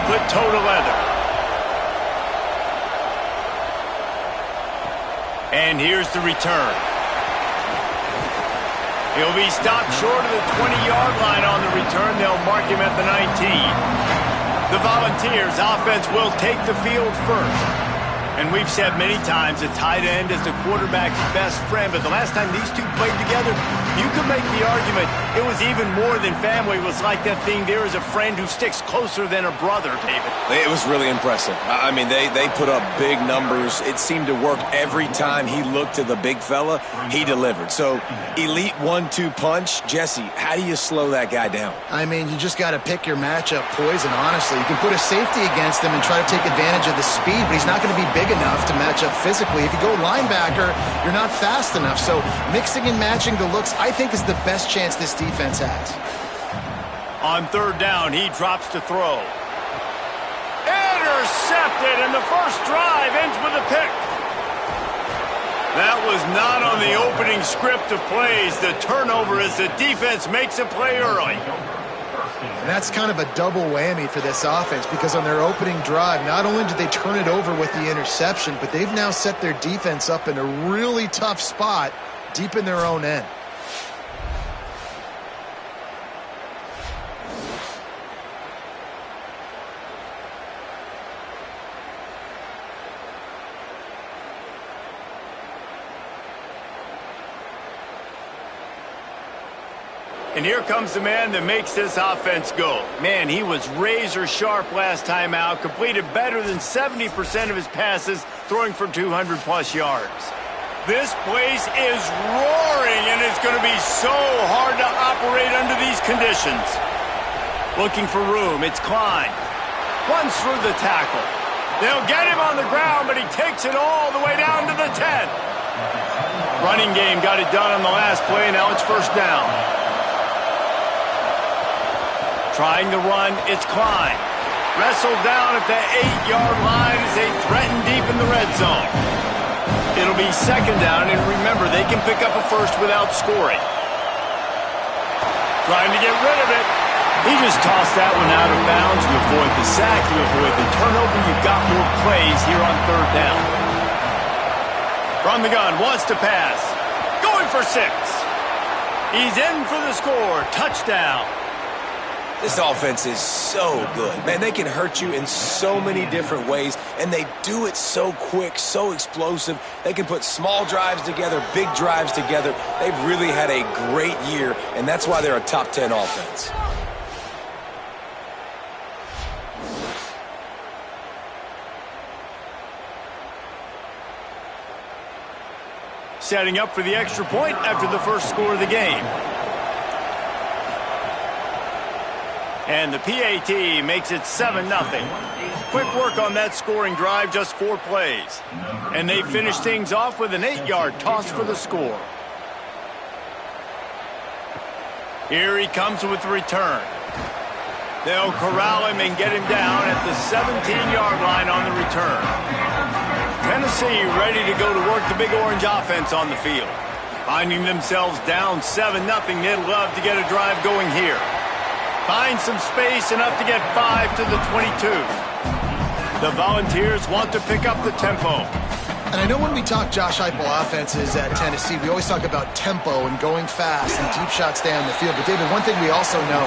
to put toe to leather. And here's the return. He'll be stopped short of the 20-yard line on the return. They'll mark him at the 19. The Volunteers offense will take the field first. And we've said many times a tight end is the quarterback's best friend, but the last time these two played together, you could make the argument it was even more than family. It was like that thing, there is a friend who sticks closer than a brother, David. It was really impressive. I mean, they put up big numbers. It seemed to work every time he looked to the big fella, he delivered. So, elite 1-2 punch. Jesse, how do you slow that guy down? I mean, you just got to pick your matchup poison, honestly. You can put a safety against him and try to take advantage of the speed, but he's not going to be big enough to match up physically. If you go linebacker, you're not fast enough. So mixing and matching the looks, I think, is the best chance this defense has. On third down, he drops to throw. Intercepted, and the first drive ends with a pick. That was not on the opening script of plays. The turnover as the defense makes a play early. And that's kind of a double whammy for this offense, because on their opening drive, not only did they turn it over with the interception, but they've now set their defense up in a really tough spot deep in their own end. And here comes the man that makes this offense go. Man, he was razor sharp last time out, completed better than 70% of his passes, throwing for 200-plus yards. This place is roaring, and it's going to be so hard to operate under these conditions. Looking for room, it's Klein. Runs through the tackle. They'll get him on the ground, but he takes it all the way down to the 10. Running game got it done on the last play, now it's first down. Trying to run, it's Klein. Wrestled down at the 8-yard line as they threaten deep in the red zone. It'll be second down, and remember, they can pick up a first without scoring. Trying to get rid of it. He just tossed that one out of bounds. You avoid the sack, you avoid the turnover. You've got more plays here on third down. From the gun, wants to pass. Going for 6. He's in for the score. Touchdown. This offense is so good. Man, they can hurt you in so many different ways, and they do it so quick, so explosive. They can put small drives together, big drives together. They've really had a great year, and that's why they're a top 10 offense. Setting up for the extra point after the first score of the game. And the PAT makes it 7-0. Quick work on that scoring drive, just 4 plays. And they finish things off with an 8-yard toss for the score. Here he comes with the return. They'll corral him and get him down at the 17-yard line on the return. Tennessee ready to go to work the Big Orange offense on the field. Finding themselves down 7-0, they'd love to get a drive going here. Find some space, enough to get 5 to the 22. The Volunteers want to pick up the tempo. And I know when we talk Josh Heupel offenses at Tennessee, we always talk about tempo and going fast and deep shots down the field. But, David, one thing we also know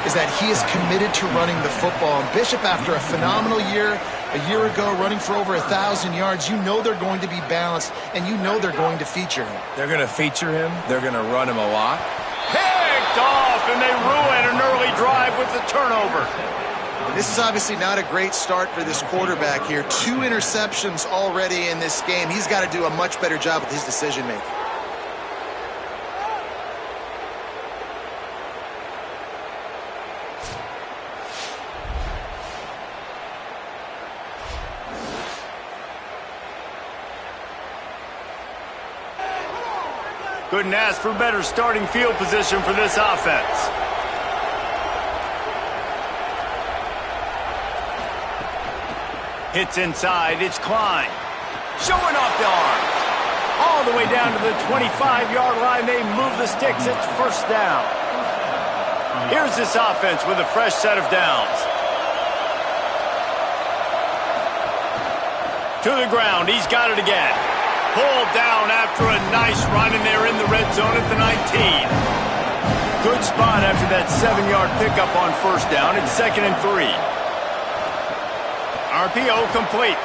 is that he is committed to running the football. And Bishop, after a phenomenal year, a year ago, running for over 1,000 yards, you know they're going to be balanced, and you know they're going to feature him. They're going to feature him. They're going to run him a lot. Picked off, and they ruin an early drive with the turnover. This is obviously not a great start for this quarterback here. 2 interceptions already in this game. He's got to do a much better job with his decision-making. Couldn't ask for better starting field position for this offense. Hits inside, it's Klein. Showing off the arms. All the way down to the 25-yard line, they move the sticks, it's first down. Here's this offense with a fresh set of downs. To the ground. He's got it again. Pulled down after a nice run, and they're in the red zone at the 19. Good spot after that 7-yard pickup on first down. It's 2nd and 3. RPO complete.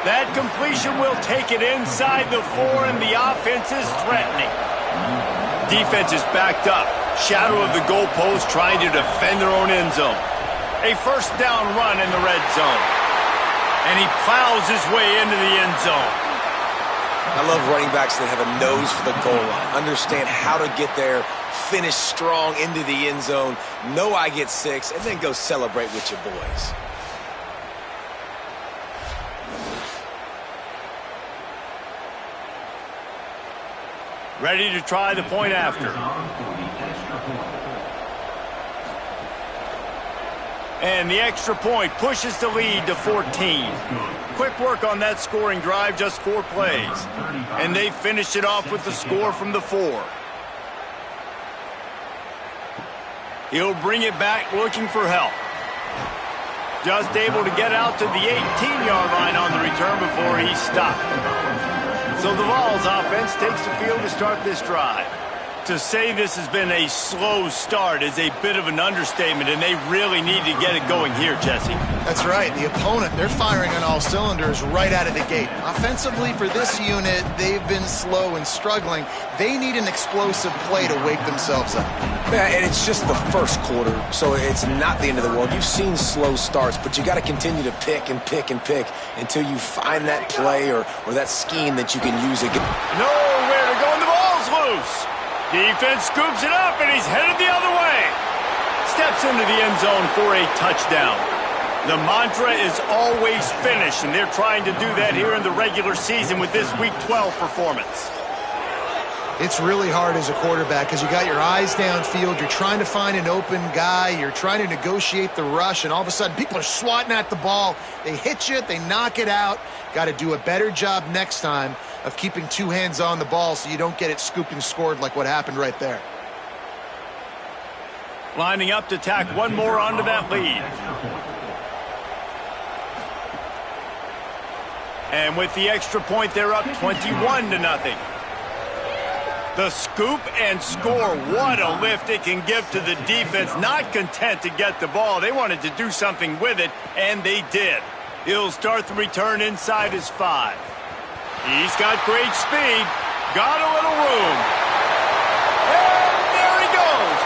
That completion will take it inside the 4, and the offense is threatening. Defense is backed up. Shadow of the goalpost, trying to defend their own end zone. A first down run in the red zone. And he plows his way into the end zone. I love running backs that have a nose for the goal line. Understand how to get there, finish strong into the end zone, know I get 6, and then go celebrate with your boys. Ready to try the point after. And the extra point pushes the lead to 14. Quick work on that scoring drive, just 4 plays. And they finished it off with the score from the 4. He'll bring it back looking for help. Just able to get out to the 18-yard line on the return before he stopped. So the Vols offense takes the field to start this drive. To say this has been a slow start is a bit of an understatement, and they really need to get it going here, Jesse. That's right. The opponent, they're firing on all cylinders right out of the gate. Offensively, for this unit, they've been slow and struggling. They need an explosive play to wake themselves up. Yeah, and it's just the first quarter, so it's not the end of the world. You've seen slow starts, but you got to continue to pick and pick and pick until you find that play or that scheme that you can use again. Nowhere to go, and the ball's loose. Defense scoops it up, and he's headed the other way. Steps into the end zone for a touchdown. The mantra is always finish, and they're trying to do that here in the regular season with this Week 12 performance. It's really hard as a quarterback because you got your eyes downfield. You're trying to find an open guy. You're trying to negotiate the rush, and all of a sudden people are swatting at the ball. They hit you. They knock it out. Got to do a better job next time of keeping 2 hands on the ball so you don't get it scooped and scored like what happened right there. Lining up to tack one more onto that lead. And with the extra point, they're up 21-0. The scoop and score, what a lift it can give to the defense. Not content to get the ball. They wanted to do something with it, and they did. He'll start the return inside his 5. He's got great speed. Got a little room. And there he goes.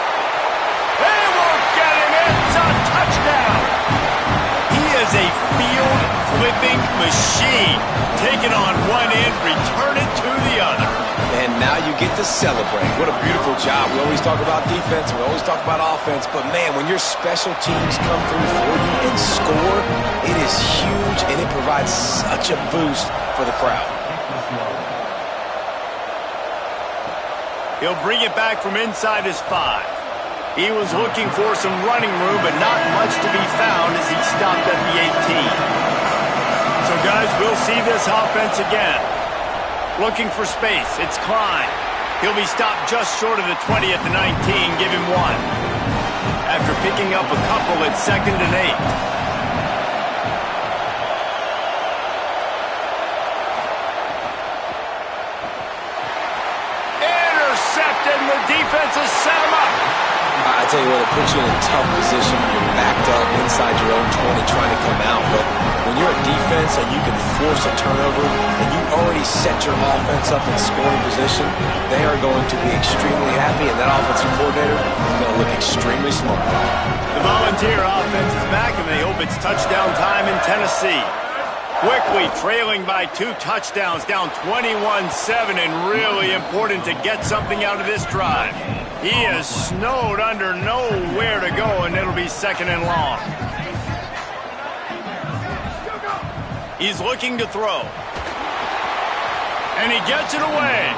They won't get him. It's a touchdown. He is a field-flipping machine. Taking on one end, return it to the other. And now you get to celebrate. What a beautiful job. We always talk about defense, we always talk about offense, but man, when your special teams come through for you and score, it is huge, and it provides such a boost for the crowd. He'll bring it back from inside his 5. He was looking for some running room, but not much to be found as he stopped at the 18. So, guys, we'll see this offense again. Looking for space. It's Klein. He'll be stopped just short of the 20 at the 19. Give him 1. After picking up a couple, it's 2nd and 8. And the defense has set him up. I tell you what, it puts you in a tough position when you're backed up inside your own 20 trying to come out. But when you're a defense and you can force a turnover and you already set your offense up in scoring position, they are going to be extremely happy, and that offensive coordinator is going to look extremely smart. The Volunteer offense is back, and they hope it's touchdown time in Tennessee. Quickly trailing by 2 touchdowns, down 21-7, and really important to get something out of this drive. He is snowed under, nowhere to go, and it'll be 2nd and long. He's looking to throw. And he gets it away.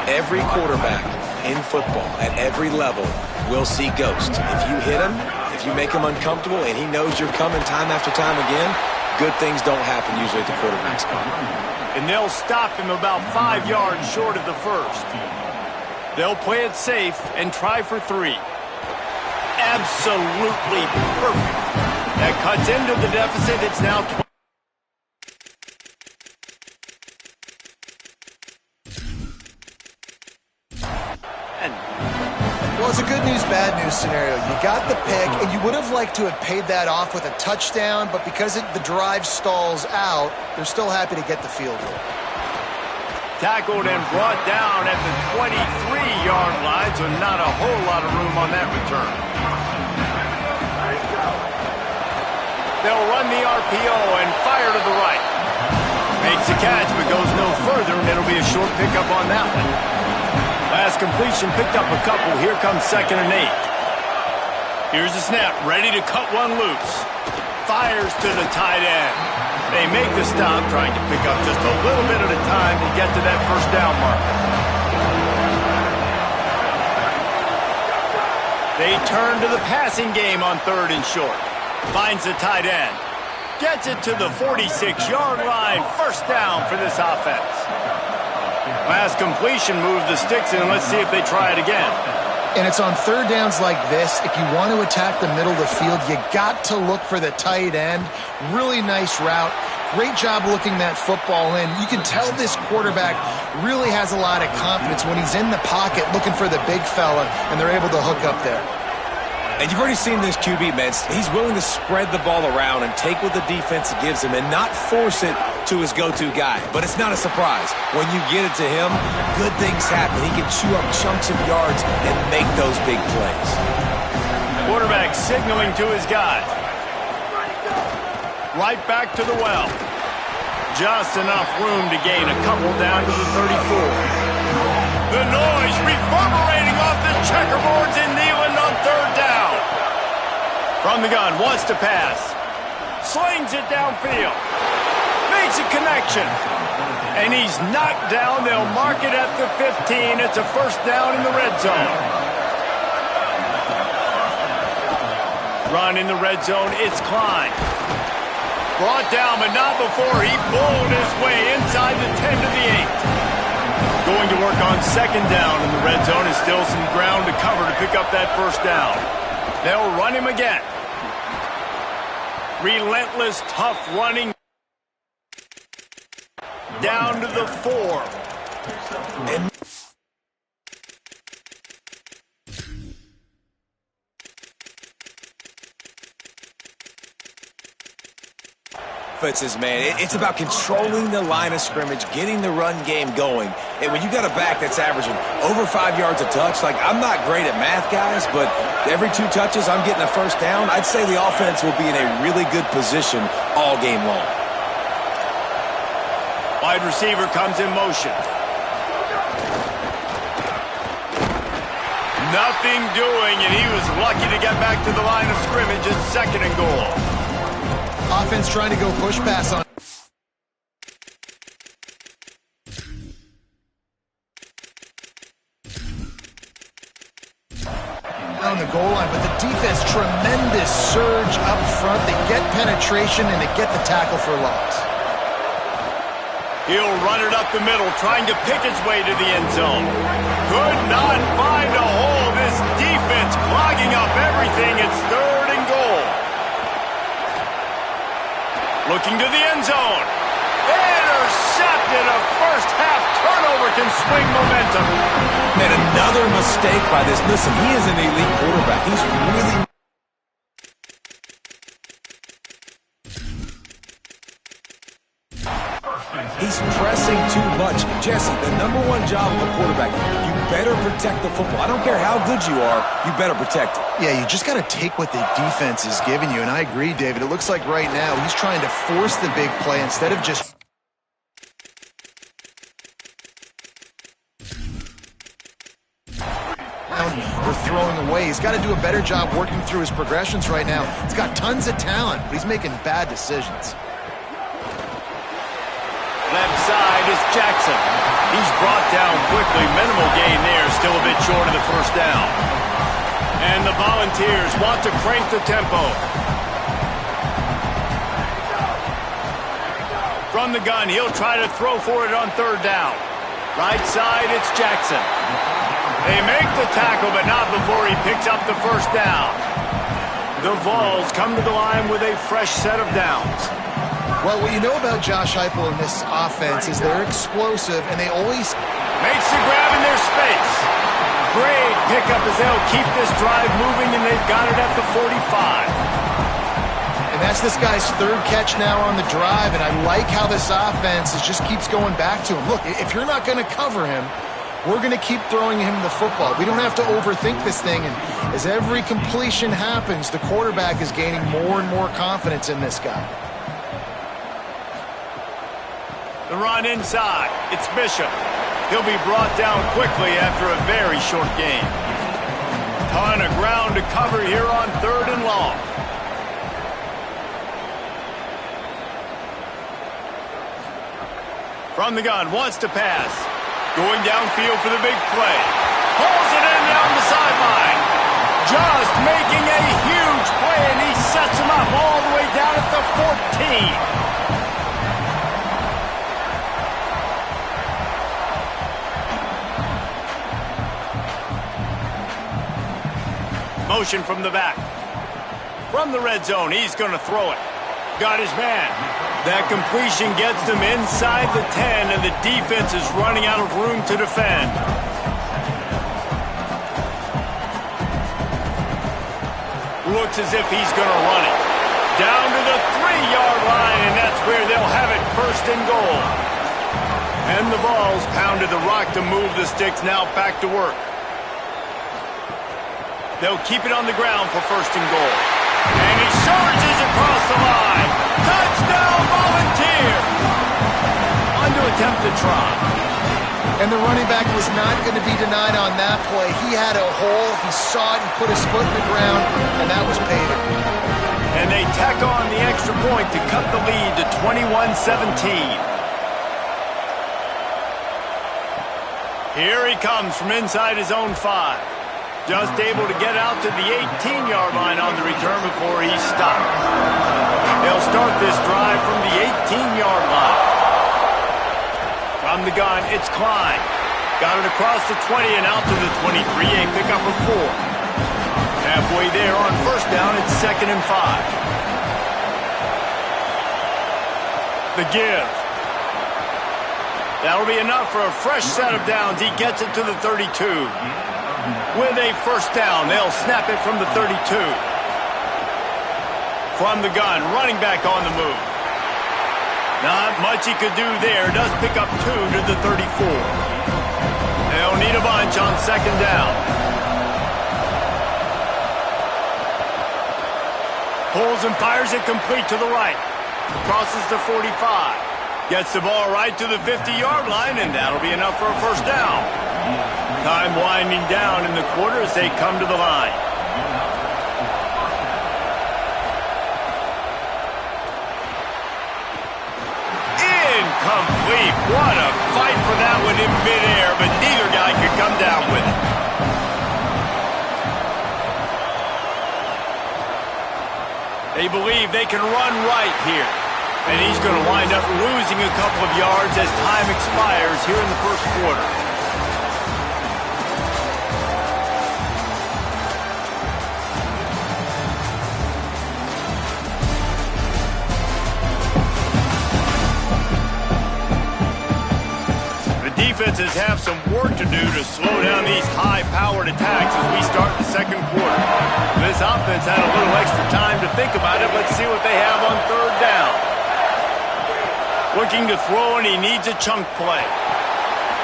Every quarterback in football at every level will see ghost. If you hit him, if you make him uncomfortable, and he knows you're coming time after time again, good things don't happen usually at the quarterback spot. And they'll stop him about 5 yards short of the first. They'll play it safe and try for 3. Absolutely perfect. That cuts into the deficit. It's now good news, bad news scenario. You got the pick, and you would have liked to have paid that off with a touchdown, but because the drive stalls out, they're still happy to get the field goal. Tackled and brought down at the 23-yard line, so not a whole lot of room on that return. They'll run the RPO and fire to the right. Makes the catch, but goes no further, and it'll be a short pickup on that one. Last completion picked up a couple. Here comes 2nd and 8. Here's the snap, ready to cut one loose. Fires to the tight end. They make the stop, trying to pick up just a little bit at a time to get to that first down marker. They turn to the passing game on 3rd and short. Finds the tight end. Gets it to the 46-yard line. First down for this offense. Last completion moved the sticks in. Let's see if they try it again. And it's on 3rd downs like this. If you want to attack the middle of the field, you got to look for the tight end. Really nice route. Great job looking that football in. You can tell this quarterback really has a lot of confidence when he's in the pocket looking for the big fella, and they're able to hook up there. And you've already seen this QB, man. He's willing to spread the ball around and take what the defense gives him and not force it to his go-to guy. But it's not a surprise. When you get it to him, good things happen. He can chew up chunks of yards and make those big plays. Quarterback signaling to his guy. Right back to the well. Just enough room to gain a couple down to the 34. The noise reverberating off the checkerboards in Neyland on 3rd down. From the gun, wants to pass. Slings it downfield. Makes a connection. And he's knocked down. They'll mark it at the 15. It's a first down in the red zone. Run in the red zone. It's Klein. Brought down, but not before he bowled his way inside the 10 to the 8. Going to work on 2nd down in the red zone. Is still some ground to cover to pick up that first down. They'll run him again. Relentless, tough running. Down to the 4. And offenses, man, it's about controlling the line of scrimmage, getting the run game going. And when you got a back that's averaging over 5 yards a touch, like, I'm not great at math, guys, but every 2 touches I'm getting a first down, I'd say the offense will be in a really good position all game long. Wide receiver comes in motion. Nothing doing, and he was lucky to get back to the line of scrimmage at 2nd and goal. Offense trying to go push pass on. On the goal line, but the defense, tremendous surge up front. They get penetration and they get the tackle for loss. He'll run it up the middle, trying to pick its way to the end zone. Could not find a hole. This defense clogging up everything. It's 3rd and goal. Looking to the end zone. Intercepted. A first-half turnover can swing momentum. And another mistake by this. Listen, he is an elite quarterback. He's really... He's pressing too much. Jesse, the #1 job of a quarterback, you better protect the football. I don't care how good you are, you better protect it. Yeah, you just got to take what the defense is giving you, and I agree, David. It looks like right now he's trying to force the big play instead of just... or throwing away. He's got to do a better job working through his progressions right now. He's got tons of talent, but he's making bad decisions. Left side is Jackson. He's brought down quickly. Minimal gain there. Still a bit short of the first down. And the Volunteers want to crank the tempo. From the gun, he'll try to throw for it on 3rd down. Right side, it's Jackson. They make the tackle, but not before he picks up the first down. The Vols come to the line with a fresh set of downs. Well, what you know about Josh Heupel in this offense is they're explosive, and they always... Makes the grab in their space. Great pickup as they'll keep this drive moving, and they've got it at the 45. And that's this guy's third catch now on the drive, and I like how this offense just keeps going back to him. Look, if you're not going to cover him, we're going to keep throwing him the football. We don't have to overthink this thing, and as every completion happens, the quarterback is gaining more and more confidence in this guy. The run inside. It's Bishop. He'll be brought down quickly after a very short game. Ton of ground to cover here on 3rd and long. From the gun, wants to pass. Going downfield for the big play. Pulls it in down the sideline. Just making a huge play, and he sets him up all the way down at the 14. Motion from the back. From the red zone, he's going to throw it. Got his man. That completion gets them inside the 10, and the defense is running out of room to defend. Looks as if he's going to run it. Down to the 3-yard line, and that's where they'll have it, 1st and goal. And the ball's pounded the rock to move the sticks, now back to work. They'll keep it on the ground for 1st and goal. And he surges across the line. Touchdown, Volunteers! On to attempt to try. And the running back was not going to be denied on that play. He had a hole, he saw it, he put his foot in the ground, and that was paying. And they tack on the extra point to cut the lead to 21-17. Here he comes from inside his own 5. Just able to get out to the 18-yard line on the return before he's stopped. They'll start this drive from the 18-yard line. From the gun, it's Klein. Got it across the 20 and out to the 23, a pickup of 4. Halfway there on 1st down, it's 2nd and 5. The give. That'll be enough for a fresh set of downs. He gets it to the 32. With a 1st down, they'll snap it from the 32. From the gun, running back on the move. Not much he could do there. Does pick up 2 to the 34. They'll need a bunch on 2nd down. Pulls and fires it complete to the right. Crosses the 45. Gets the ball right to the 50-yard line, and that'll be enough for a 1st down. Time winding down in the quarter as they come to the line. Incomplete. What a fight for that one in midair, but neither guy could come down with it. They believe they can run right here. And he's going to wind up losing a couple of yards as time expires here in the 1st quarter. Defenses have some work to do to slow down these high-powered attacks as we start the 2nd quarter. This offense had a little extra time to think about it. Let's see what they have on 3rd down. Looking to throw, and he needs a chunk play.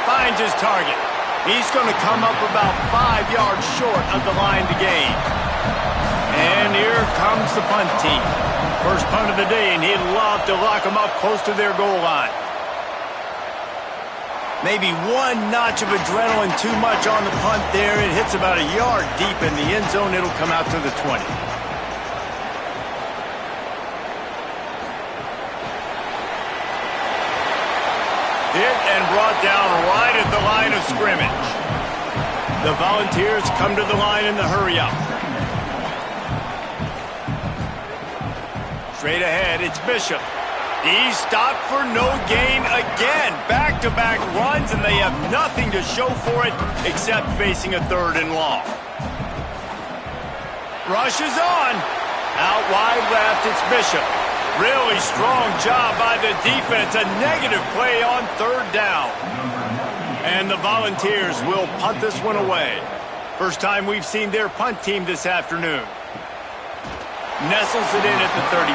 Finds his target. He's going to come up about 5 yards short of the line to gain. And here comes the punt team. First punt of the day, and he'd love to lock them up close to their goal line. Maybe one notch of adrenaline too much on the punt there. It hits about a yard deep in the end zone. It'll come out to the 20. Hit and brought down right at the line of scrimmage. The Volunteers come to the line in the hurry-up. Straight ahead, it's Bishop. He's stopped for no gain again. Back-to-back runs, and they have nothing to show for it except facing a 3rd and long. Rush is on. Out wide left, it's Bishop. Really strong job by the defense. A negative play on 3rd down. And the Volunteers will punt this one away. First time we've seen their punt team this afternoon. Nestles it in at the 35.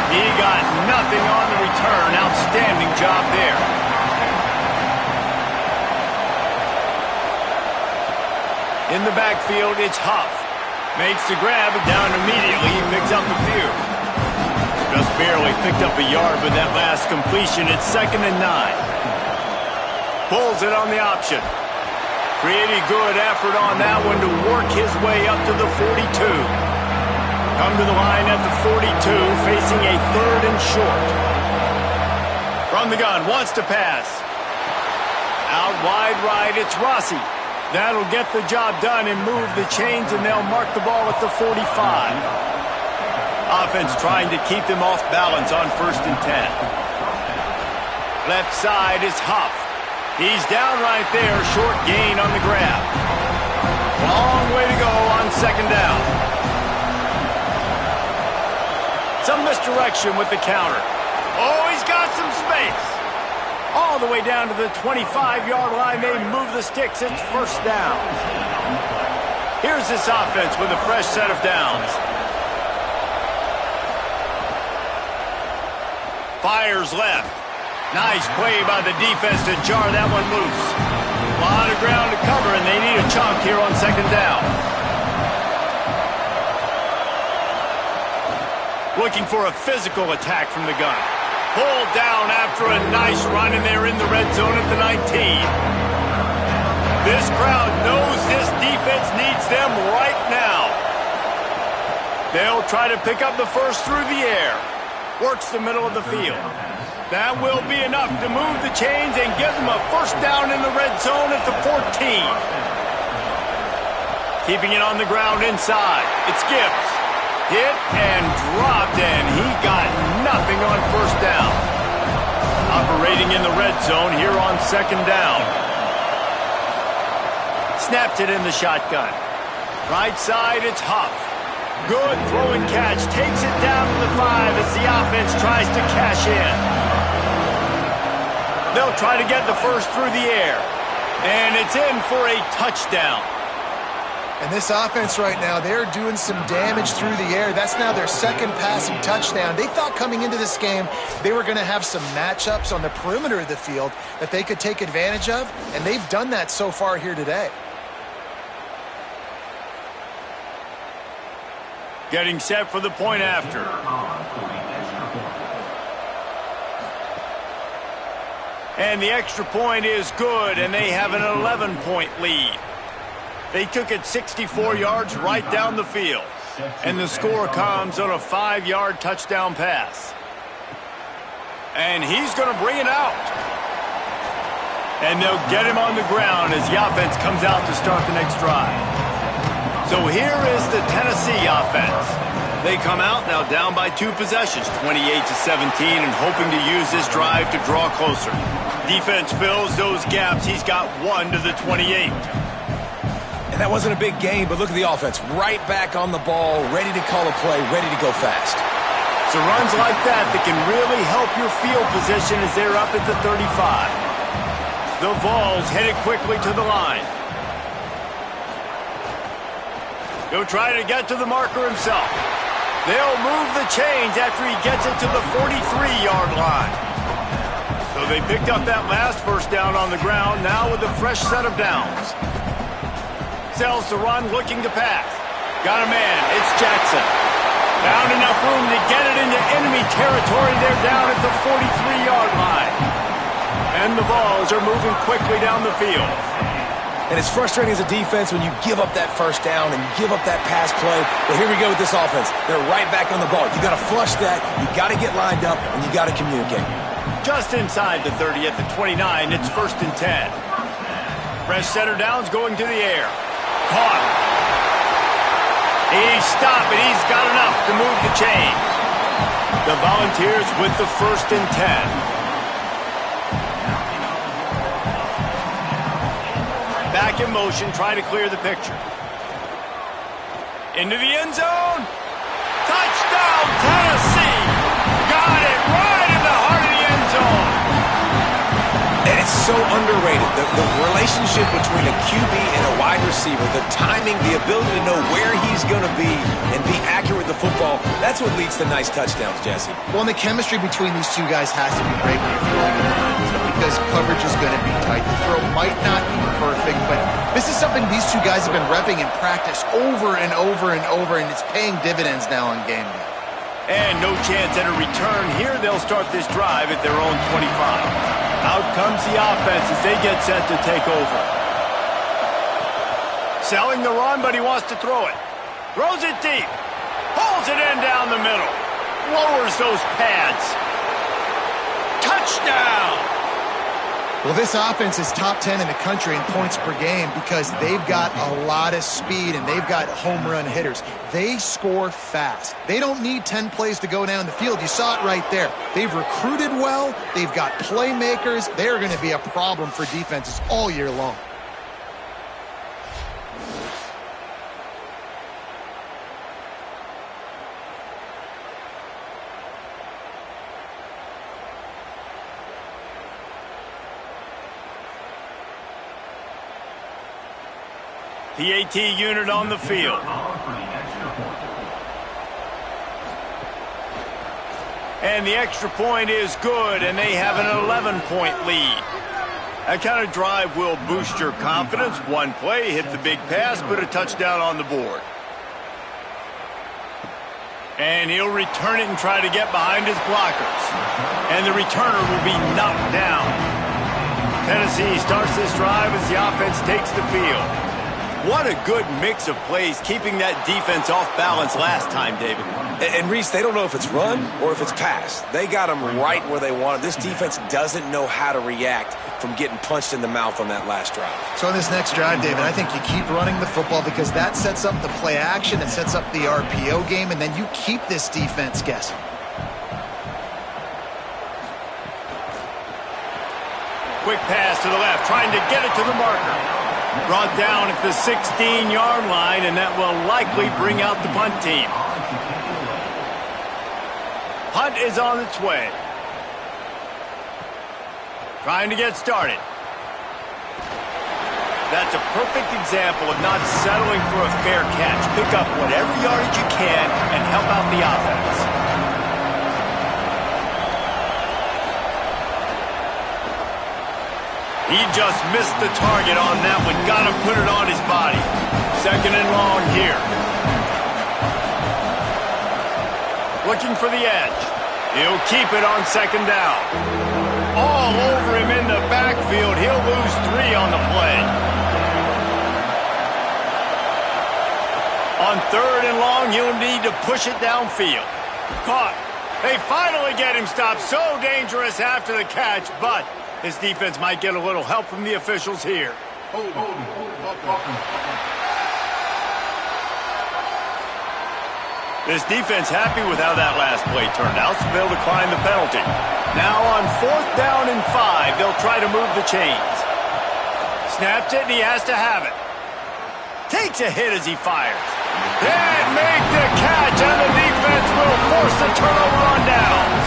He got nothing on the return. Outstanding job there. In the backfield, it's Huff. Makes the grab, down immediately. He picks up a few. Just barely picked up a yard with that last completion. It's 2nd and 9. Pulls it on the option. Pretty good effort on that one to work his way up to the 42. Come to the line at the 42, facing a 3rd and short. From the gun, wants to pass. Out wide right, it's Rossi. That'll get the job done and move the chains, and they'll mark the ball at the 45. Offense trying to keep them off balance on 1st and 10. Left side is Huff. He's down right there, short gain on the grab. Long way to go on 2nd down. Some misdirection with the counter. Oh, he's got some space. All the way down to the 25-yard line, they move the sticks. It's 1st down. Here's this offense with a fresh set of downs. Fires left. Nice play by the defense to jar that one loose. A lot of ground to cover, and they need a chunk here on 2nd down. Looking for a physical attack from the gun. Pulled down after a nice run, and they're in the red zone at the 19. This crowd knows this defense needs them right now. They'll try to pick up the first through the air. Works the middle of the field. That will be enough to move the chains and give them a 1st down in the red zone at the 14. Keeping it on the ground inside. It's Gibbs. Hit and dropped, and he got nothing on 1st down. Operating in the red zone here on 2nd down. Snapped it in the shotgun. Right side, it's Huff. Good throw and catch. Takes it down to the 5 as the offense tries to cash in. They'll try to get the first through the air. And it's in for a touchdown. And this offense right now, they're doing some damage through the air. That's now their 2nd passing touchdown. They thought coming into this game they were going to have some matchups on the perimeter of the field that they could take advantage of, and they've done that so far here today. Getting set for the point after. And the extra point is good, and they have an 11-point lead. They took it 64 yards right down the field. And the score comes on a 5-yard touchdown pass. And he's going to bring it out. And they'll get him on the ground as the offense comes out to start the next drive. So here is the Tennessee offense. They come out now down by 2 possessions, 28-17, and hoping to use this drive to draw closer. Defense fills those gaps. He's got 1 to the 28. And that wasn't a big gain, but look at the offense. Right back on the ball, ready to call a play, ready to go fast. So runs like that can really help your field position as they're up at the 35. The Vols headed quickly to the line. He'll try to get to the marker himself. They'll move the chains after he gets it to the 43-yard line. So they picked up that last 1st down on the ground, now with a fresh set of downs. Sells the run, looking to pass. Got a man, it's Jackson. Found enough room to get it into enemy territory. They're down at the 43-yard line. And the Vols are moving quickly down the field. And it's frustrating as a defense when you give up that 1st down and give up that pass play. But here we go with this offense. They're right back on the ball. You got to flush that, you got to get lined up, and you got to communicate. Just inside the 30 at the 29, it's 1st and 10. Fresh setter downs going to the air. Caught. He stopped, and he's got enough to move the chains. The Volunteers with the 1st and 10. Back in motion, trying to clear the picture. Into the end zone. Touchdown, Tennessee. Got it right in the heart of the end zone. And it's so underrated. The relationship between a QB and a wide receiver, the timing, the ability to know where he's going to be and be accurate with the football, that's what leads to nice touchdowns, Jesse. Well, and the chemistry between these two guys has to be great when you're throwing in the lines because coverage is going to be tight. The throw might not be perfect, but this is something these two guys have been repping in practice over and over and over, and it's paying dividends now on game day. And no chance at a return here. They'll start this drive at their own 25. Out comes the offense as they get set to take over. Selling the run, but he wants to throw it. Throws it deep. Pulls it in down the middle. Lowers those pads. Touchdown! Well, this offense is top 10 in the country in points per game because they've got a lot of speed and they've got home run hitters. They score fast. They don't need 10 plays to go down the field. You saw it right there. They've recruited well. They've got playmakers. They're going to be a problem for defenses all year long. PAT unit on the field. And the extra point is good, and they have an 11-point lead. That kind of drive will boost your confidence. One play, hit the big pass, put a touchdown on the board. And he'll return it and try to get behind his blockers. And the returner will be knocked down. Tennessee starts this drive as the offense takes the field. What a good mix of plays, keeping that defense off balance last time, David. And Reese, they don't know if it's run or if it's pass. They got them right where they want them. This defense doesn't know how to react from getting punched in the mouth on that last drive. So on this next drive, David, I think you keep running the football because that sets up the play action, it sets up the RPO game, and then you keep this defense guessing. Quick pass to the left, trying to get it to the marker. Brought down at the 16-yard line, and that will likely bring out the punt team. Punt is on its way. Trying to get started. That's a perfect example of not settling for a fair catch. Pick up whatever yardage you can and help out the offense. He just missed the target on that one. Got to put it on his body. Second and long here. Looking for the edge. He'll keep it on second down. All over him in the backfield. He'll lose 3 on the play. On third and long, he'll need to push it downfield. Caught. They finally get him stopped. So dangerous after the catch, but his defense might get a little help from the officials here. This defense happy with how that last play turned out, so they'll decline the penalty. Now on 4th down and 5, they'll try to move the chains. Snaps it, and he has to have it. Takes a hit as he fires. Can't make the catch, and the defense will force the turnover on downs.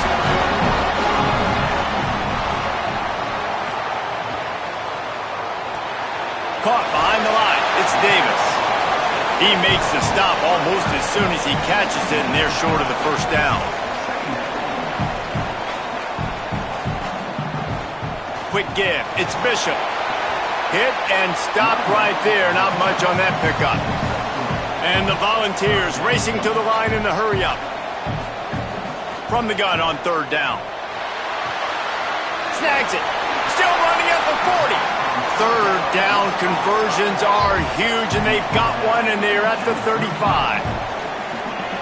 Caught behind the line. It's Davis. He makes the stop almost as soon as he catches it, and they're short of the first down. Quick give. It's Bishop. Hit and stopped right there. Not much on that pickup. And the Volunteers racing to the line in the hurry-up. From the gun on 3rd down. Snags it. Still running at the 40. 3rd down conversions are huge, and they've got one, and they're at the 35.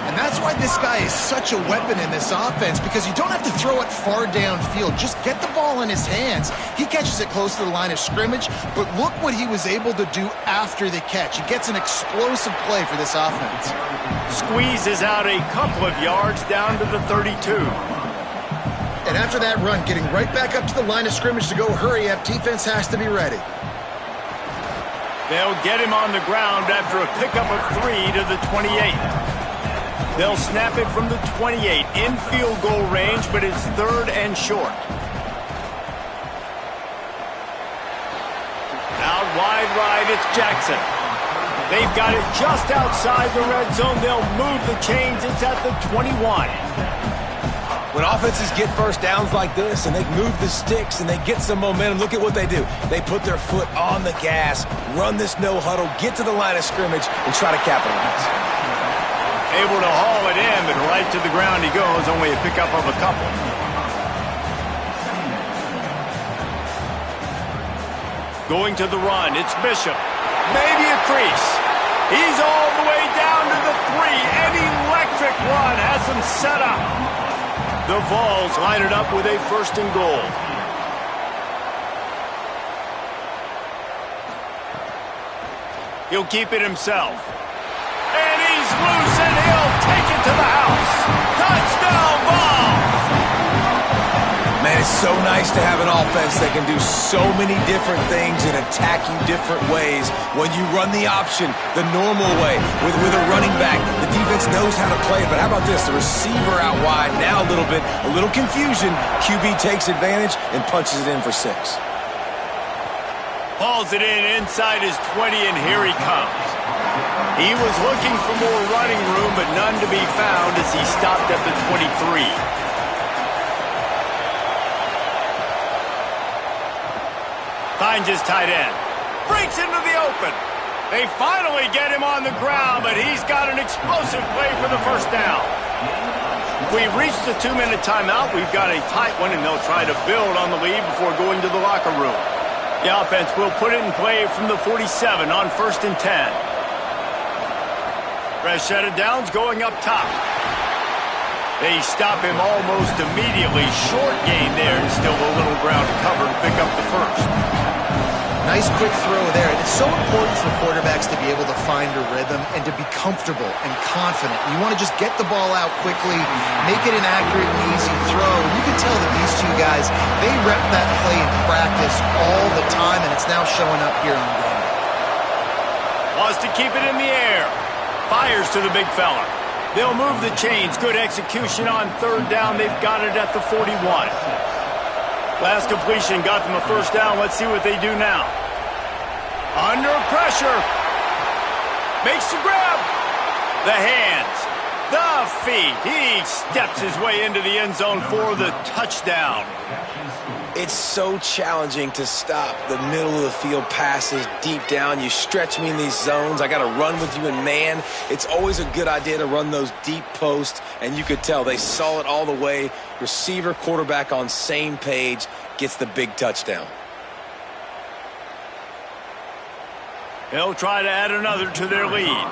And that's why this guy is such a weapon in this offense, because you don't have to throw it far downfield. Just get the ball in his hands. He catches it close to the line of scrimmage, but look what he was able to do after the catch. He gets an explosive play for this offense. Squeezes out a couple of yards down to the 32. And after that run, getting right back up to the line of scrimmage to go hurry up, defense has to be ready. They'll get him on the ground after a pickup of 3 to the 28. They'll snap it from the 28 in field goal range, but it's 3rd and short. wide right. It's Jackson. They've got it just outside the red zone. They'll move the chains. It's at the 21. When offenses get first downs like this and they move the sticks and they get some momentum, look at what they do. They put their foot on the gas, run this no huddle, get to the line of scrimmage, and try to capitalize. Able to haul it in, but right to the ground he goes, only a pickup of a couple. Going to the run, it's Bishop. Maybe a crease. He's all the way down to the 3. An electric run has him set up. The Vols line it up with a 1st and goal. He'll keep it himself. And he's loose, and he'll take it to the house. Touchdown, Vols! Man, it's so nice to have an offense that can do so many different things and attack you different ways. When you run the option the normal way with a running back, the defense knows how to play it. But how about this? The receiver out wide, now a little confusion. QB takes advantage and punches it in for 6. Hauls it in inside his 20, and here he comes. He was looking for more running room, but none to be found as he stopped at the 23. Finds his tight end. Breaks into the open. They finally get him on the ground, but he's got an explosive play for the 1st down. We've reached the 2-minute timeout. We've got a tight one, and they'll try to build on the lead before going to the locker room. The offense will put it in play from the 47 on 1st and 10. Set of downs going up top. They stop him almost immediately. Short gain there, and still a little ground to cover to pick up the 1st. Nice quick throw there. It's so important for quarterbacks to be able to find a rhythm and to be comfortable and confident. You want to just get the ball out quickly, make it an accurate and easy throw. And you can tell that these two guys, they rep that play in practice all the time, and it's now showing up here on game. Wants to keep it in the air. Fires to the big fella. They'll move the chains. Good execution on 3rd down. They've got it at the 41. Last completion got them a 1st down. Let's see what they do now. Under pressure. Makes the grab. The hands. The feet. He steps his way into the end zone for the touchdown. It's so challenging to stop the middle of the field passes deep down. You stretch me in these zones. I got to run with you in man. It's always a good idea to run those deep posts, and you could tell they saw it all the way. Receiver, quarterback on same page, gets the big touchdown. They'll try to add another to their lead.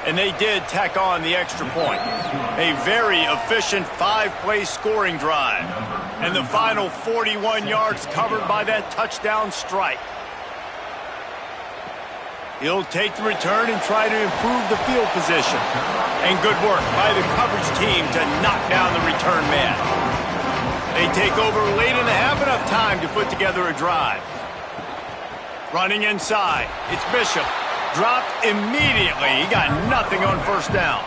And they did tack on the extra point. A very efficient 5-play scoring drive. And the final 41 yards covered by that touchdown strike. He'll take the return and try to improve the field position. And good work by the coverage team to knock down the return man. They take over late in the half, enough time to put together a drive. Running inside, it's Bishop. Dropped immediately. He got nothing on 1st down.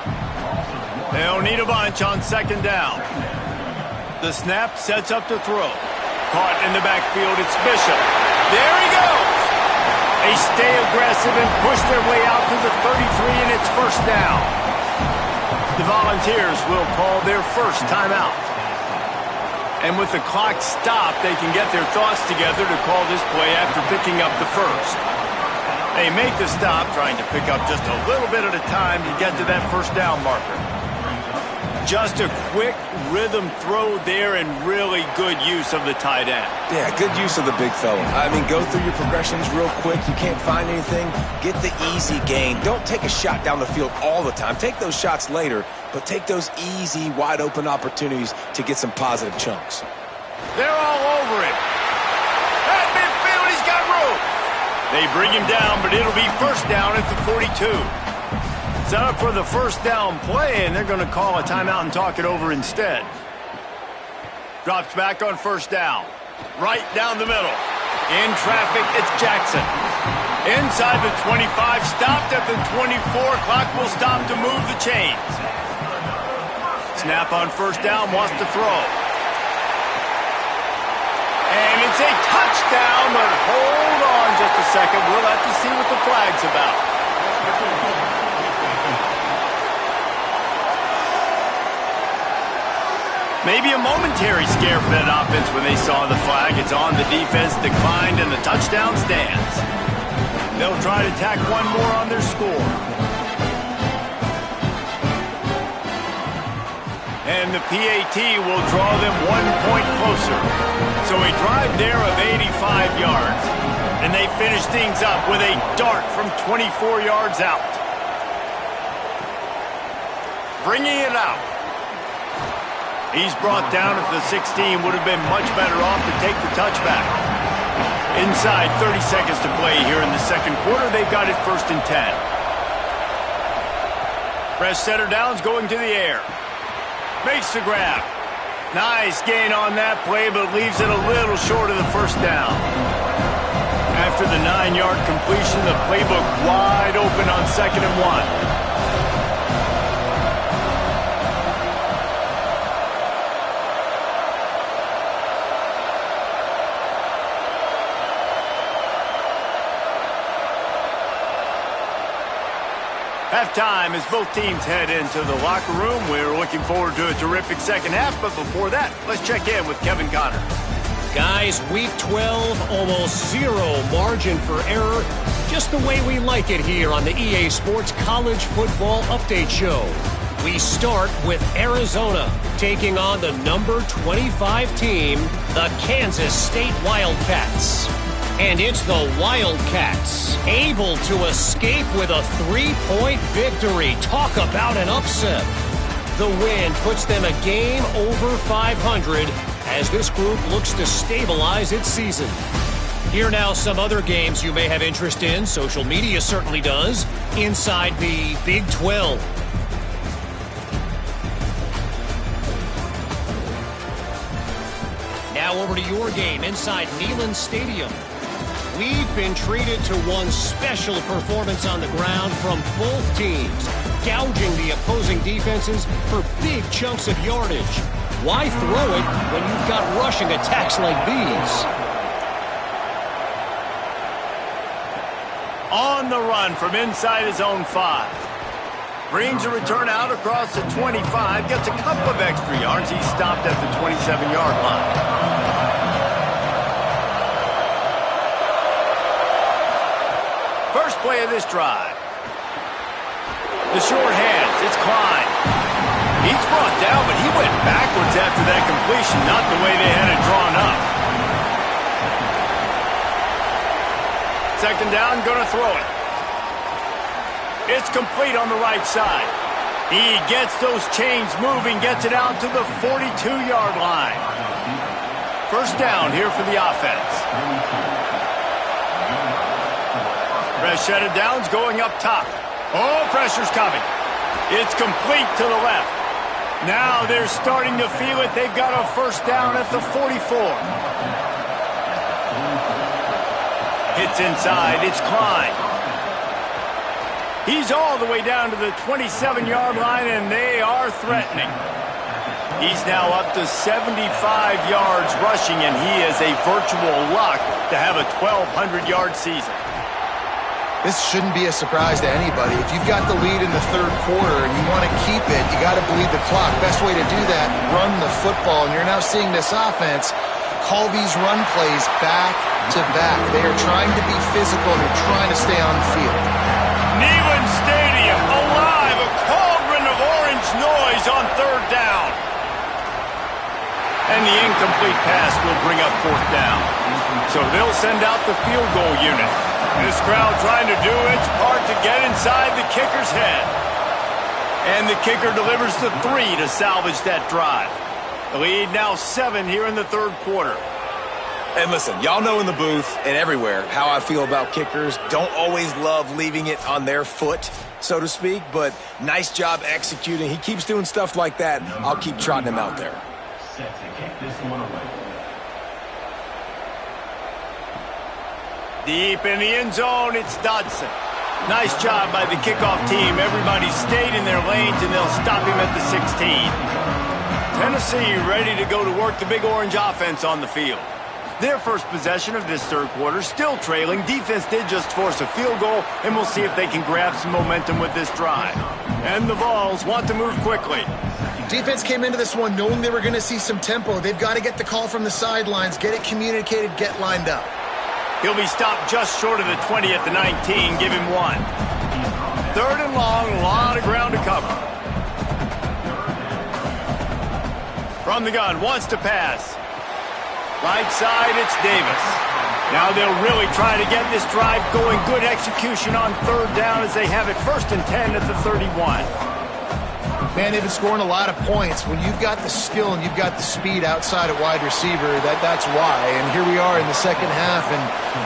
They'll need a bunch on 2nd down. The snap sets up to throw. Caught in the backfield, it's Bishop. There he goes. They stay aggressive and push their way out to the 33, and it's 1st down. The Volunteers will call their 1st timeout. And with the clock stopped, they can get their thoughts together to call this play after picking up the 1st. They make the stop, trying to pick up just a little bit at a time to get to that 1st down marker. Just a quick rhythm throw there and really good use of the tight end. Yeah, good use of the big fella. I mean, go through your progressions real quick. You can't find anything. Get the easy gain. Don't take a shot down the field all the time. Take those shots later, but take those easy, wide-open opportunities to get some positive chunks. They're all over him. At midfield, he's got room. They bring him down, but it'll be 1st down at the 42. Set up for the 1st down play, and they're going to call a timeout and talk it over instead. Drops back on 1st down. Right down the middle. In traffic, it's Jackson. Inside the 25, stopped at the 24. Clock will stop to move the chains. Snap on 1st down, wants to throw. It's a touchdown, but hold on just a second. We'll have to see what the flag's about. Maybe a momentary scare for that offense when they saw the flag. It's on, the defense declined, and the touchdown stands. They'll try to tack one more on their score. And the PAT will draw them 1 point closer. So a drive there of 85 yards. And they finish things up with a dart from 24 yards out. Bringing it out. He's brought down at the 16. Would have been much better off to take the touchback. Inside 30 seconds to play here in the second quarter. They've got it 1st and 10. Fresh setter downs going to the air. Makes the grab. Nice gain on that play, but leaves it a little short of the first down. After the 9-yard completion, the playbook wide open on 2nd and 1. Halftime as both teams head into the locker room. We're looking forward to a terrific second half, but before that, let's check in with Kevin Connor. Guys, week 12, almost zero margin for error. Just the way we like it here on the EA Sports College Football Update Show. We start with Arizona taking on the number 25 team, the Kansas State Wildcats. And it's the Wildcats, able to escape with a 3-point victory. Talk about an upset. The win puts them a game over 500 as this group looks to stabilize its season. Here now some other games you may have interest in. Social media certainly does. Inside the Big 12. Now over to your game inside Neyland Stadium. We've been treated to one special performance on the ground from both teams, gouging the opposing defenses for big chunks of yardage. Why throw it when you've got rushing attacks like these? On the run from inside his own 5. Brings a return out across the 25, gets a couple of extra yards. He's stopped at the 27-yard line. First play of this drive. The short hands, it's Klein. He's brought down, but he went backwards after that completion, not the way they had it drawn up. Second down, gonna throw it. It's complete on the right side. He gets those chains moving, gets it out to the 42-yard line. First down here for the offense. Fresh set of downs going up top. Oh, pressure's coming. It's complete to the left. Now they're starting to feel it. They've got a first down at the 44. Hits inside. It's Klein. He's all the way down to the 27-yard line, and they are threatening. He's now up to 75 yards rushing, and he is a virtual lock to have a 1,200-yard season. This shouldn't be a surprise to anybody. If you've got the lead in the third quarter and you want to keep it, you got to bleed the clock. Best way to do that, run the football. And you're now seeing this offense call these run plays back to back. They are trying to be physical. They're trying to stay on the field. Neyland Stadium alive, a cauldron of orange noise on third down. And the incomplete pass will bring up fourth down. So they'll send out the field goal unit. This crowd trying to do its part to get inside the kicker's head. And the kicker delivers the 3 to salvage that drive. The lead now 7 here in the third quarter. And listen, y'all know in the booth and everywhere how I feel about kickers. Don't always love leaving it on their foot, so to speak, but nice job executing. He keeps doing stuff like that. I'll keep trotting him out there. Set to kick this one away. Deep in the end zone, it's Dodson. Nice job by the kickoff team. Everybody stayed in their lanes, and they'll stop him at the 16. Tennessee ready to go to work, the Big Orange offense on the field. Their first possession of this third quarter, still trailing. Defense did just force a field goal, and we'll see if they can grab some momentum with this drive. And the Vols want to move quickly. Defense came into this one knowing they were going to see some tempo. They've got to get the call from the sidelines, get it communicated, get lined up. He'll be stopped just short of the 20 at the 19. Give him 1. Third and long, a lot of ground to cover. From the gun, wants to pass. Right side, it's Davis. Now they'll really try to get this drive going. Good execution on third down as they have it 1st and 10 at the 31. Man, they've been scoring a lot of points. When you've got the skill and you've got the speed outside at wide receiver, that's why. And here we are in the second half, and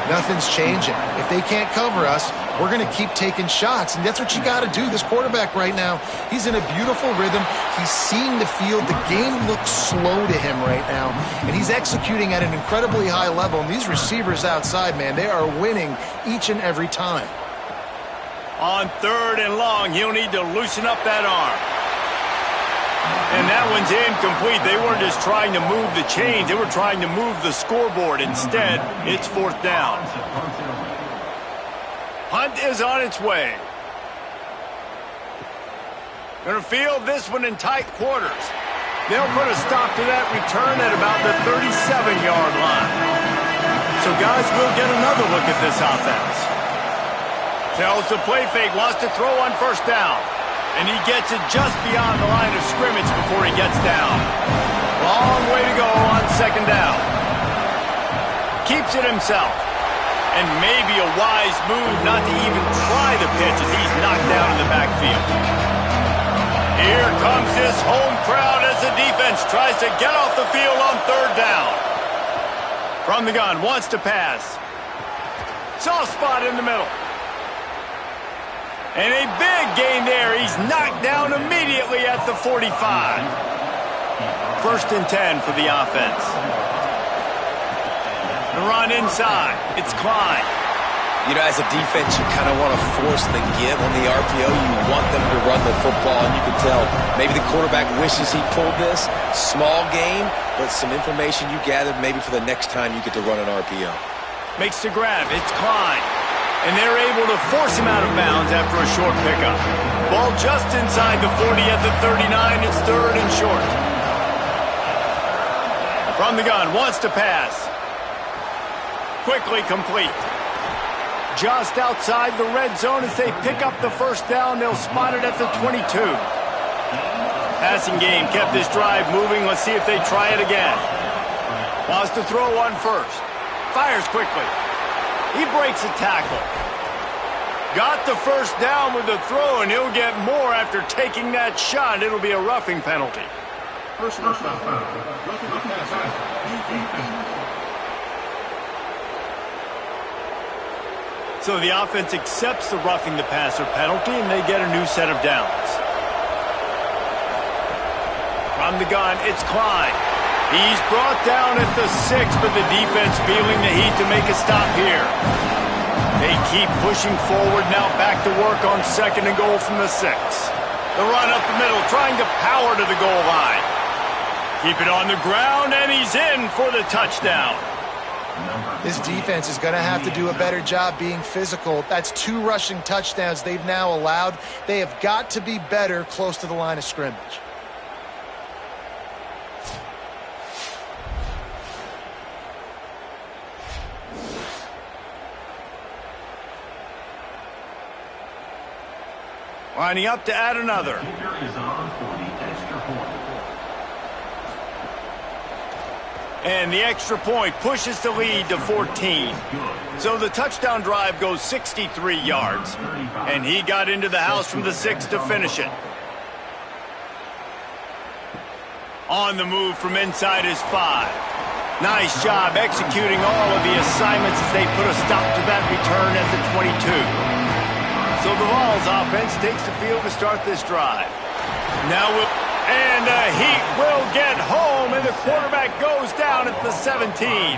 nothing's changing. If they can't cover us, we're going to keep taking shots, and that's what you got to do. This quarterback right now, he's in a beautiful rhythm. He's seeing the field. The game looks slow to him right now, and he's executing at an incredibly high level. And these receivers outside, man, they are winning each and every time. On third and long, he'll need to loosen up that arm. And that one's incomplete. They weren't just trying to move the chains. They were trying to move the scoreboard. Instead, it's 4th down. Hunt is on its way. Gonna field this one in tight quarters. They'll put a stop to that return at about the 37-yard line. So, guys, we'll get another look at this offense. Tells the play fake, wants to throw on 1st down. And he gets it just beyond the line of scrimmage before he gets down. Long way to go on 2nd down. Keeps it himself. And maybe a wise move not to even try the pitch as he's knocked down in the backfield. Here comes this home crowd as the defense tries to get off the field on 3rd down. From the gun, wants to pass. Soft spot in the middle. And a big gain there. He's knocked down immediately at the 45. 1st and 10 for the offense. The run inside. It's Klein. You know, as a defense, you kind of want to force the give on the RPO. You want them to run the football, and you can tell maybe the quarterback wishes he pulled this. Small gain, but some information you gathered maybe for the next time you get to run an RPO. Makes the grab. It's Klein. And they're able to force him out of bounds after a short pickup. Ball just inside the 40 at the 39. It's 3rd and short. From the gun, wants to pass. Quickly complete. Just outside the red zone as they pick up the 1st down. They'll spot it at the 22. Passing game kept this drive moving. Let's see if they try it again. Wants to throw on 1st. Fires quickly. He breaks a tackle. Got the 1st down with the throw, and he'll get more after taking that shot. It'll be a roughing penalty. So the offense accepts the roughing the passer penalty, and they get a new set of downs. From the gun, it's Klein. He's brought down at the 6, but the defense feeling the heat to make a stop here. They keep pushing forward now, back to work on 2nd and goal from the 6. The run up the middle, trying to power to the goal line. Keep it on the ground, and he's in for the touchdown. This defense is going to have to do a better job being physical. That's 2 rushing touchdowns they've now allowed. They have got to be better close to the line of scrimmage. Lining up to add another. And the extra point pushes the lead to 14. So the touchdown drive goes 63 yards. And he got into the house from the 6 to finish it. On the move from inside his 5. Nice job executing all of the assignments as they put a stop to that return at the 22. So the Vols offense takes the field to start this drive. Now and the Heat will get home, and the quarterback goes down at the 17.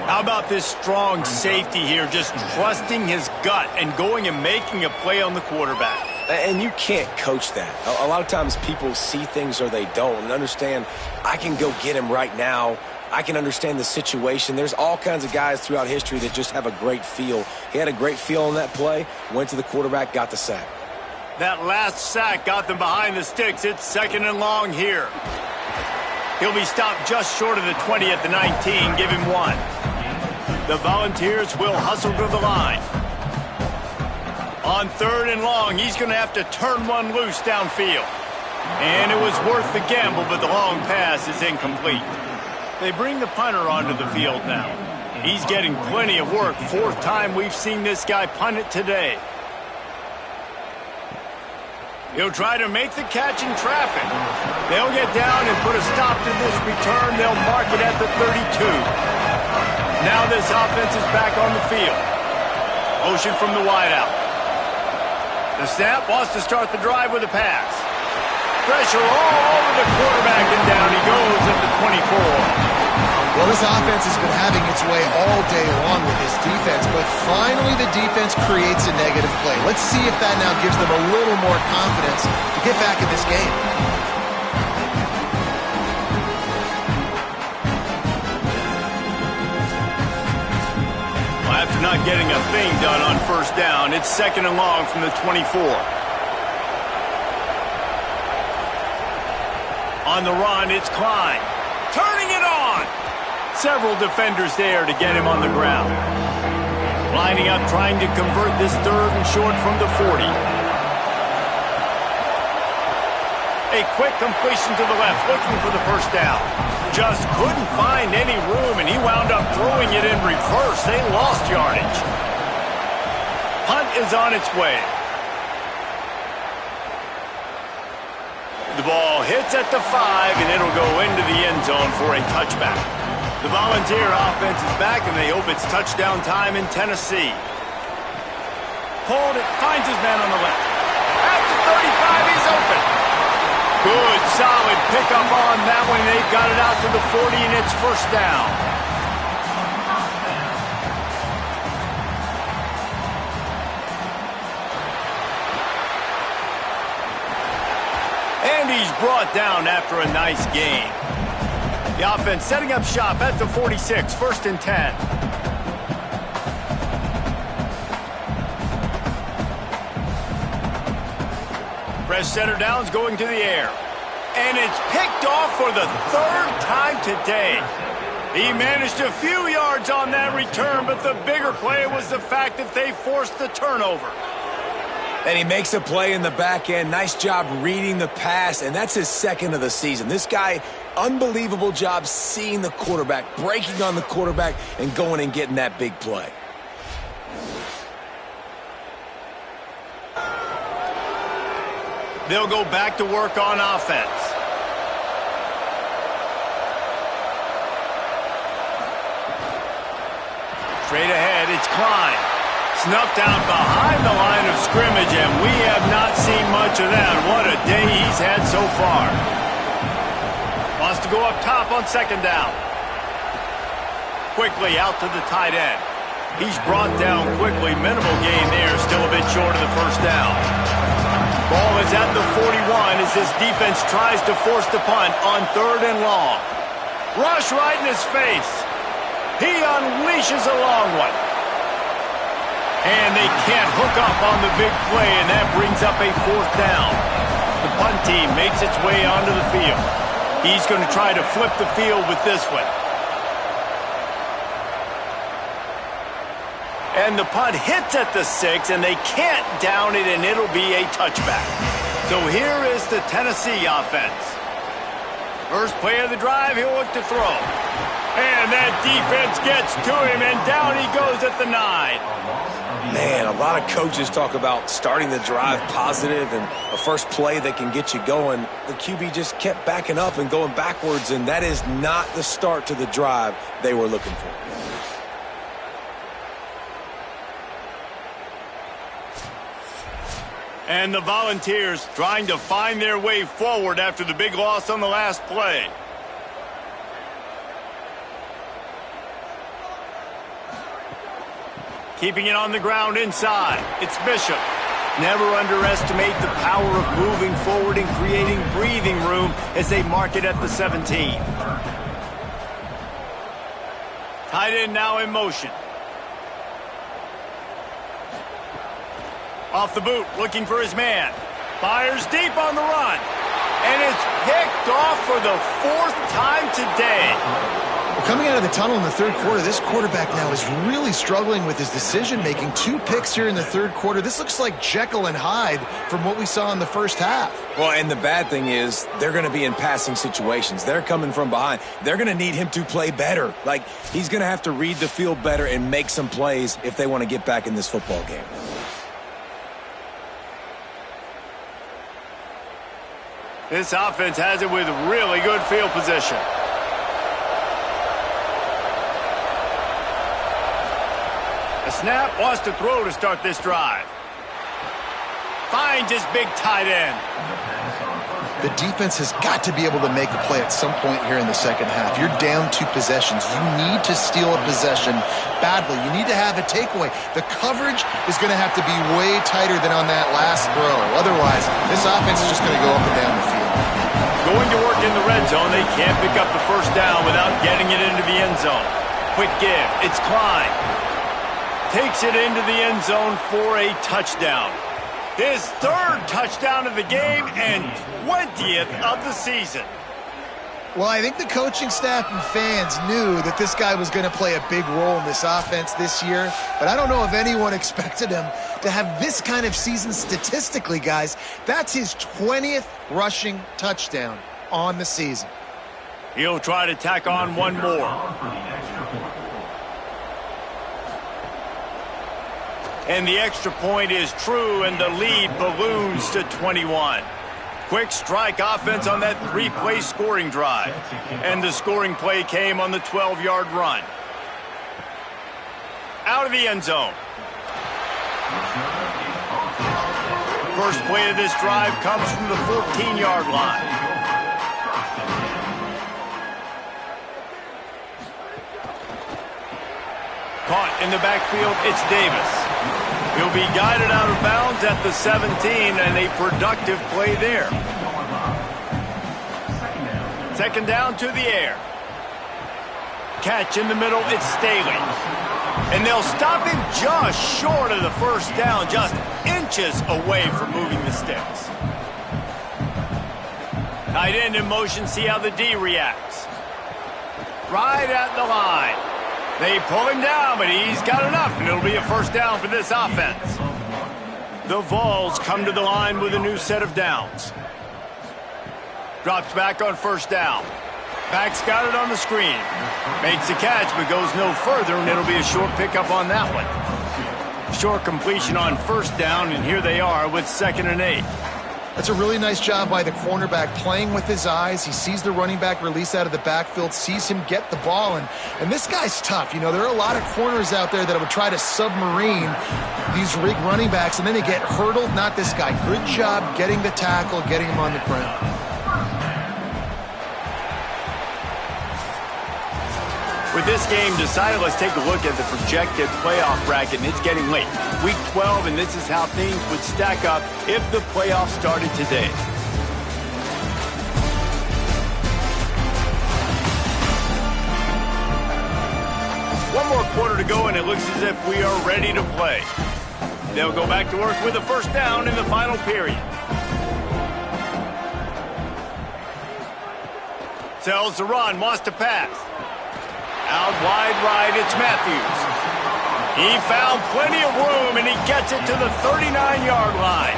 How about this strong safety here, just trusting his gut and going and making a play on the quarterback. And you can't coach that. A lot of times people see things or they don't. And understand, I can go get him right now. I can understand the situation. There's all kinds of guys throughout history that just have a great feel. He had a great feel on that play, went to the quarterback, got the sack. That last sack got them behind the sticks. It's 2nd and long here. He'll be stopped just short of the 20 at the 19. Give him 1. The Volunteers will hustle to the line. On 3rd and long, he's going to have to turn one loose downfield. And it was worth the gamble, but the long pass is incomplete. They bring the punter onto the field now. He's getting plenty of work. 4th time we've seen this guy punt it today. He'll try to make the catch in traffic. They'll get down and put a stop to this return. They'll mark it at the 32. Now this offense is back on the field. Motion from the wideout. The snap wants to start the drive with a pass. Pressure all over the quarterback, and down he goes at the 24. Well, this offense has been having its way all day long with his defense, but finally the defense creates a negative play. Let's see if that now gives them a little more confidence to get back in this game. Well, after not getting a thing done on 1st down, it's 2nd and long from the 24. On the run, it's Klein. Turning it on! Several defenders there to get him on the ground. Lining up, trying to convert this 3rd and short from the 40. A quick completion to the left, looking for the 1st down. Just couldn't find any room, and he wound up throwing it in reverse. They lost yardage. Punt is on its way. The ball hits at the 5, and it'll go into the end zone for a touchback. The Volunteer offense is back, and they hope it's touchdown time in Tennessee. Hold it, finds his man on the left. At the 35, he's open. Good, solid pickup on that one. They've got it out to the 40, and it's 1st down. And he's brought down after a nice gain. The offense setting up shop at the 46, 1st and 10. Fresh center downs going to the air. And it's picked off for the 3rd time today. He managed a few yards on that return, but the bigger play was the fact that they forced the turnover. And he makes a play in the back end. Nice job reading the pass, and that's his 2nd of the season. This guy, unbelievable job seeing the quarterback, breaking on the quarterback, and going and getting that big play. They'll go back to work on offense. Straight ahead, it's Klein. Snuffed out behind the line of scrimmage, and we have not seen much of that. What a day he's had so far. Wants to go up top on 2nd down. Quickly out to the tight end. He's brought down quickly. Minimal gain there, still a bit short of the 1st down. Ball is at the 41 as this defense tries to force the punt on 3rd and long. Rush right in his face. He unleashes a long one. And they can't hook up on the big play, and that brings up a 4th down. The punt team makes its way onto the field. He's going to try to flip the field with this one. And the punt hits at the 6, and they can't down it, and it'll be a touchback. So here is the Tennessee offense. First play of the drive, he'll look to throw. And that defense gets to him, and down he goes at the 9. Man, a lot of coaches talk about starting the drive positive and a first play that can get you going. The QB just kept backing up and going backwards, and that is not the start to the drive they were looking for. And the Volunteers trying to find their way forward after the big loss on the last play. Keeping it on the ground inside. It's Bishop. Never underestimate the power of moving forward and creating breathing room as they mark it at the 17. Tight end now in motion. Off the boot, looking for his man. Fires deep on the run. And it's picked off for the 4th time today. Well, coming out of the tunnel in the third quarter, this quarterback now is really struggling with his decision-making. 2 picks here in the third quarter. This looks like Jekyll and Hyde from what we saw in the first half. Well, and the bad thing is they're going to be in passing situations. They're coming from behind. They're going to need him to play better. Like, he's going to have to read the field better and make some plays if they want to get back in this football game. This offense has it with really good field position. A snap, wants to throw to start this drive. Finds his big tight end. The defense has got to be able to make a play at some point here in the second half. You're down 2 possessions. You need to steal a possession badly. You need to have a takeaway. The coverage is going to have to be way tighter than on that last throw. Otherwise, this offense is just going to go up and down the field. Going to work in the red zone. They can't pick up the first down without getting it into the end zone. Quick give. It's Klein. Takes it into the end zone for a touchdown. His 3rd touchdown of the game and 20th of the season. Well, I think the coaching staff and fans knew that this guy was going to play a big role in this offense this year, but I don't know if anyone expected him to have this kind of season statistically, guys. That's his 20th rushing touchdown on the season. He'll try to tack on one more. And the extra point is true, and the lead balloons to 21. Quick strike offense on that 3-play scoring drive. And the scoring play came on the 12-yard run. Out of the end zone. First play of this drive comes from the 14-yard line. Caught in the backfield, it's Davis. He'll be guided out of bounds at the 17, and a productive play there. Second down to the air. Catch in the middle, it's Staley. And they'll stop him just short of the first down, just inches away from moving the sticks. Tight end in motion, see how the D reacts. Right at the line. They pull him down, but he's got enough, and it'll be a first down for this offense. The Vols come to the line with a new set of downs. Drops back on first down. Back's got it on the screen. Makes the catch, but goes no further, and it'll be a short pickup on that one. Short completion on first down, and here they are with 2nd and 8. That's a really nice job by the cornerback, playing with his eyes. He sees the running back release out of the backfield, sees him get the ball, and this guy's tough. You know, there are a lot of corners out there that would try to submarine these running backs, and then they get hurdled. Not this guy. Good job getting the tackle, getting him on the ground. With this game decided, let's take a look at the projected playoff bracket, and it's getting late. Week 12, and this is how things would stack up if the playoffs started today. One more quarter to go, and it looks as if we are ready to play. They'll go back to work with a first down in the final period. Sells the run, wants to pass. Out wide right, it's Matthews. He found plenty of room, and he gets it to the 39-yard line.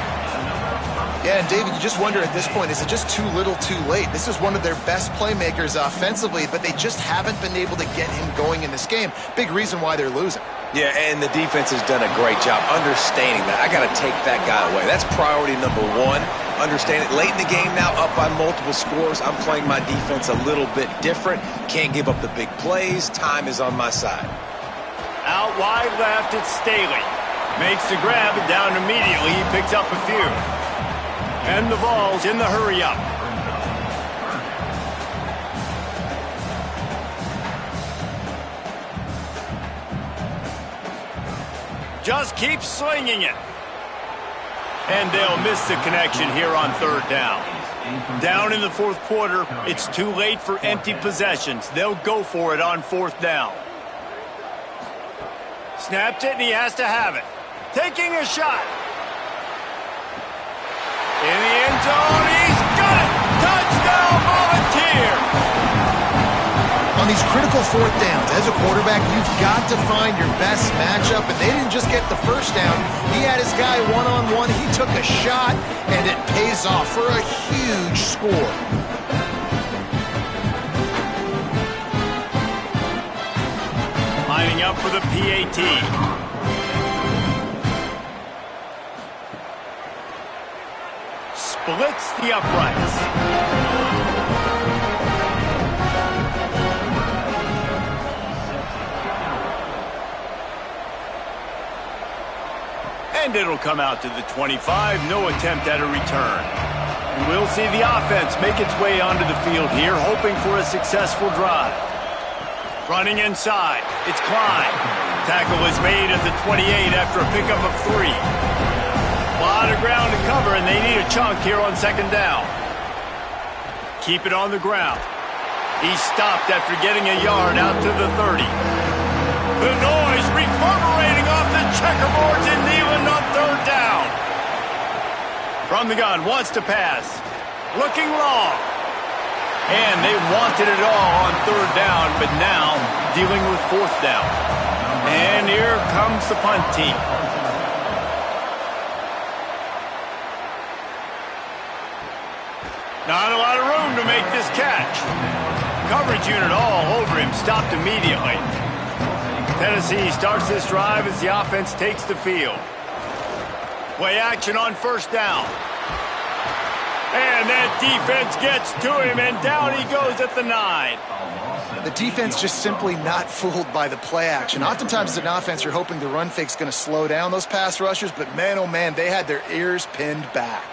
Yeah, and David, you just wonder at this point, is it just too little too late? This is one of their best playmakers offensively, but they just haven't been able to get him going in this game. Big reason why they're losing. Yeah, and the defense has done a great job understanding that. I got to take that guy away. That's priority number 1. Understand it. Late in the game now, up by multiple scores. I'm playing my defense a little bit different. Can't give up the big plays. Time is on my side. Out wide left, it's Staley. Makes the grab, and down immediately. He picks up a few. And the Vols in the hurry-up. Just keep slinging it. And they'll miss the connection here on third down. Down in the fourth quarter, it's too late for empty possessions. They'll go for it on fourth down. Snaps it, and he has to have it. Taking a shot. In the end zone, he's got it! Touchdown, Volunteers! On these critical fourth downs, as a quarterback, you've got to find your best matchup, and they didn't just get the first down. He had his guy one-on-one. He took a shot, and it pays off for a huge score. Lining up for the PAT. Splits the uprights. And it'll come out to the 25. No attempt at a return. And we'll see the offense make its way onto the field here, hoping for a successful drive. Running inside. It's Klein. Tackle is made at the 28 after a pickup of 3. A lot of ground to cover, and they need a chunk here on second down. Keep it on the ground. He stopped after getting a yard out to the 30. The noise reverberating off the checkerboards in Neyland on third down. From the gun, wants to pass. Looking long. And they wanted it all on third down, but now dealing with fourth down. And here comes the punt team. Not a lot of room to make this catch. Coverage unit all over him, stopped immediately. Tennessee starts this drive as the offense takes the field. Play action on first down. And that defense gets to him, and down he goes at the 9. The defense just simply not fooled by the play action. Oftentimes as an offense, you're hoping the run fake's going to slow down those pass rushers, but man, oh man, they had their ears pinned back.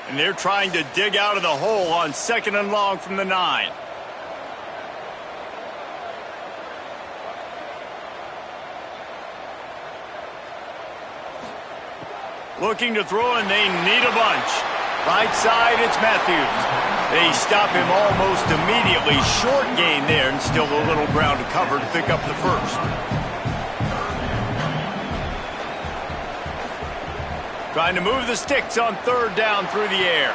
And they're trying to dig out of the hole on second and long from the 9. Looking to throw, and they need a bunch. Right side, it's Matthews. They stop him almost immediately. Short gain there, and still a little ground to cover to pick up the first. Trying to move the sticks on third down through the air.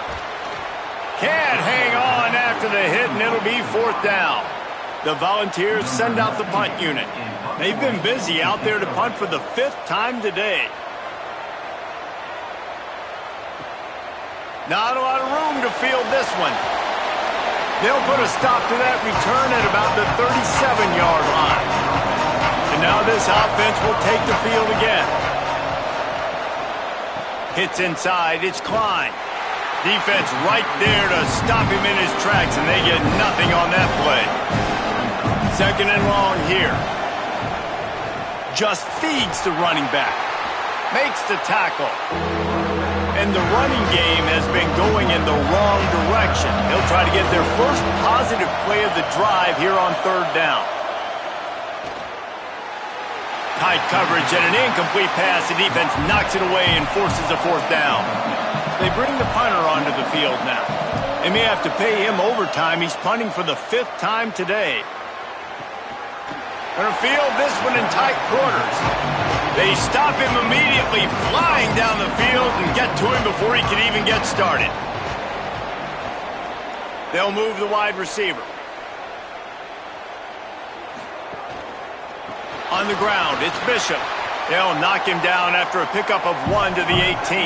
Can't hang on after the hit, and it'll be fourth down. The Volunteers send out the punt unit. They've been busy out there to punt for the 5th time today. Not a lot of room to field this one. They'll put a stop to that return at about the 37-yard line. And now this offense will take the field again. Hits inside, it's Klein. Defense right there to stop him in his tracks, and they get nothing on that play. Second and long here. Just feeds the running back. Makes the tackle. And the running game has been going in the wrong direction. They'll try to get their first positive play of the drive here on third down. Tight coverage and an incomplete pass. The defense knocks it away and forces a fourth down. They bring the punter onto the field now. They may have to pay him overtime. He's punting for the 5th time today. Gonna field this one in tight quarters. They stop him immediately, flying down the field, and get to him before he can even get started. They'll move the wide receiver. On the ground, it's Bishop. They'll knock him down after a pickup of 1 to the 18.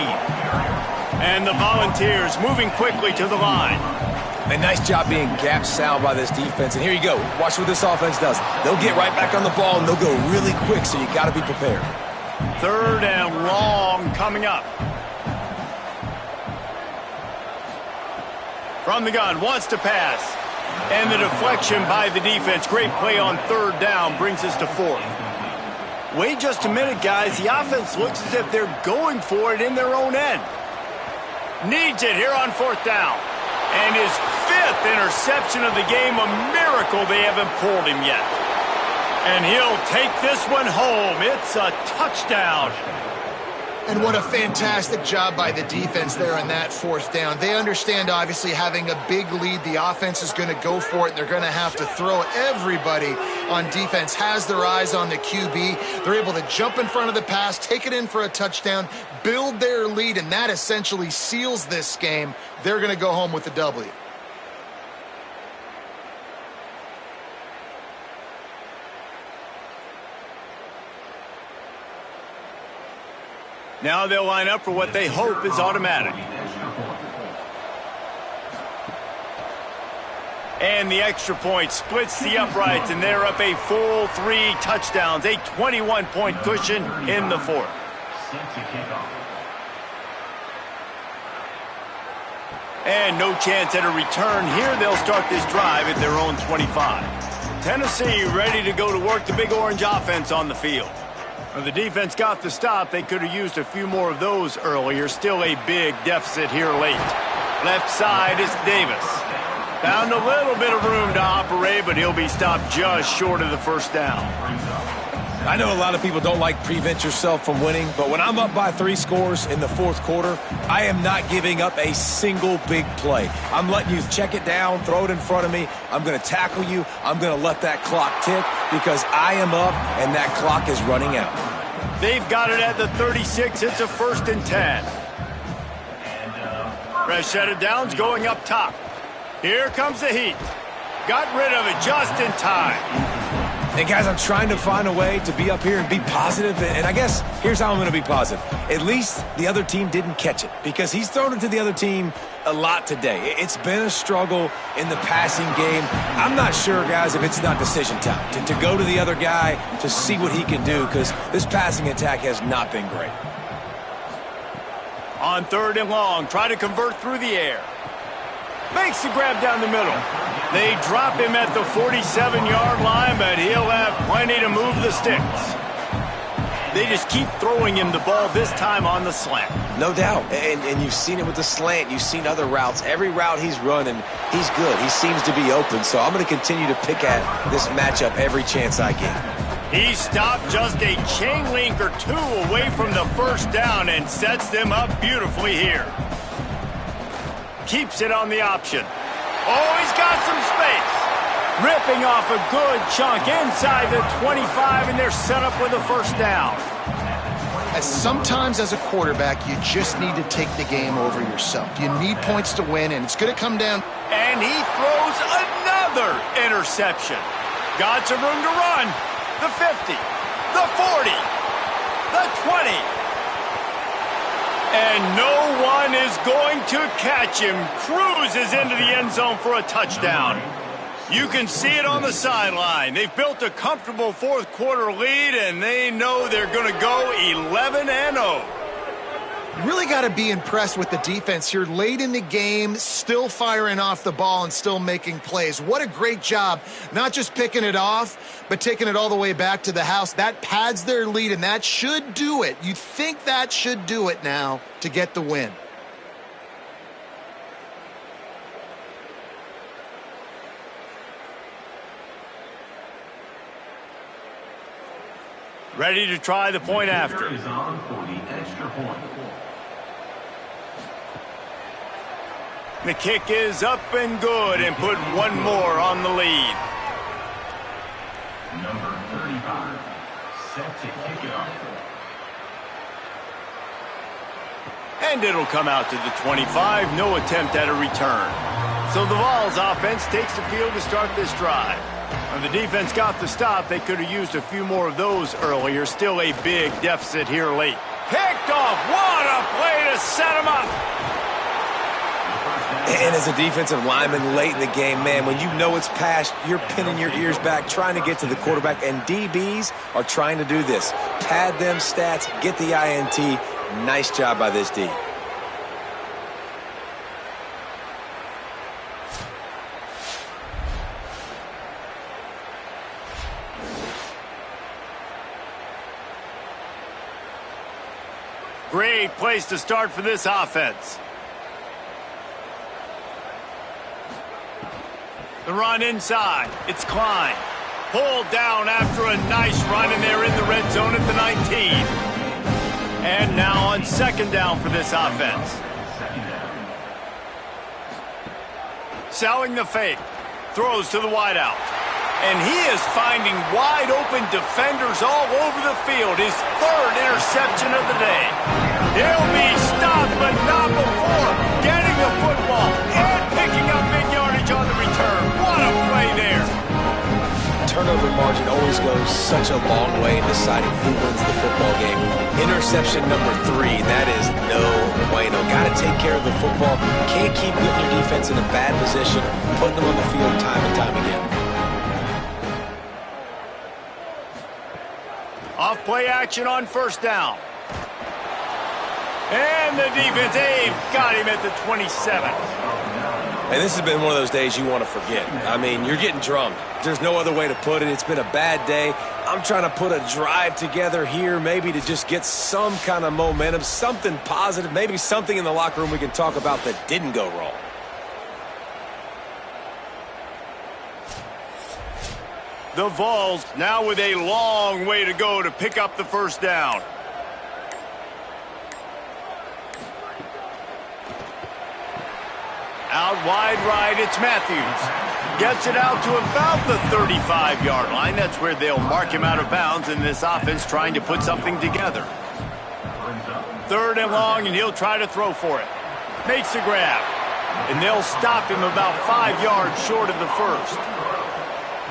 And the Volunteers moving quickly to the line. A nice job being gap sound by this defense. And here you go. Watch what this offense does. They'll get right back on the ball, and they'll go really quick, so you got to be prepared. Third and long coming up. From the gun, wants to pass. And the deflection by the defense. Great play on third down brings us to 4th. Wait just a minute, guys. The offense looks as if they're going for it in their own end. Needs it here on 4th down. And his 5th interception of the game, a miracle they haven't pulled him yet. And he'll take this one home. It's a touchdown. And what a fantastic job by the defense there on that fourth down. They understand, obviously, having a big lead. The offense is going to go for it, and they're going to have to throw. Everybody on defense has their eyes on the QB. They're able to jump in front of the pass, take it in for a touchdown, build their lead, and that essentially seals this game. They're going to go home with the W. Now they'll line up for what they hope is automatic. And the extra point splits the uprights, and they're up a full 3 touchdowns, a 21-point cushion in the fourth. And no chance at a return here. They'll start this drive at their own 25. Tennessee ready to go to work the Big Orange offense on the field. When the defense got the stop, they could have used a few more of those earlier. Still a big deficit here late. Left side is Davis. Found a little bit of room to operate, but he'll be stopped just short of the first down. I know a lot of people don't like prevent yourself from winning, but when I'm up by 3 scores in the fourth quarter, I am not giving up a single big play. I'm letting you check it down, throw it in front of me. I'm going to tackle you. I'm going to let that clock tick because I am up and that clock is running out. They've got it at the 36. It's a 1st and 10. Fresh set of downs going up top. Here comes the heat. Got rid of it just in time. And guys, I'm trying to find a way to be up here and be positive, and I guess here's how I'm going to be positive. At least the other team didn't catch it because he's thrown it to the other team a lot today. It's been a struggle in the passing game. I'm not sure, guys, if it's not decision time to go to the other guy to see what he can do because this passing attack has not been great. On 3rd and long, try to convert through the air. Makes the grab down the middle. They drop him at the 47-yard line, but he'll have plenty to move the sticks. They just keep throwing him the ball, this time on the slant. No doubt, and you've seen it with the slant. You've seen other routes. Every route he's running, he's good. He seems to be open, so I'm going to continue to pick at this matchup every chance I get. He stopped just a chain link or 2 away from the first down and sets them up beautifully here. Keeps it on the option. Oh, he's got some space. Ripping off a good chunk inside the 25, and they're set up with a first down. Sometimes as a quarterback, you just need to take the game over yourself. You need points to win, and it's going to come down. And he throws another interception. Got some room to run. The 50, the 40, the 20. And no one is going to catch him. Cruises into the end zone for a touchdown. You can see it on the sideline. They've built a comfortable fourth quarter lead, and they know they're going to go 11-0. You really got to be impressed with the defense here late in the game, still firing off the ball and still making plays. What a great job, not just picking it off, but taking it all the way back to the house. That pads their lead, and that should do it. You think that should do it now to get the win. Ready to try the point after. Is on for the extra point. The kick is up and good and put one more on the lead. Number 35, set to kick it off. And it'll come out to the 25. No attempt at a return. So the Vols offense takes the field to start this drive. When the defense got the stop, they could have used a few more of those earlier. Still a big deficit here late. Picked off. What a play to set him up. And as a defensive lineman late in the game, man, when you know it's past, you're pinning your ears back, trying to get to the quarterback, and DBs are trying to do this. Pad them stats, get the INT. Nice job by this D. Great place to start for this offense. The run inside. It's Klein. Pulled down after a nice run, and they're in the red zone at the 19. And now on second down for this offense. Selling the fake. Throws to the wideout. And he is finding wide-open defenders all over the field. His third interception of the day. He'll be stopped, but not before getting the football and picking up big yardage on the return. What a play there. Turnover margin always goes such a long way in deciding who wins the football game. Interception number 3, that is no bueno. Got to take care of the football. Can't keep putting your defense in a bad position, putting them on the field time and time again. Off play action on first down. And the defense, they've got him at the 27. And this has been one of those days you want to forget. I mean, you're getting drummed. There's no other way to put it. It's been a bad day. I'm trying to put a drive together here, maybe to just get some kind of momentum, something positive, maybe something in the locker room we can talk about that didn't go wrong. The Vols now with a long way to go to pick up the first down. Out wide right, it's Matthews. Gets it out to about the 35-yard line. That's where they'll mark him out of bounds in this offense trying to put something together. Third and long, and he'll try to throw for it. Makes the grab. And they'll stop him about 5 yards short of the first.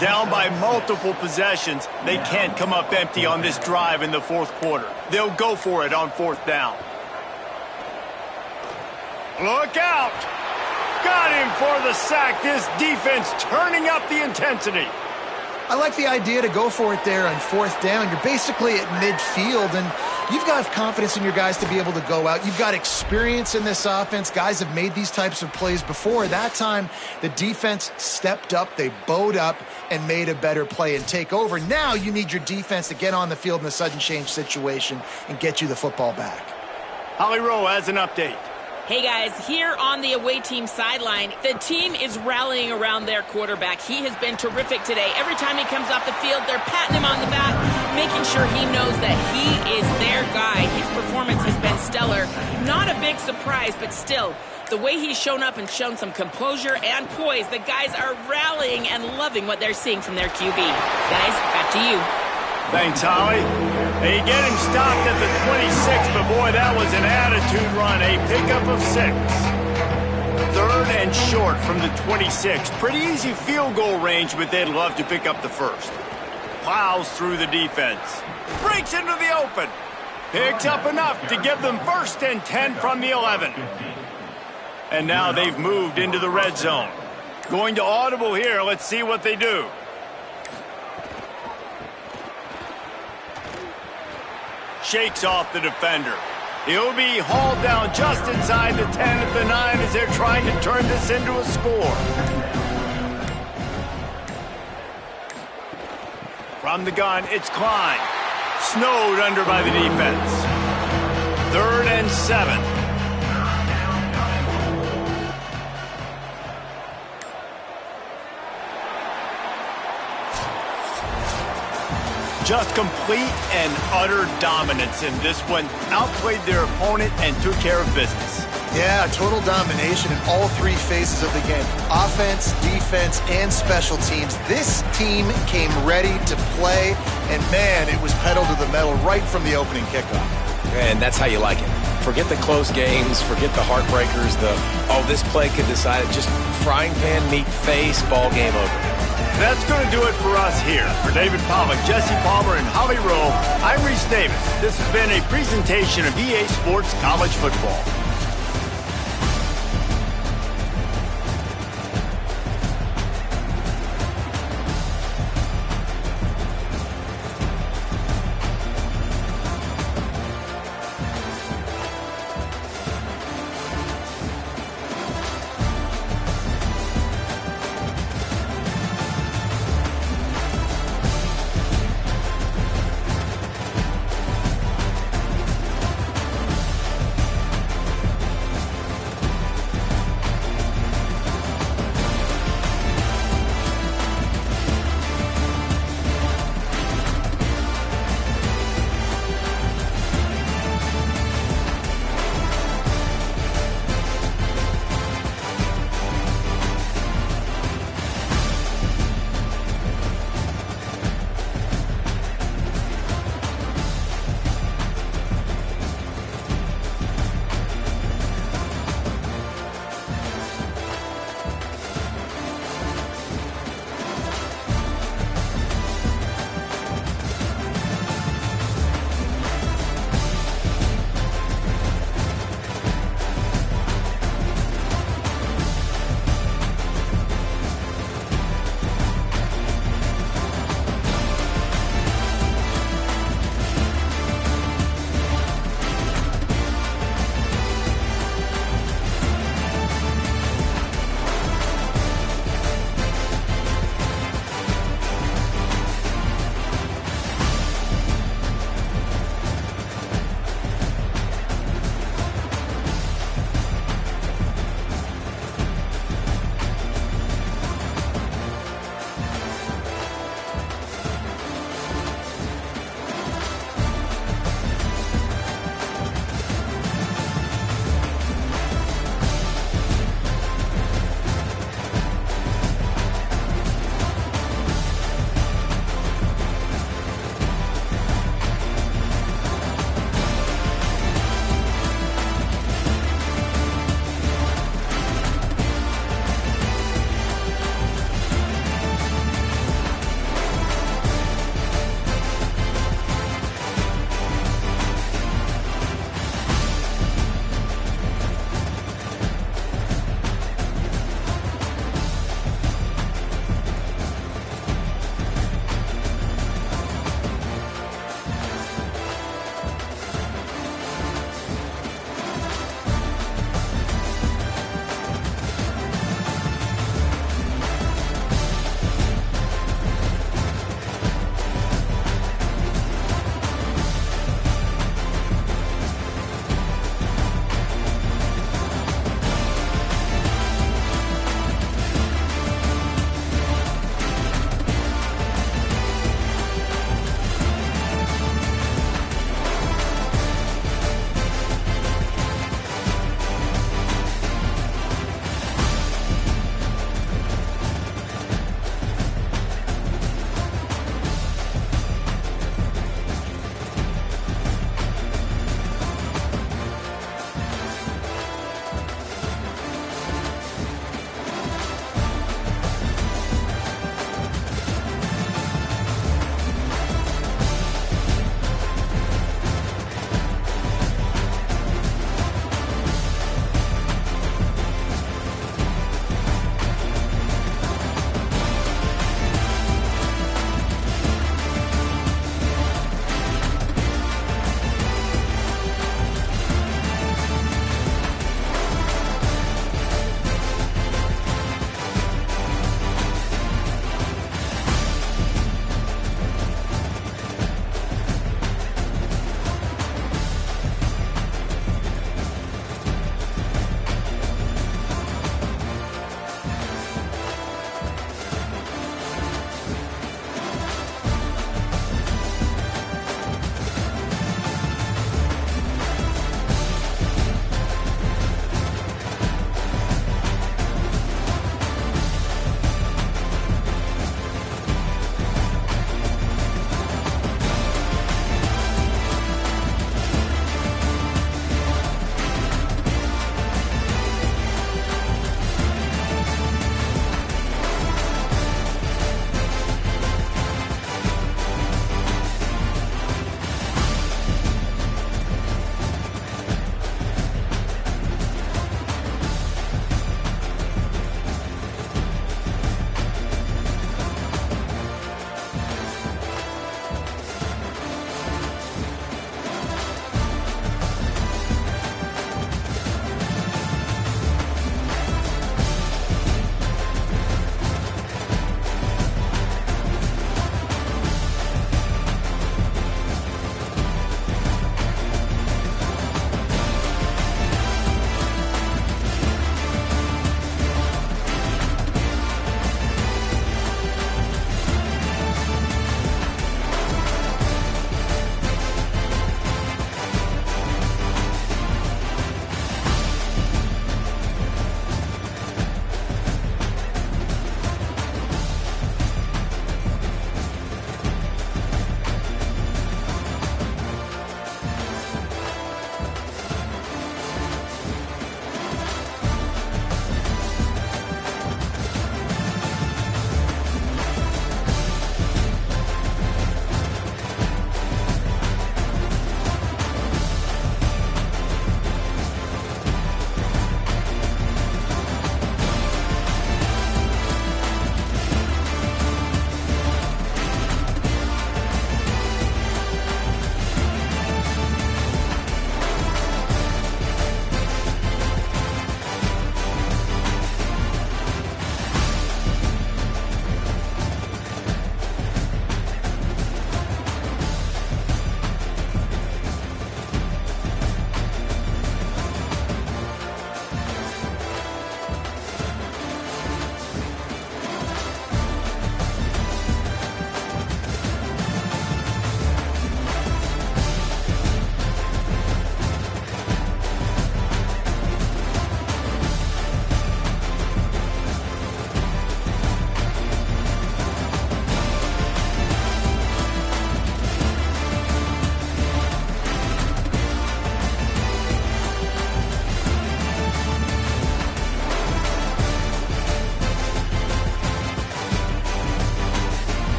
Down by multiple possessions, they can't come up empty on this drive in the fourth quarter. They'll go for it on fourth down. Look out! Got him for the sack. This defense turning up the intensity. I like the idea to go for it there on fourth down. You're basically at midfield, and you've got confidence in your guys to be able to go out. You've got experience in this offense. Guys have made these types of plays before. That time, the defense stepped up, they bowed up, and made a better play and take over. Now you need your defense to get on the field in a sudden change situation and get you the football back. Holly Rowe has an update. Hey guys, here on the away team sideline, the team is rallying around their quarterback. He has been terrific today. Every time he comes off the field, they're patting him on the back, making sure he knows that he is their guy. His performance has been stellar. Not a big surprise, but still, the way he's shown up and shown some composure and poise, the guys are rallying and loving what they're seeing from their QB. Guys, back to you. Thanks, Holly. They get him stopped at the 26, but boy, that was an attitude run. A pickup of 6. Third and short from the 26. Pretty easy field goal range, but they'd love to pick up the first. Plows through the defense. Breaks into the open. Picks up enough to give them first and 10 from the 11. And now they've moved into the red zone. Going to audible here. Let's see what they do. Shakes off the defender. He'll be hauled down just inside the 10 at the 9 as they're trying to turn this into a score. From the gun, it's Klein. Snowed under by the defense. 3rd and 7. Just complete and utter dominance in this one. Outplayed their opponent and took care of business. Yeah, total domination in all 3 phases of the game. Offense, defense, and special teams. This team came ready to play, and man, it was pedal to the metal right from the opening kickoff. And that's how you like it. Forget the close games, forget the heartbreakers, this play could decide it. Just frying pan, meat face, ball game over. That's going to do it for us here. For David Pollack, Jesse Palmer, and Holly Rowe, I'm Reese Davis. This has been a presentation of EA Sports College Football.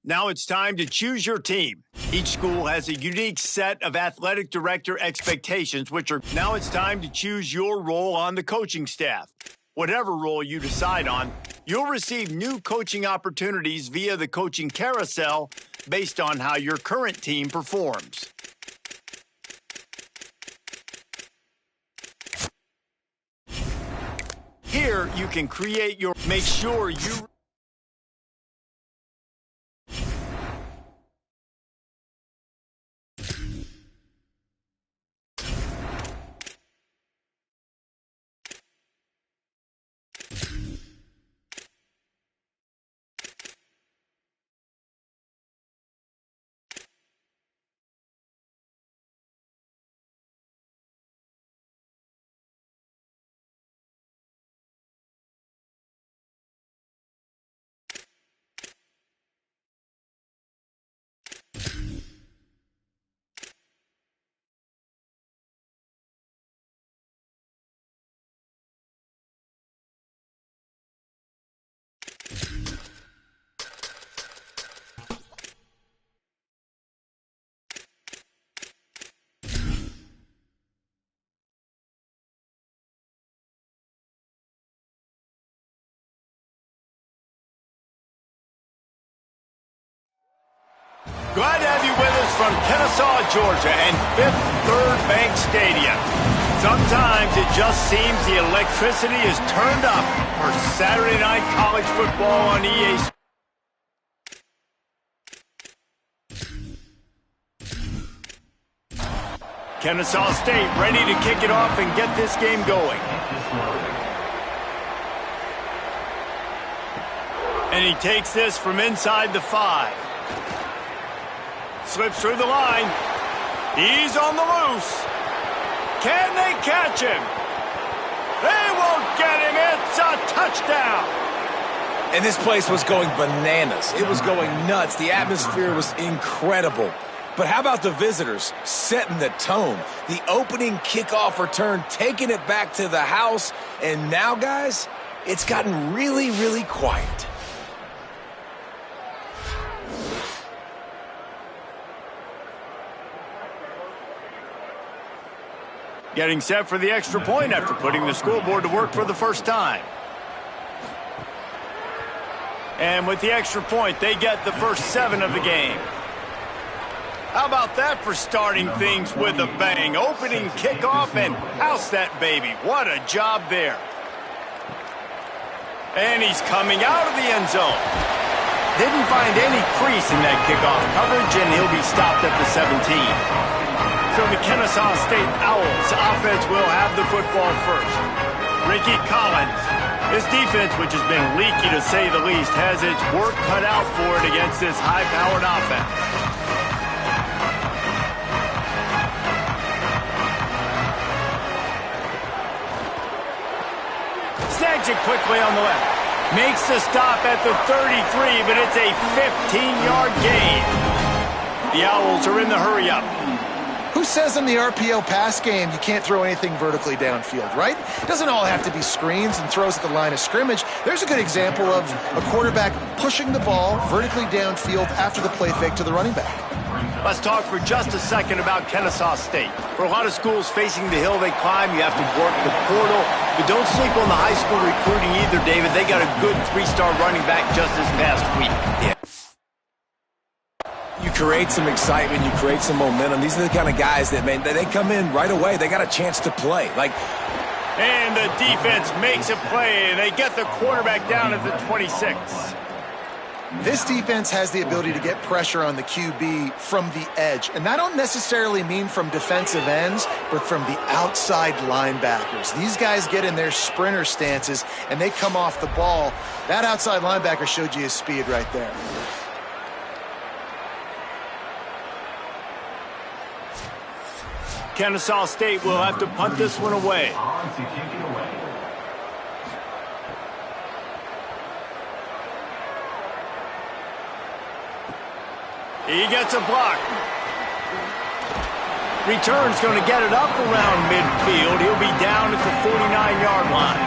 Now it's time to choose your team. Each school has a unique set of athletic director expectations, now it's time to choose your role on the coaching staff. Whatever role you decide on, you'll receive new coaching opportunities via the coaching carousel based on how your current team performs. Here, you can create make sure you... Glad to have you with us from Kennesaw, Georgia, and Fifth Third Bank Stadium. Sometimes it just seems the electricity is turned up for Saturday night college football on EA Sports. Kennesaw State ready to kick it off and get this game going. And he takes this from inside the 5. Slips through the line. He's on the loose. Can they catch him? They won't get him. It's a touchdown. And this place was going bananas. It was going nuts. The atmosphere was incredible. But how about the visitors setting the tone? The opening kickoff return, taking it back to the house. And now, guys, it's gotten really, really quiet. Getting set for the extra point after putting the scoreboard to work for the first time. And with the extra point, they get the first 7 of the game. How about that for starting things with a bang? Opening kickoff and house that baby. What a job there. And he's coming out of the end zone. Didn't find any crease in that kickoff coverage, and he'll be stopped at the 17. So the Kennesaw State Owls offense will have the football first. Ricky Collins. His defense, which has been leaky to say the least, has its work cut out for it against this high-powered offense. Snags it quickly on the left. Makes the stop at the 33, but it's a 15-yard gain. The Owls are in the hurry-up. Who says in the RPO pass game you can't throw anything vertically downfield, right? It doesn't all have to be screens and throws at the line of scrimmage. There's a good example of a quarterback pushing the ball vertically downfield after the play fake to the running back. Let's talk for just a second about Kennesaw State. For a lot of schools facing the hill they climb, you have to work the portal. But don't sleep on the high school recruiting either, David. They got a good 3-star running back just this past week. Yeah. You create some excitement, you create some momentum. These are the kind of guys that, man, they come in right away. They got a chance to play. And the defense makes a play, and they get the quarterback down at the 26. This defense has the ability to get pressure on the QB from the edge. And I don't necessarily mean from defensive ends, but from the outside linebackers. These guys get in their sprinter stances, and they come off the ball. That outside linebacker showed you his speed right there. Kennesaw State will have to punt this one away. He gets a block. Return's going to get it up around midfield. He'll be down at the 49-yard line.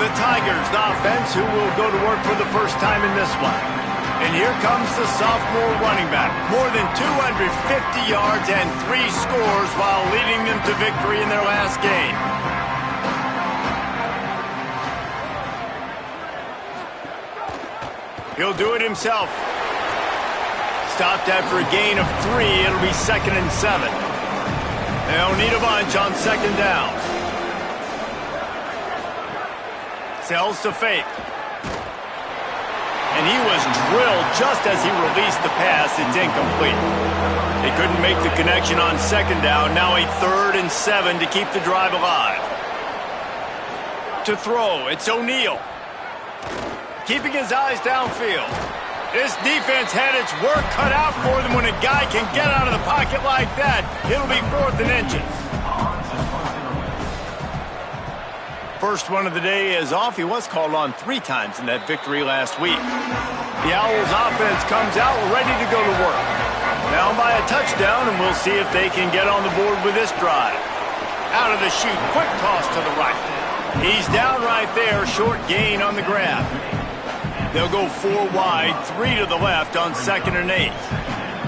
The Tigers, the offense, who will go to work for the first time in this one. And here comes the sophomore running back. More than 250 yards and 3 scores while leading them to victory in their last game. He'll do it himself. Stopped after a gain of 3. It'll be 2nd and 7. They'll need a bunch on 2nd down. Sells to fake. And he was drilled just as he released the pass. It's incomplete. They couldn't make the connection on 2nd down. Now a 3rd and 7 to keep the drive alive. To throw, it's O'Neal. Keeping his eyes downfield. This defense had its work cut out for them. When a guy can get out of the pocket like that, it'll be 4th and inches. First one of the day is off. He was called on 3 times in that victory last week. The Owls offense comes out ready to go to work. Down by a touchdown, and we'll see if they can get on the board with this drive. Out of the chute, quick toss to the right. He's down right there, short gain on the grab. They'll go 4 wide, 3 to the left on 2nd and 8.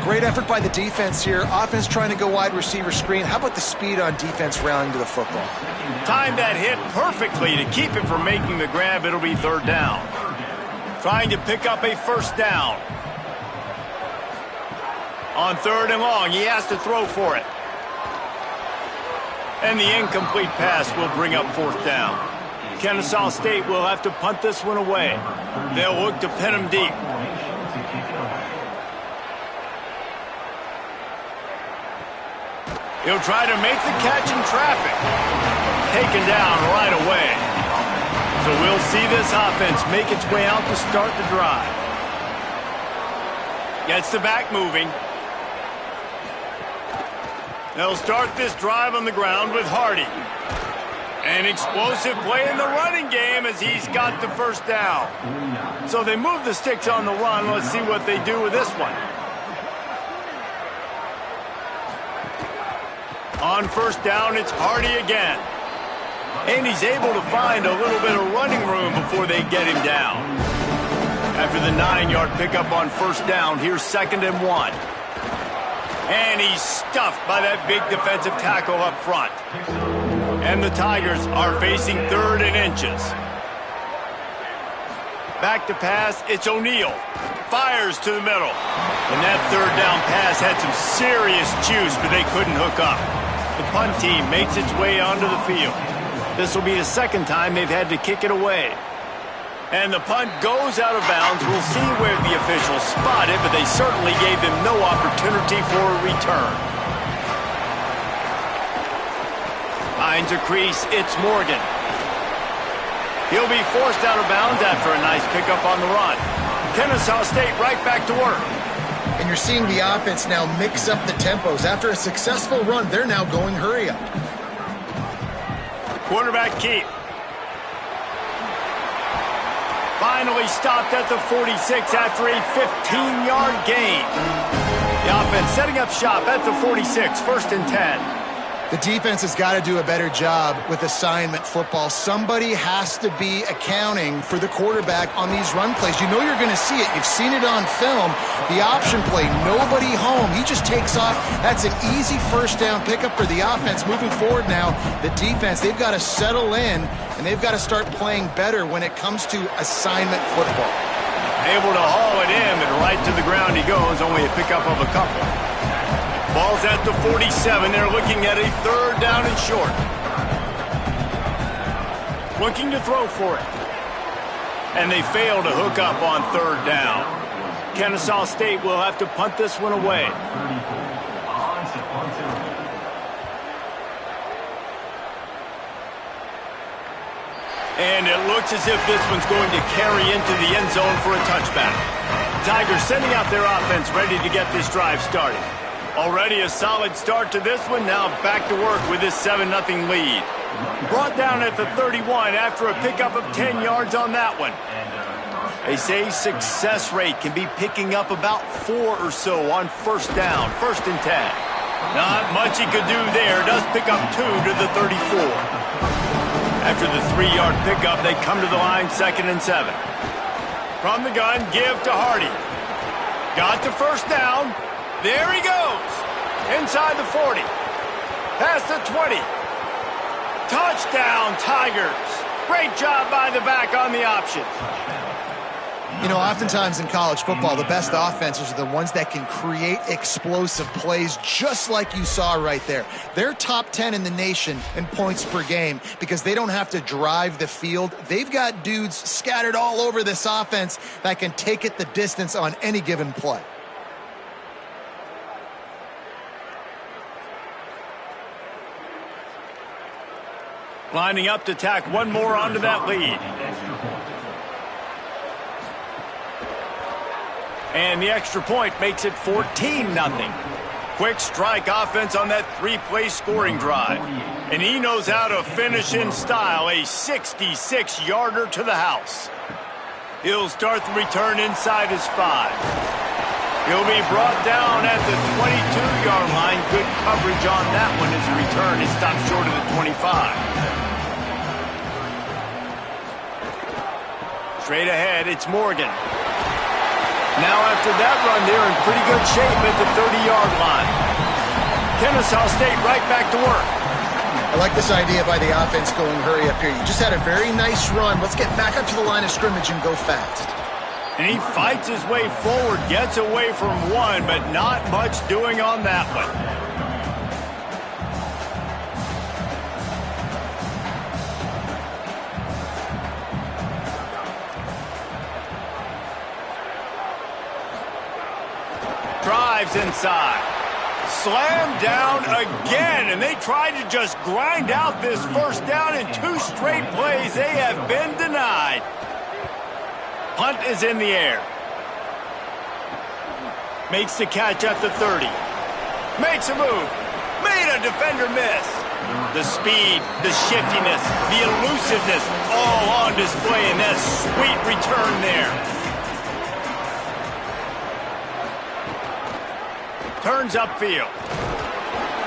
Great effort by the defense here. Offense trying to go wide receiver screen. How about the speed on defense rallying to the football? Timed that hit perfectly to keep him from making the grab. It'll be 3rd down. Trying to pick up a 1st down. On 3rd and long, he has to throw for it. And the incomplete pass will bring up 4th down. Kennesaw State will have to punt this one away. They'll look to pin him deep. He'll try to make the catch in traffic. Taken down right away. So we'll see this offense make its way out to start the drive. Gets the back moving. They'll start this drive on the ground with Hardy. An explosive play in the running game as he's got the 1st down. So they move the sticks on the run. Let's see what they do with this one. On 1st down, it's Hardy again. And he's able to find a little bit of running room before they get him down. After the 9-yard pickup on 1st down, here's 2nd and 1. And he's stuffed by that big defensive tackle up front. And the Tigers are facing 3rd and inches. Back to pass, it's O'Neal. Fires to the middle. And that 3rd down pass had some serious juice, but they couldn't hook up. The punt team makes its way onto the field. This will be the 2nd time they've had to kick it away. And the punt goes out of bounds. We'll see where the officials spot it, but they certainly gave them no opportunity for a return. Finds a crease, it's Morgan. He'll be forced out of bounds after a nice pickup on the run. Kennesaw State right back to work. And you're seeing the offense now mix up the tempos. After a successful run, they're now going hurry up. Quarterback keep. Finally stopped at the 46 after a 15-yard gain. The offense setting up shop at the 46, 1st and 10. The defense has got to do a better job with assignment football. Somebody has to be accounting for the quarterback on these run plays. You know you're going to see it. You've seen it on film. The option play, nobody home. He just takes off. That's an easy 1st down pickup for the offense. Moving forward now, the defense, they've got to settle in, and they've got to start playing better when it comes to assignment football. Able to haul it in, and right to the ground he goes. Only a pickup of a couple. Ball's at the 47. They're looking at a 3rd down and short. Looking to throw for it. And they fail to hook up on 3rd down. Kennesaw State will have to punt this one away. And it looks as if this one's going to carry into the end zone for a touchback. Tigers sending out their offense ready to get this drive started. Already a solid start to this one. Now back to work with this 7-0 lead. Brought down at the 31 after a pickup of 10 yards on that one. They say success rate can be picking up about 4 or so on 1st down, 1st and 10. Not much he could do there. Does pick up 2 to the 34. After the 3-yard pickup, they come to the line 2nd and 7. From the gun, give to Hardy. Got the first down. There he goes. Inside the 40. Past the 20. Touchdown, Tigers. Great job by the back on the option. You know, oftentimes in college football, the best offenses are the ones that can create explosive plays, just like you saw right there. They're top 10 in the nation in points per game because they don't have to drive the field. They've got dudes scattered all over this offense that can take it the distance on any given play. Lining up to tack one more onto that lead. And the extra point makes it 14-0. Quick strike offense on that three-play scoring drive. And he knows how to finish in style, a 66-yarder to the house. He'll start the return inside his 5. He'll be brought down at the 22-yard line. Good coverage on that one as the return is stopped short of the 25. Straight ahead, it's Morgan. Now after that run, they're in pretty good shape at the 30-yard line. Kennesaw State right back to work. I like this idea by the offense going hurry up here. You just had a very nice run. Let's get back up to the line of scrimmage and go fast. And he fights his way forward, gets away from one, but not much doing on that one. Drives inside. Slammed down again, and they tried to just grind out this first down in 2 straight plays. They have been denied. Punt is in the air. Makes the catch at the 30. Makes a move. Made a defender miss. The speed, the shiftiness, the elusiveness, all on display in that sweet return there. Turns upfield.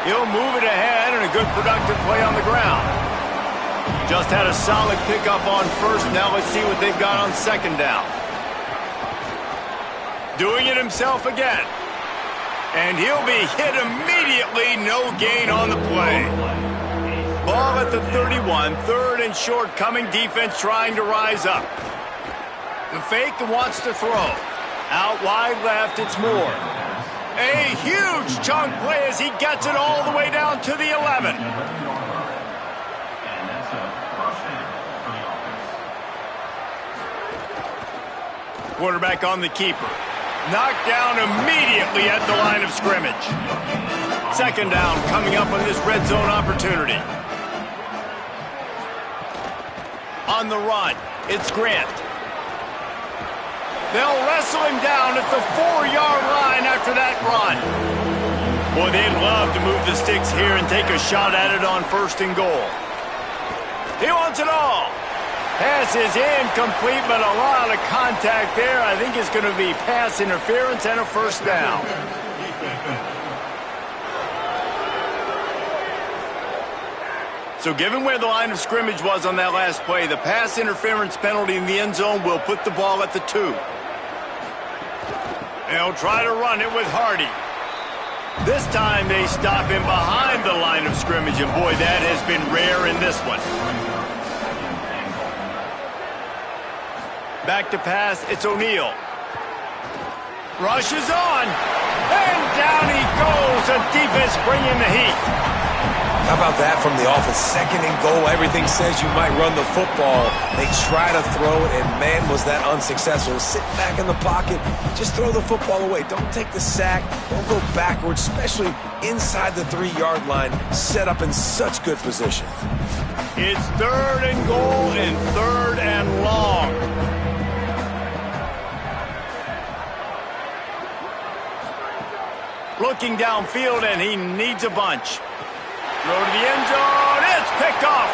He'll move it ahead and a good productive play on the ground. Just had a solid pickup on first. Now let's see what they've got on second down. Doing it himself again. And he'll be hit immediately. No gain on the play. Ball at the 31. Third and short coming. Defense trying to rise up. The fake wants to throw. Out wide left, it's Moore. A huge chunk play as he gets it all the way down to the 11. Quarterback on the keeper. Knocked down immediately at the line of scrimmage. Second down coming up on this red zone opportunity. On the run, it's Grant. They'll wrestle him down at the 4-yard line after that run. Boy, they'd love to move the sticks here and take a shot at it on first and goal. He wants it all. Pass is incomplete, but a lot of contact there. I think it's going to be pass interference and a first down. So given where the line of scrimmage was on that last play, the pass interference penalty in the end zone will put the ball at the 2. They'll try to run it with Hardy. This time they stop him behind the line of scrimmage, and boy, that has been rare in this one. Back to pass, it's O'Neal. Rushes on, and down he goes. The defense bringing the heat. How about that from the offense? Second and goal. Everything says you might run the football. They try to throw it, and man, was that unsuccessful. Sit back in the pocket. Just throw the football away. Don't take the sack. Don't go backwards, especially inside the 3-yard line. Set up in such good position. It's third and goal and third and long. Looking downfield, and he needs a bunch. Throw to the end zone. It's picked off.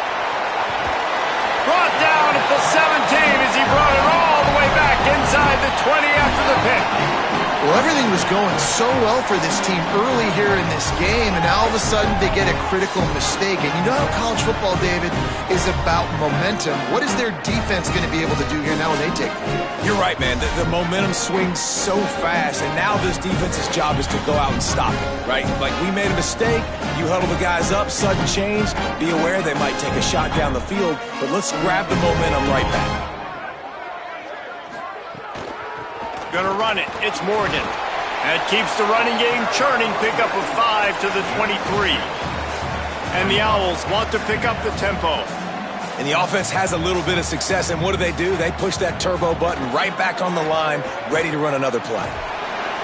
Brought down at the 17 as he brought it all the way back inside the 20 after the pick. Well, everything was going so well for this team early here in this game, and now all of a sudden they get a critical mistake. And you know how college football, David, is about momentum. What is their defense going to be able to do here now when they take the field? You're right, man. The momentum swings so fast, and now this defense's job is to go out and stop it, right? Like, we made a mistake, you huddle the guys up, sudden change, be aware they might take a shot down the field, but let's grab the momentum right back. Gonna run it. It's Morgan. That keeps the running game churning. Pickup of 5 to the 23. And the Owls want to pick up the tempo. And the offense has a little bit of success, and what do? They push that turbo button right back on the line, ready to run another play.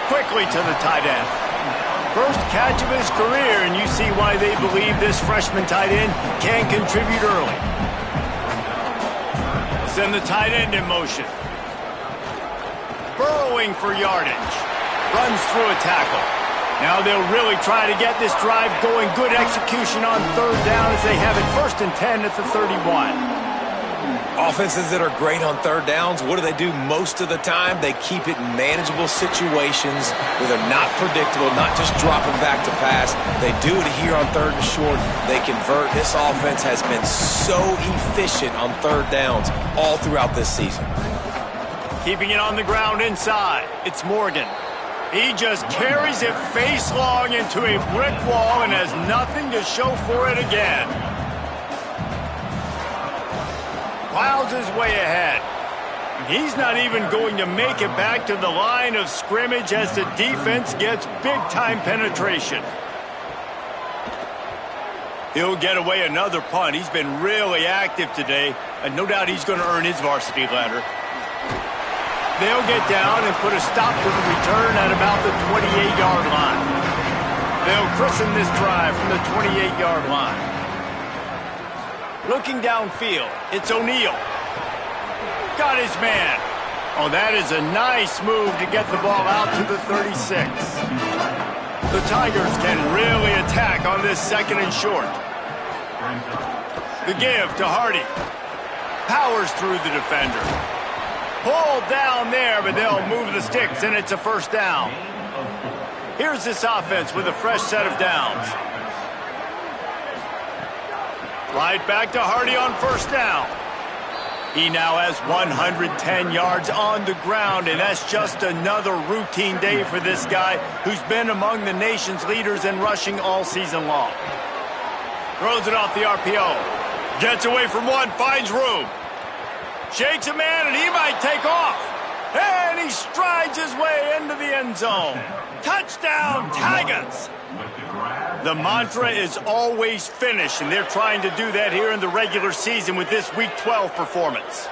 Quickly to the tight end. First catch of his career, and you see why they believe this freshman tight end can contribute early. Send the tight end in motion. Burrowing for yardage. Runs through a tackle. Now they'll really try to get this drive going. Good execution on third down as they have it 1st and 10 at the 31. Offenses that are great on third downs, what do most of the time? They keep it in manageable situations where they're not predictable, not just dropping back to pass. They do it here on 3rd and short. They convert. This offense has been so efficient on third downs all throughout this season. Keeping it on the ground inside. It's Morgan. He just carries it face long into a brick wall and has nothing to show for it again. Plows his way ahead. He's not even going to make it back to the line of scrimmage as the defense gets big-time penetration. He'll get away another punt. He's been really active today, and no doubt he's going to earn his varsity letter. They'll get down and put a stop to the return at about the 28-yard line. They'll christen this drive from the 28-yard line. Looking downfield, it's O'Neal. Got his man. Oh, that is a nice move to get the ball out to the 36. The Tigers can really attack on this 2nd and short. The give to Hardy. Powers through the defender. Pulled down there, but they'll move the sticks, and it's a 1st down. Here's this offense with a fresh set of downs. Right back to Hardy on 1st down. He now has 110 yards on the ground, and that's just another routine day for this guy who's been among the nation's leaders in rushing all season long. Throws it off the RPO. Gets away from one, finds room. Shakes a man, and he might take off. And he strides his way into the end zone. Touchdown, Tigers! The mantra is always finish, and they're trying to do that here in the regular season with this Week 12 performance.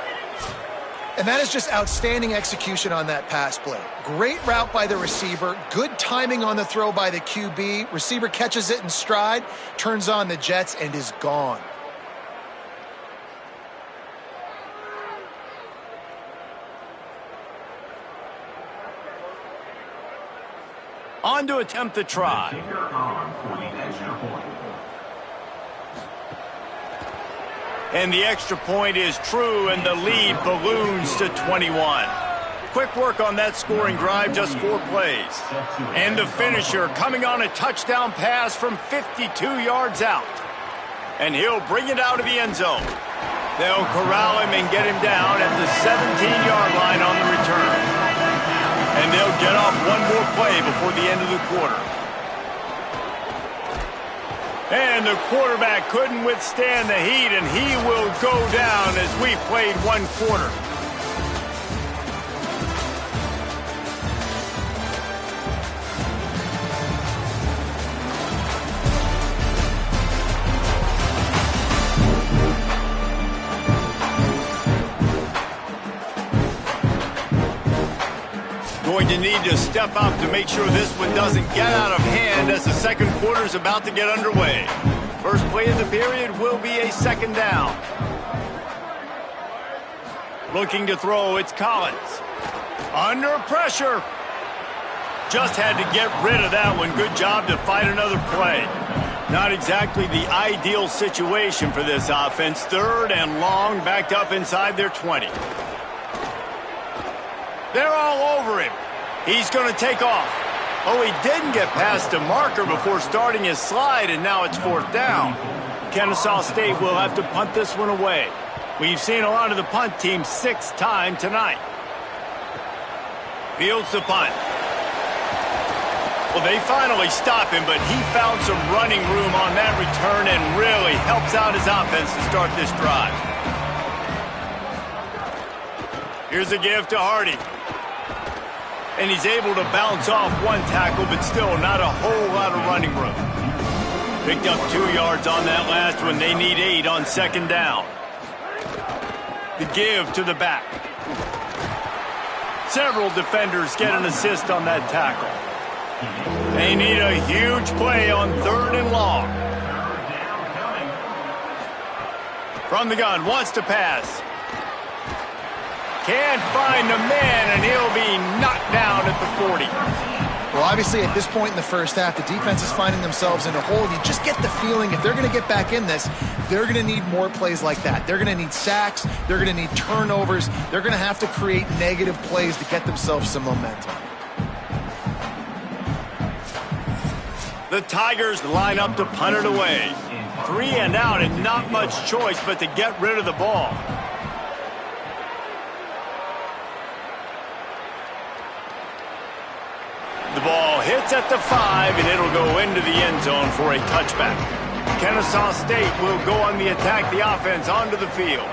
And that is just outstanding execution on that pass play. Great route by the receiver, good timing on the throw by the QB. Receiver catches it in stride, turns on the jets, and is gone. On to attempt the try. And the extra point is true, and the lead balloons to 21. Quick work on that scoring drive, just 4 plays. And the finisher coming on a touchdown pass from 52 yards out. And he'll bring it out of the end zone. They'll corral him and get him down at the 17-yard line on the return. And they'll get off one more play before the end of the quarter. And the quarterback couldn't withstand the heat, and he will go down as we played 1 quarter. Going to need to step up to make sure this one doesn't get out of hand as the 2nd quarter is about to get underway. First play of the period will be a 2nd down. Looking to throw, it's Collins. Under pressure. Just had to get rid of that one. Good job to find another play. Not exactly the ideal situation for this offense. 3rd and long, backed up inside their 20. They're all over him. He's going to take off. Oh, he didn't get past the marker before starting his slide, and now it's 4th down. Kennesaw State will have to punt this one away. We've seen a lot of the punt team 6th time tonight. Fields the punt. Well, they finally stop him, but he found some running room on that return and really helps out his offense to start this drive. Here's a give to Hardy. And he's able to bounce off one tackle, but still not a whole lot of running room. Picked up 2 yards on that last one. They need 8 on 2nd down. The give to the back. Several defenders get an assist on that tackle. They need a huge play on 3rd and long. From the gun, wants to pass. Can't find the man, and he'll be knocked down at the 40. Well, obviously, at this point in the first half, the defense is finding themselves in a hole. You just get the feeling if they're going to get back in this, they're going to need more plays like that. They're going to need sacks. They're going to need turnovers. They're going to have to create negative plays to get themselves some momentum. The Tigers line up to punt it away. 3 and out, and not much choice but to get rid of the ball. The ball hits at the 5, and it'll go into the end zone for a touchback. Kennesaw State will go on the attack, the offense onto the field.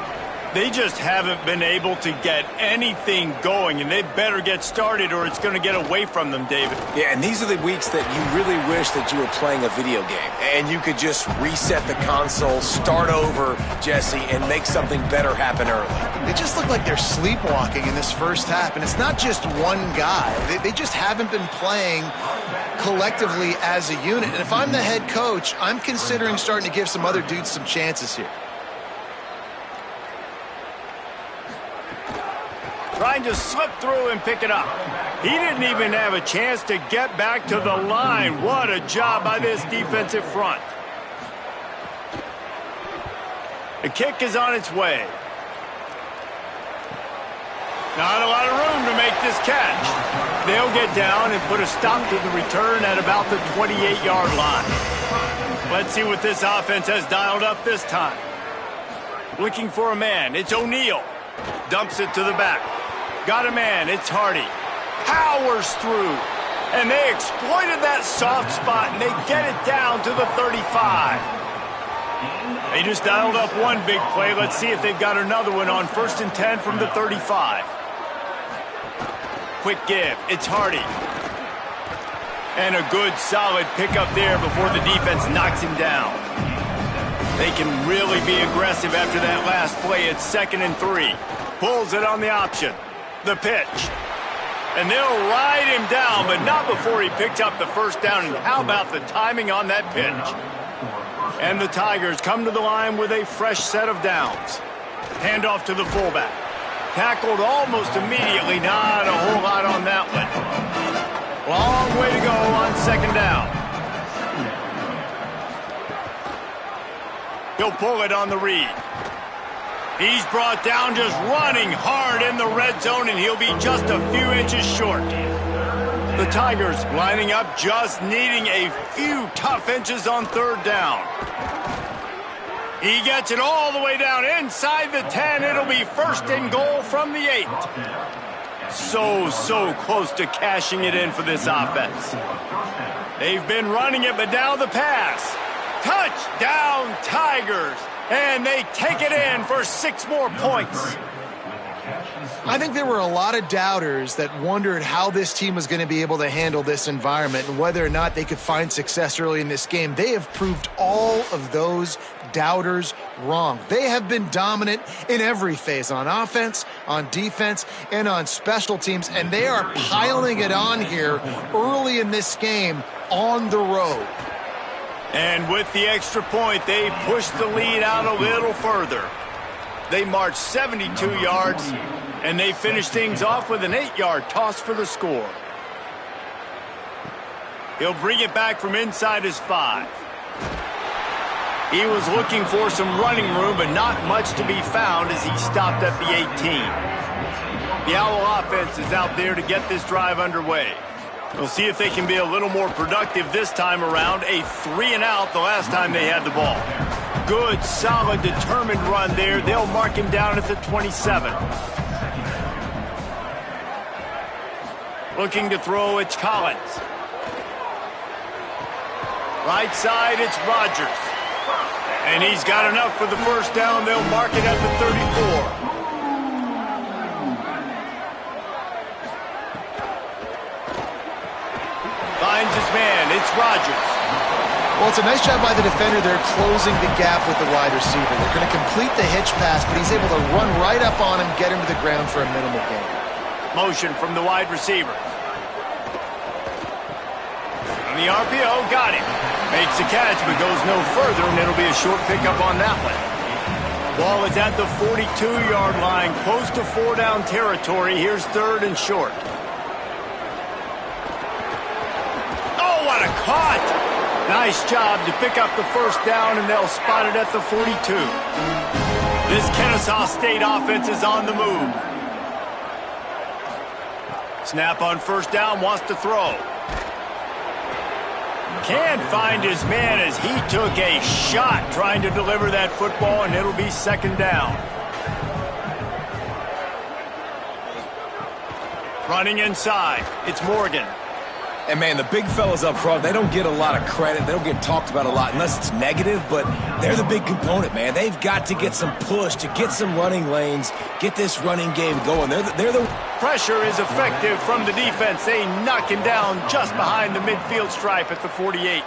They just haven't been able to get anything going, and they better get started or it's going to get away from them, David. Yeah, and these are the weeks that you really wish that you were playing a video game and you could just reset the console, start over, Jesse, and make something better happen early. They just look like they're sleepwalking in this first half, and it's not just one guy. They just haven't been playing collectively as a unit. And if I'm the head coach, I'm considering starting to give some other dudes some chances here. Trying to slip through and pick it up. He didn't even have a chance to get back to the line. What a job by this defensive front. The kick is on its way. Not a lot of room to make this catch. They'll get down and put a stop to the return at about the 28-yard line. Let's see what this offense has dialed up this time. Looking for a man. It's O'Neal. Dumps it to the back. Got a man. It's Hardy. Powers through. And they exploited that soft spot, and they get it down to the 35. They just dialed up one big play. Let's see if they've got another one on 1st and 10 from the 35. Quick give. It's Hardy. And a good, solid pickup there before the defense knocks him down. They can really be aggressive after that last play. It's 2nd and 3. Pulls it on the option. The pitch. And they'll ride him down, but not before he picks up the 1st down. And how about the timing on that pitch? And the Tigers come to the line with a fresh set of downs. Handoff to the fullback. Tackled almost immediately. Not a whole lot on that one. Long way to go on 2nd down. He'll pull it on the read. He's brought down just running hard in the red zone, and he'll be just a few inches short. The Tigers lining up, just needing a few tough inches on 3rd down. He gets it all the way down inside the 10. It'll be 1st and goal from the 8. So close to cashing it in for this offense. They've been running it, but now the pass. Touchdown, Tigers! And they take it in for 6 more points. I think there were a lot of doubters that wondered how this team was going to be able to handle this environment and whether or not they could find success early in this game. They have proved all of those doubters wrong. They have been dominant in every phase, on offense, on defense, and on special teams, and they are piling it on here early in this game on the road. And with the extra point, they push the lead out a little further. They march 72 yards, and they finish things off with an 8-yard toss for the score. He'll bring it back from inside his 5. He was looking for some running room, but not much to be found as he stopped at the 18. The Owl offense is out there to get this drive underway. We'll see if they can be a little more productive this time around. A 3-and-out the last time they had the ball. Good, solid, determined run there. They'll mark him down at the 27. Looking to throw, it's Collins. Right side, it's Rodgers. And he's got enough for the first down. They'll mark it at the 34. Finds his man. It's Rodgers. Well, it's a nice job by the defender. They're closing the gap with the wide receiver. They're going to complete the hitch pass, but he's able to run right up on him, get him to the ground for a minimal gain. Motion from the wide receiver. On the RPO, got him. Makes the catch, but goes no further, and it'll be a short pickup on that one. Ball is at the 42-yard line, close to 4-down territory. Here's 3rd and short. Oh, what a caught! Nice job to pick up the first down, and they'll spot it at the 42. This Kennesaw State offense is on the move. Snap on first down, wants to throw. Can't find his man as he took a shot trying to deliver that football, and it'll be 2nd down. Running inside, it's Morgan. And, man, the big fellas up front, they don't get a lot of credit. They don't get talked about a lot unless it's negative, but they're the big component, man. They've got to get some push, to get some running lanes, get this running game going. They're the Pressure is effective from the defense. They knock him down just behind the midfield stripe at the 48.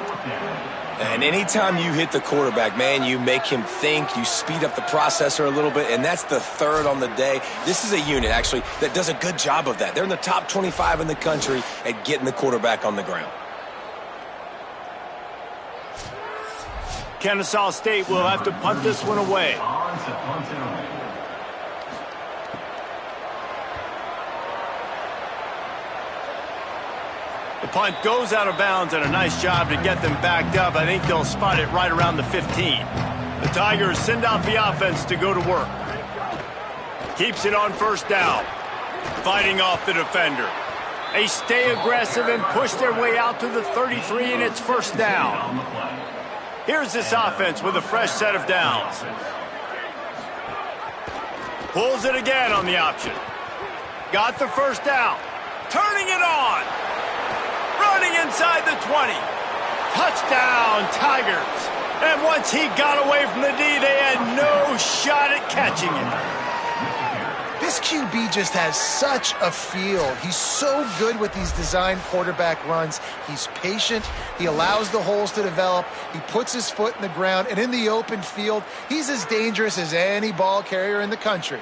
And anytime you hit the quarterback, man, you make him think, you speed up the processor a little bit, and that's the 3rd on the day. This is a unit, actually, that does a good job of that. They're in the top 25 in the country at getting the quarterback on the ground. Kennesaw State will have to punt this one away. The punt goes out of bounds, and a nice job to get them backed up. I think they'll spot it right around the 15. The Tigers send out the offense to go to work. Keeps it on first down. Fighting off the defender. They stay aggressive and push their way out to the 33, and it's first down. Here's this offense with a fresh set of downs. Pulls it again on the option. Got the first down. Turning it on. Running inside the 20. Touchdown, Tigers. And once he got away from the D, they had no shot at catching him. This QB just has such a feel. He's so good with these designed quarterback runs. He's patient. He allows the holes to develop. He puts his foot in the ground. And in the open field, he's as dangerous as any ball carrier in the country.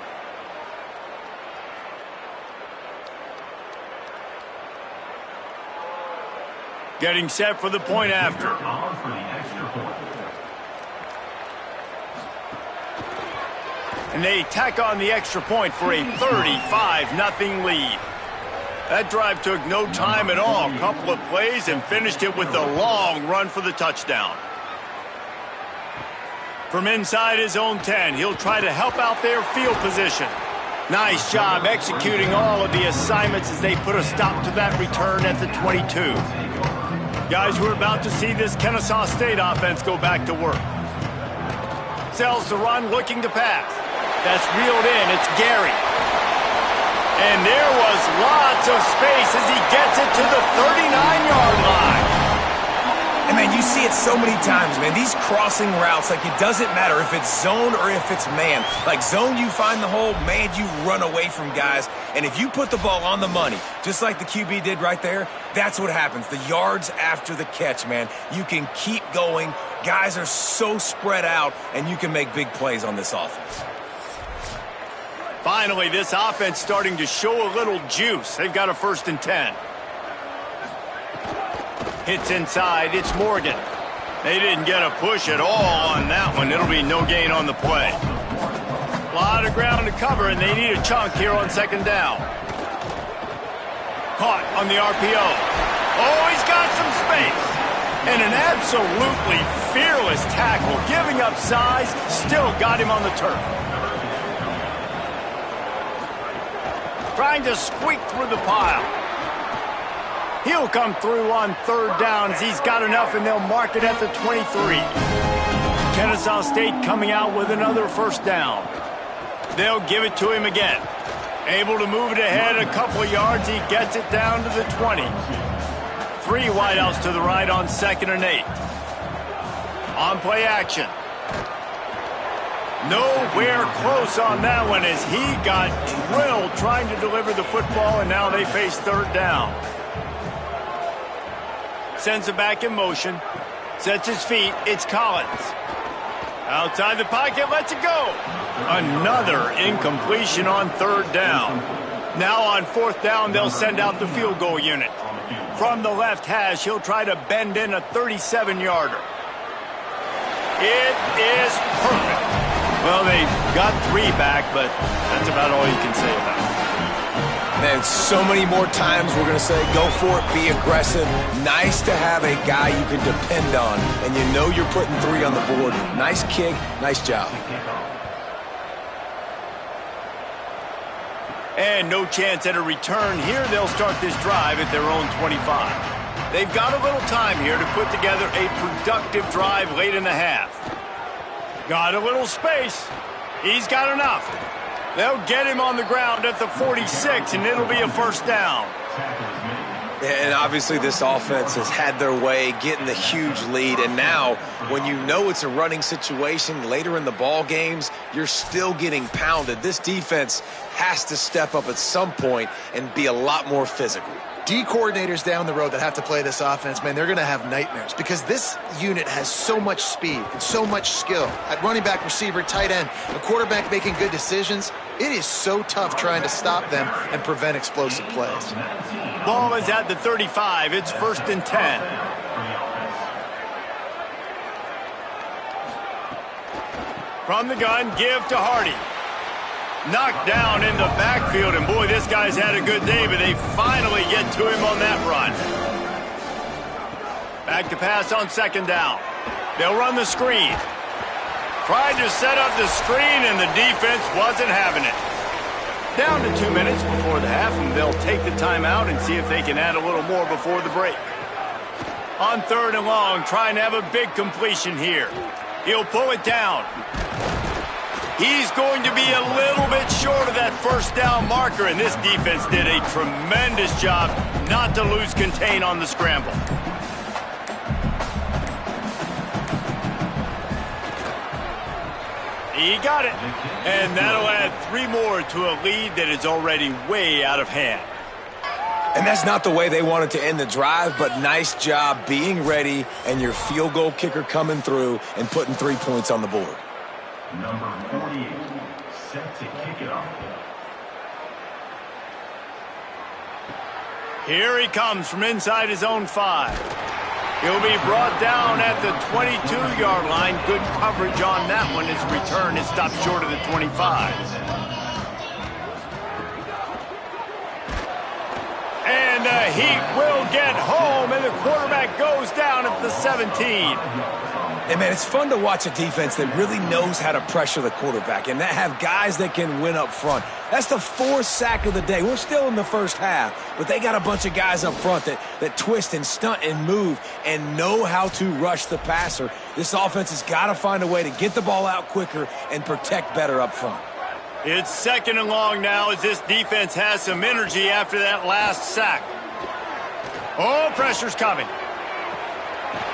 Getting set for the point after. And they tack on the extra point for a 35-0 lead. That drive took no time at all. A couple of plays and finished it with a long run for the touchdown. From inside his own 10, he'll try to help out their field position. Nice job executing all of the assignments as they put a stop to that return at the 22. Guys, we're about to see this Kennesaw State offense go back to work. Sells the run, looking to pass. That's reeled in. It's Gary. And there was lots of space as he gets it to the 39-yard line. And, man, you see it so many times, man. These crossing routes, like, it doesn't matter if it's zone or if it's man. Like, zone, you find the hole. Man, you run away from guys. And if you put the ball on the money, just like the QB did right there, that's what happens. The yards after the catch, man, you can keep going. Guys are so spread out, and you can make big plays on this offense. Finally, this offense starting to show a little juice. They've got a 1st and 10. Hits inside. It's Morgan. They didn't get a push at all on that one. It'll be no gain on the play. A lot of ground to cover, and they need a chunk here on 2nd down. Caught on the RPO. Oh, he's got some space. And an absolutely fearless tackle. Giving up size, still got him on the turf. trying to squeak through the pile. He'll come through on third down as he's got enough, and they'll mark it at the 23. Kennesaw State coming out with another first down. They'll give it to him again. Able to move it ahead a couple of yards. He gets it down to the 20. 3 wideouts to the right on 2nd and 8. On play action. Nowhere close on that one as he got drilled trying to deliver the football, and now they face third down. Sends it back in motion. Sets his feet. It's Collins. Outside the pocket, lets it go. Another incompletion on third down. Now on 4th down, they'll send out the field goal unit. From the left hash, he'll try to bend in a 37-yarder. It is perfect. Well, they got 3 back, but that's about all you can say about it. Man, so many more times we're going to say, go for it, be aggressive. Nice to have a guy you can depend on, and you know you're putting 3 on the board. Nice kick, nice job. And no chance at a return here. They'll start this drive at their own 25. They've got a little time here to put together a productive drive late in the half. Got a little space. He's got enough. They'll get him on the ground at the 46, and it'll be a first down. And obviously this offense has had their way getting the huge lead, and now when you know it's a running situation later in the ball games, you're still getting pounded. This defense has to step up at some point and be a lot more physical. D coordinators down the road that have to play this offense, man, they're going to have nightmares because this unit has so much speed and so much skill. At running back, receiver, tight end, a quarterback making good decisions, it is so tough trying to stop them and prevent explosive plays. Ball is at the 35. It's 1st and 10. From the gun, give to Hardy. Knocked down in the backfield, and boy, this guy's had a good day, but they finally get to him on that run. Back to pass on 2nd down. They'll run the screen. Tried to set up the screen, and the defense wasn't having it. Down to 2 minutes before the half, and they'll take the timeout and see if they can add a little more before the break. On 3rd and long, trying to have a big completion here. He'll pull it down. He's going to be a little bit short of that first down marker, and this defense did a tremendous job not to lose contain on the scramble. He got it, and that'll add 3 more to a lead that is already way out of hand. And that's not the way they wanted to end the drive, but nice job being ready and your field goal kicker coming through and putting 3 points on the board. Number 48, set to kick it off. Here he comes from inside his own 5. He'll be brought down at the 22-yard line. Good coverage on that one. His return is stopped short of the 25. And the Heat will get home, and the quarterback goes down at the 17. Hey, man, it's fun to watch a defense that really knows how to pressure the quarterback and that have guys that can win up front. That's the 4th sack of the day. We're still in the first half, but they got a bunch of guys up front that twist and stunt and move and know how to rush the passer. This offense has got to find a way to get the ball out quicker and protect better up front. It's 2nd and long now as this defense has some energy after that last sack. Oh, pressure's coming.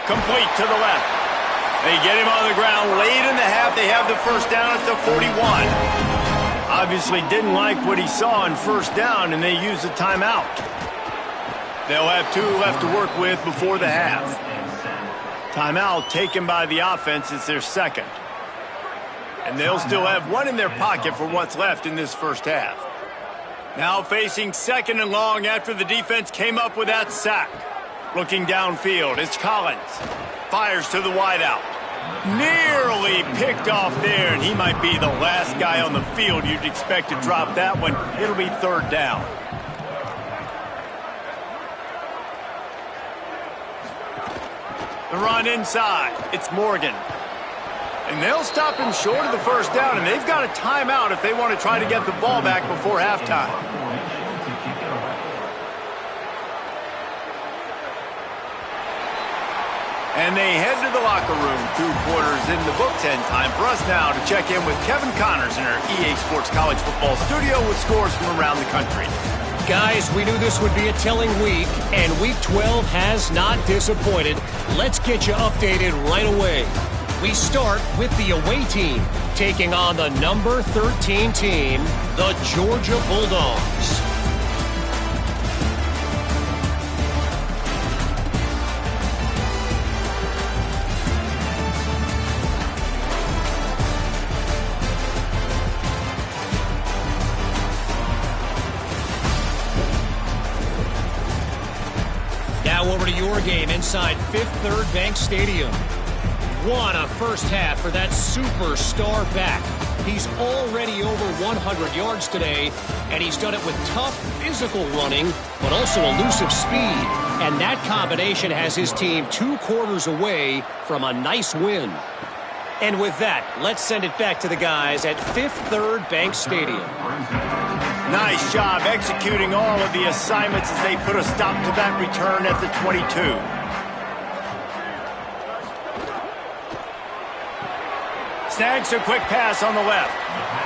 Complete to the left. They get him on the ground late in the half. They have the first down at the 41. Obviously didn't like what he saw on first down, and they use the timeout. They'll have 2 left to work with before the half. Timeout taken by the offense. It's their 2nd. And they'll still have 1 in their pocket for what's left in this first half. Now facing 2nd and long after the defense came up with that sack. Looking downfield, it's Collins. Fires to the wideout. Nearly picked off there, and he might be the last guy on the field you'd expect to drop that one. It'll be 3rd down. The run inside. It's Morgan. And they'll stop him short of the first down, and they've got a timeout if they want to try to get the ball back before halftime. And they head to the locker room. 2 quarters in the books, and time for us now to check in with Kevin Connors in our EA Sports College Football studio with scores from around the country. Guys, we knew this would be a telling week, and Week 12 has not disappointed. Let's get you updated right away. We start with the away team, taking on the number 13 team, the Georgia Bulldogs. Over to your game inside Fifth Third Bank Stadium. What a first half for that superstar back. He's already over 100 yards today, and he's done it with tough physical running, but also elusive speed. And that combination has his team 2 quarters away from a nice win. And with that, let's send it back to the guys at Fifth Third Bank Stadium. Nice job executing all of the assignments as they put a stop to that return at the 22. Snags a quick pass on the left.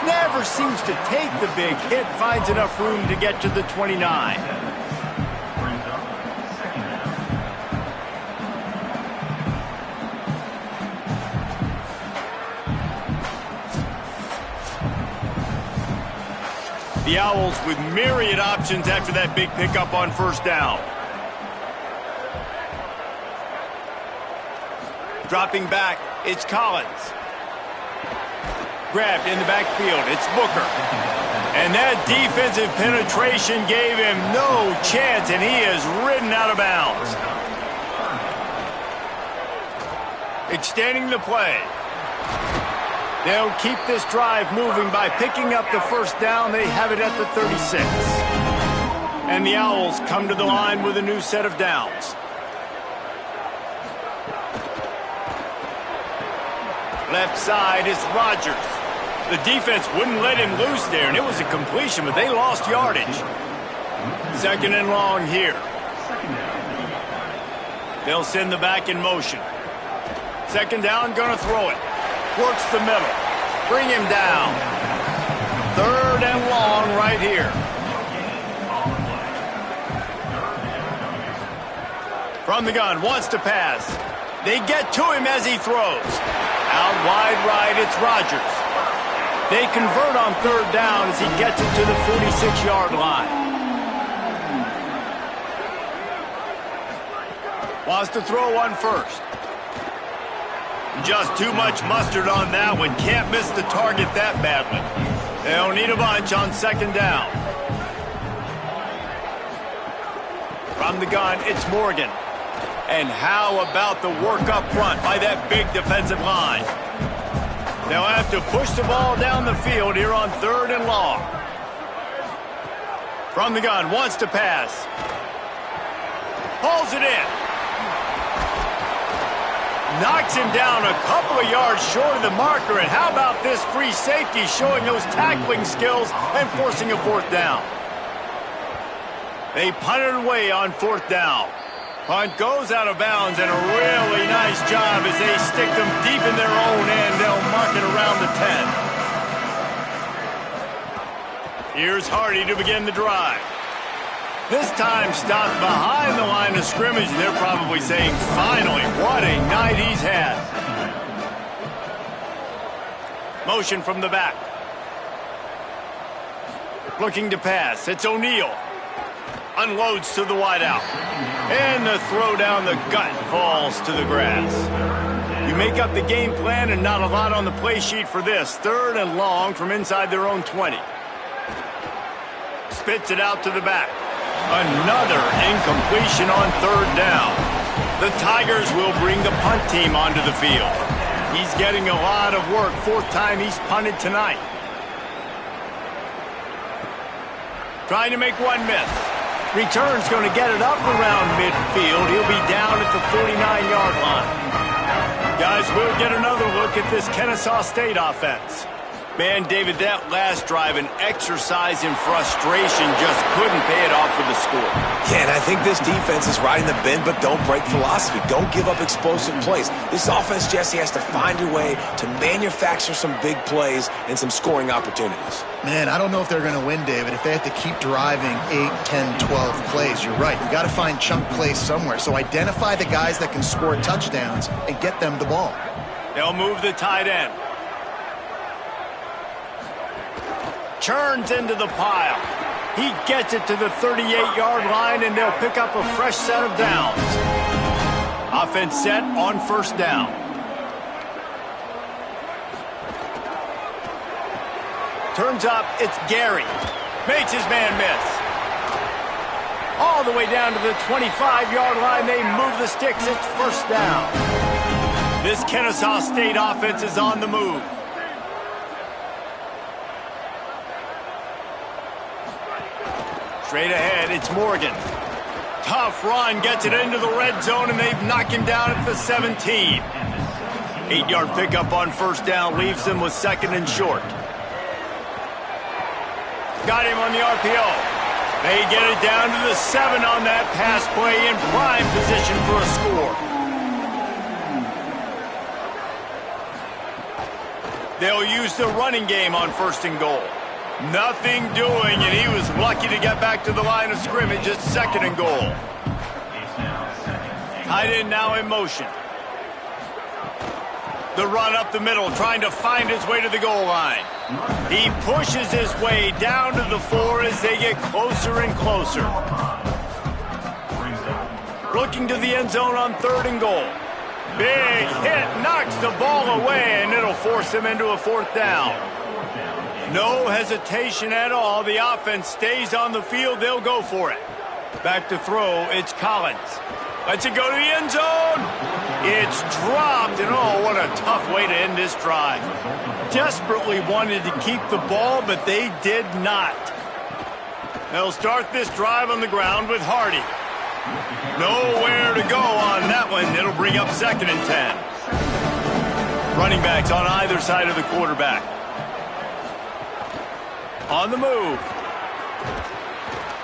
Never seems to take the big hit. Finds enough room to get to the 29. The Owls with myriad options after that big pickup on first down. Dropping back, it's Collins. Grabbed in the backfield, it's Booker. And that defensive penetration gave him no chance, and he is ridden out of bounds. Extending the play. They'll keep this drive moving by picking up the first down. They have it at the 36. And the Owls come to the line with a new set of downs. Left side is Rodgers. The defense wouldn't let him loose there, and it was a completion, but they lost yardage. 2nd and long here. They'll send the back in motion. 2nd down, gonna throw it. Works the middle. Bring him down. 3rd and long right here. From the gun, wants to pass. They get to him as he throws. Out wide right, it's Rodgers. They convert on 3rd down as he gets it to the 46-yard line. Wants to throw one first. Just too much mustard on that one. Can't miss the target that badly. They'll need a bunch on 2nd down. From the gun, it's Morgan. And how about the work up front by that big defensive line? They'll have to push the ball down the field here on 3rd and long. From the gun, wants to pass. Pulls it in. Knocks him down a couple of yards short of the marker. And how about this free safety showing those tackling skills and forcing a 4th down? They punt it away on 4th down. Punt goes out of bounds, and a really nice job as they stick them deep in their own end. They'll mark it around the 10. Here's Hardy to begin the drive. This time stopped behind the line of scrimmage. They're probably saying, finally, what a night he's had. Motion from the back. Looking to pass. It's O'Neal. Unloads to the wideout. And the throw down the gut falls to the grass. You make up the game plan and not a lot on the play sheet for this. 3rd and long from inside their own 20. Spits it out to the back. Another incompletion on 3rd down. The Tigers will bring the punt team onto the field. He's getting a lot of work. 4th time he's punted tonight. Trying to make one miss. Return's going to get it up around midfield. He'll be down at the 49-yard line. Guys, we'll get another look at this Kennesaw State offense. Man, David, that last drive, an exercise in frustration, just couldn't pay it off with the score. Yeah, and I think this defense is riding the bend but don't break philosophy. Don't give up explosive plays. This offense, Jesse, has to find a way to manufacture some big plays and some scoring opportunities. Man, I don't know if they're going to win, David, if they have to keep driving 8, 10, 12 plays. You're right. You got to find chunk plays somewhere. So identify the guys that can score touchdowns and get them the ball. They'll move the tight end. Churns into the pile. He gets it to the 38-yard line, and they'll pick up a fresh set of downs. Offense set on first down. Turns up, it's Gary. Makes his man miss. All the way down to the 25-yard line, they move the sticks, it's first down. This Kennesaw State offense is on the move. Straight ahead, it's Morgan. Tough run, gets it into the red zone, and they've knocked him down at the 17. 8-yard pickup on first down leaves them with second and short. Got him on the RPO. They get it down to the 7 on that pass play in prime position for a score. They'll use the running game on first and goal. Nothing doing, and he was lucky to get back to the line of scrimmage at second and goal. Tight end now in motion. The run up the middle, trying to find his way to the goal line. He pushes his way down to the 4 as they get closer and closer. Looking to the end zone on third and goal. Big hit, knocks the ball away, and it'll force him into a fourth down. No hesitation at all. The offense stays on the field. They'll go for it. Back to throw. It's Collins. Lets it go to the end zone. It's dropped. And oh, what a tough way to end this drive. Desperately wanted to keep the ball, but they did not. They'll start this drive on the ground with Hardy. Nowhere to go on that one. It'll bring up second and 10. Running backs on either side of the quarterback. On the move.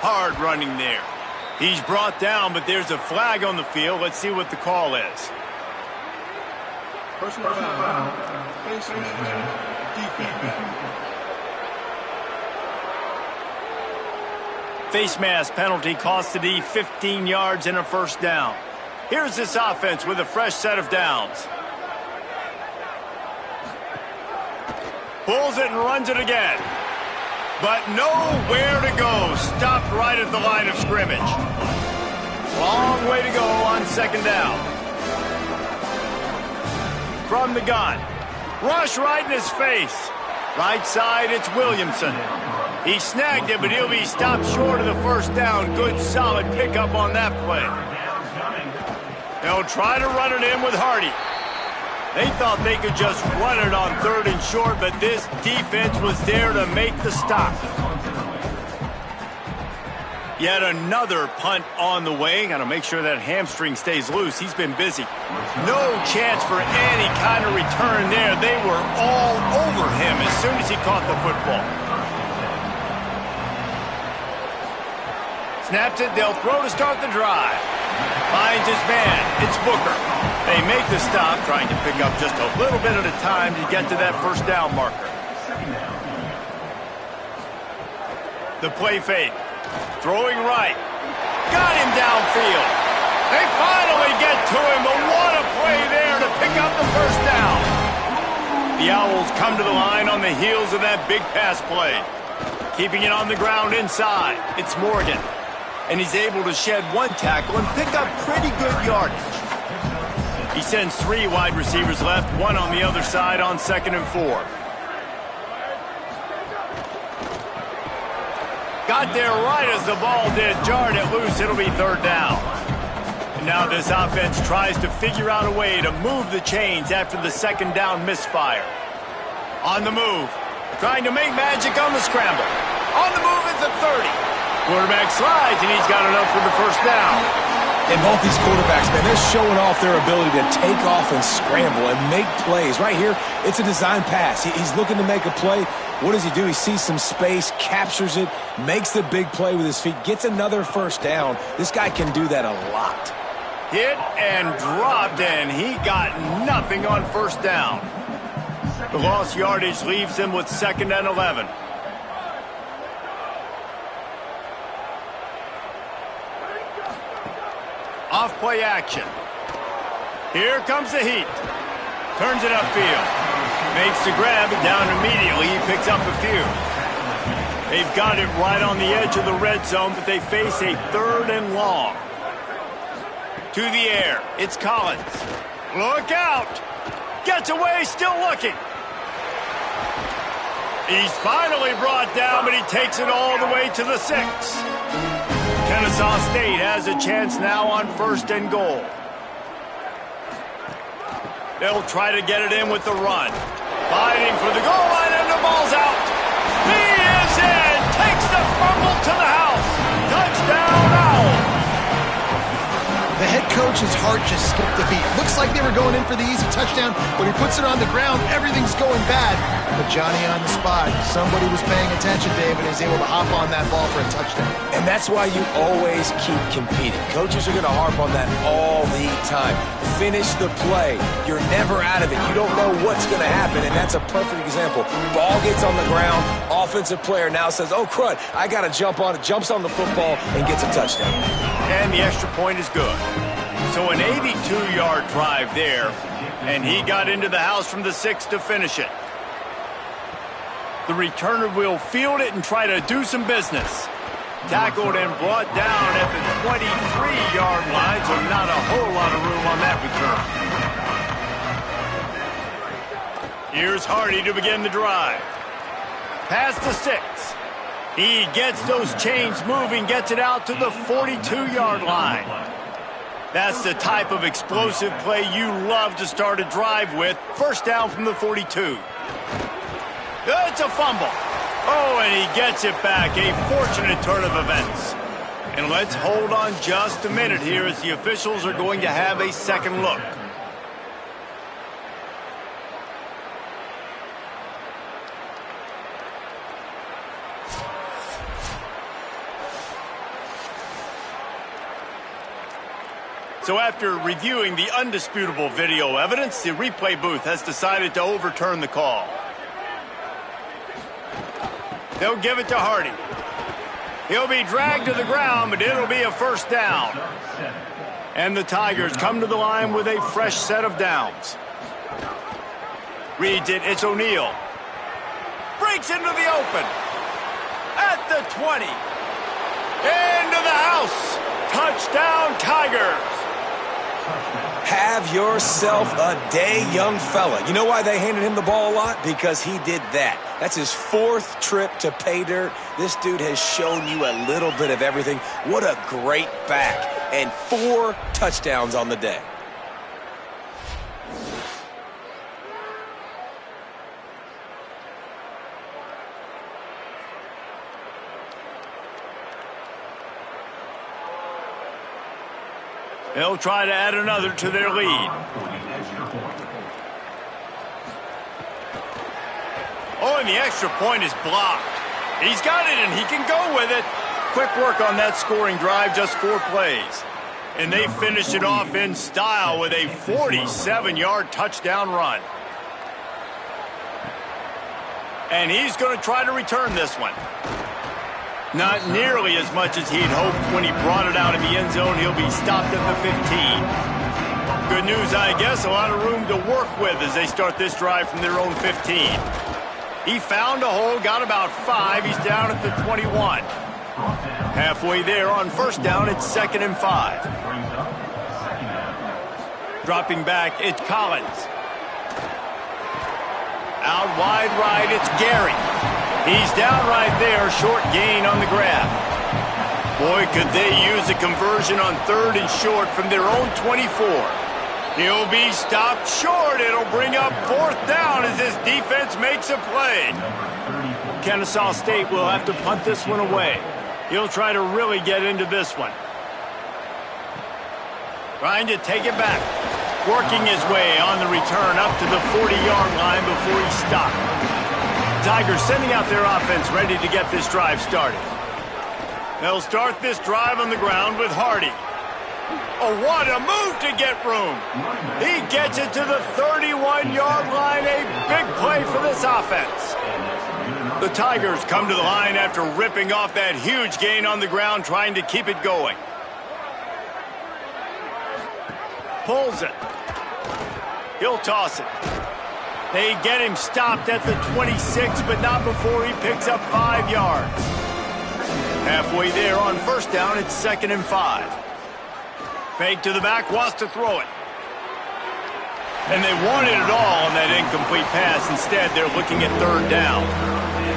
Hard running there. He's brought down, but there's a flag on the field. Let's see what the call is. Personal foul. Face mask. Defense. Face mask penalty cost the D 15 yards and a first down. Here's this offense with a fresh set of downs. Pulls it and runs it again. But nowhere to go. Stopped right at the line of scrimmage. Long way to go on second down. From the gun. Rush right in his face. Right side, it's Williamson. He snagged it, but he'll be stopped short of the first down. Good, solid pickup on that play. They'll try to run it in with Hardy. They thought they could just run it on third and short, but this defense was there to make the stop. Yet another punt on the way. Got to make sure that hamstring stays loose. He's been busy. No chance for any kind of return there. They were all over him as soon as he caught the football. Snaps it. They'll throw to start the drive. Finds his man. It's Booker. They make the stop, trying to pick up just a little bit at a time to get to that first down marker. The play fake. Throwing right. Got him downfield. They finally get to him, but what a play there to pick up the first down. The Owls come to the line on the heels of that big pass play. Keeping it on the ground inside. It's Morgan. And he's able to shed one tackle and pick up pretty good yardage. He sends 3 wide receivers left, 1 on the other side on second and 4. Got there right as the ball did. Jarred it loose. It'll be third down. And now this offense tries to figure out a way to move the chains after the second down misfire. On the move. Trying to make magic on the scramble. On the move at the 30. Quarterback slides, and he's got enough for the first down. And both these quarterbacks, man, they're showing off their ability to take off and scramble and make plays. Right here, it's a design pass. He's looking to make a play. What does he do? He sees some space, captures it, makes the big play with his feet, gets another first down. This guy can do that a lot. Hit and dropped, and he got nothing on first down. The lost yardage leaves him with 2nd and 11. Off-play action. Here comes the heat. Turns it upfield. Makes the grab, down immediately. He picks up a few. They've got it right on the edge of the red zone, but they face a 3rd and long. To the air. It's Collins. Look out. Gets away, still looking. He's finally brought down, but he takes it all the way to the 6. Kennesaw State has a chance now on 1st and goal. They'll try to get it in with the run. Fighting for the goal line, and the ball's out. He is in. Takes the fumble to the house. Touchdown, Owl. The head coach's heart just skipped a beat. Looks like they were going in for the easy touchdown. When he puts it on the ground, everything's going bad. But Johnny on the spot, somebody was paying attention, David, and is able to hop on that ball for a touchdown. And that's why you always keep competing. Coaches are going to harp on that all the time. Finish the play. You're never out of it. You don't know what's going to happen, and that's a perfect example. Ball gets on the ground. Offensive player now says, oh, crud, I got to jump on it. Jumps on the football and gets a touchdown. And the extra point is good. So an 82-yard drive there, and he got into the house from the 6 to finish it. The returner will field it and try to do some business. Tackled and brought down at the 23-yard line, so not a whole lot of room on that return. Here's Hardy to begin the drive. Past the 6. He gets those chains moving, gets it out to the 42-yard line. That's the type of explosive play you love to start a drive with. First down from the 42. It's a fumble. Oh, and he gets it back. A fortunate turn of events. And let's hold on just a minute here as the officials are going to have a second look. So after reviewing the undisputable video evidence, the replay booth has decided to overturn the call. They'll give it to Hardy. He'll be dragged to the ground, but it'll be a first down. And the Tigers come to the line with a fresh set of downs. Reads it, it's O'Neal. Breaks into the open. At the 20. Into the house. Touchdown, Tigers. Have yourself a day, young fella. You know why they handed him the ball a lot? Because he did that. That's his 4th trip to pay dirt. This dude has shown you a little bit of everything. What a great back. And 4 touchdowns on the day. They'll try to add another to their lead. Oh, and the extra point is blocked. He's got it, and he can go with it. Quick work on that scoring drive, just 4 plays. And they finish it off in style with a 47-yard touchdown run. And he's going to try to return this one. Not nearly as much as he'd hoped when he brought it out in the end zone. He'll be stopped at the 15. Good news, I guess, a lot of room to work with as they start this drive from their own 15. He found a hole, got about 5. He's down at the 21. Halfway there on first down, it's 2nd and 5. Dropping back, it's Collins. Out wide right, it's Gary. He's down right there, short gain on the grab. Boy, could they use a conversion on 3rd and short from their own 24. He'll be stopped short. It'll bring up 4th down as this defense makes a play. Kennesaw State will have to punt this one away. He'll try to really get into this one. Trying to take it back. Working his way on the return up to the 40-yard line before he stopped. Tigers sending out their offense ready to get this drive started. They'll start this drive on the ground with Hardy. Oh, what a move to get room. He gets it to the 31-yard line. A big play for this offense. The Tigers come to the line after ripping off that huge gain on the ground, trying to keep it going. Pulls it. He'll toss it. They get him stopped at the 26, but not before he picks up 5 yards. Halfway there on first down, it's 2nd and 5. Fake to the back, wants to throw it. And they wanted it all on that incomplete pass. Instead, they're looking at 3rd down.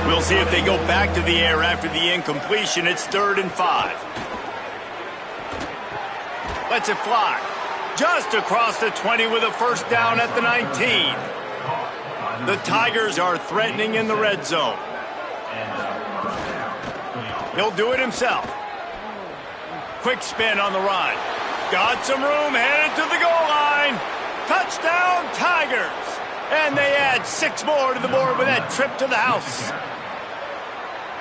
We'll see if they go back to the air after the incompletion. It's 3rd and 5. Lets it fly. Just across the 20 with a first down at the 19. The Tigers are threatening in the red zone. He'll do it himself. Quick spin on the run. Got some room, headed to the goal line. Touchdown, Tigers. And they add 6 more to the board with that trip to the house.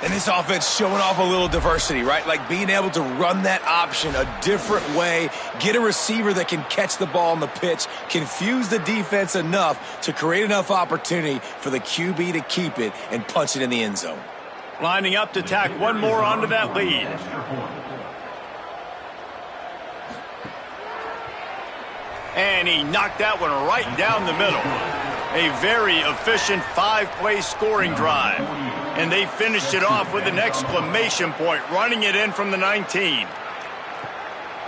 And this offense showing off a little diversity, right? Like being able to run that option a different way, get a receiver that can catch the ball on the pitch, confuse the defense enough to create enough opportunity for the QB to keep it and punch it in the end zone. Lining up to tack one more onto that lead. And he knocked that one right down the middle. A very efficient 5-play scoring drive. And they finished it off with an exclamation point, running it in from the 19.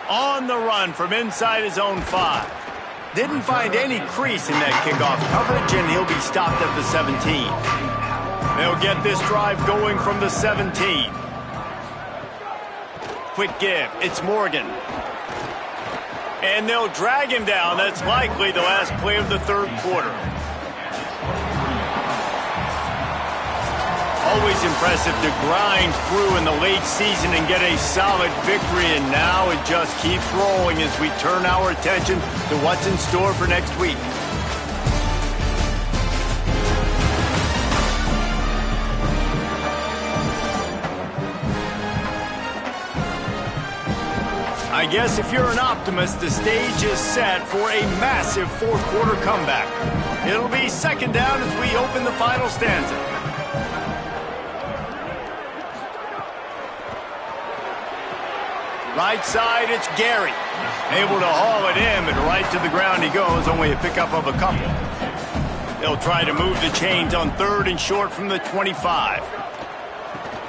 On the run from inside his own 5. Didn't find any crease in that kickoff coverage, and he'll be stopped at the 17. They'll get this drive going from the 17. Quick give. It's Morgan. And they'll drag him down. That's likely the last play of the 3rd quarter. Always impressive to grind through in the late season and get a solid victory. And now it just keeps rolling as we turn our attention to what's in store for next week. I guess if you're an optimist, the stage is set for a massive 4th quarter comeback. It'll be 2nd down as we open the final stanza. Right side, it's Gary. Able to haul it in, but right to the ground he goes, only a pickup of a couple. They'll try to move the chains on 3rd and short from the 25.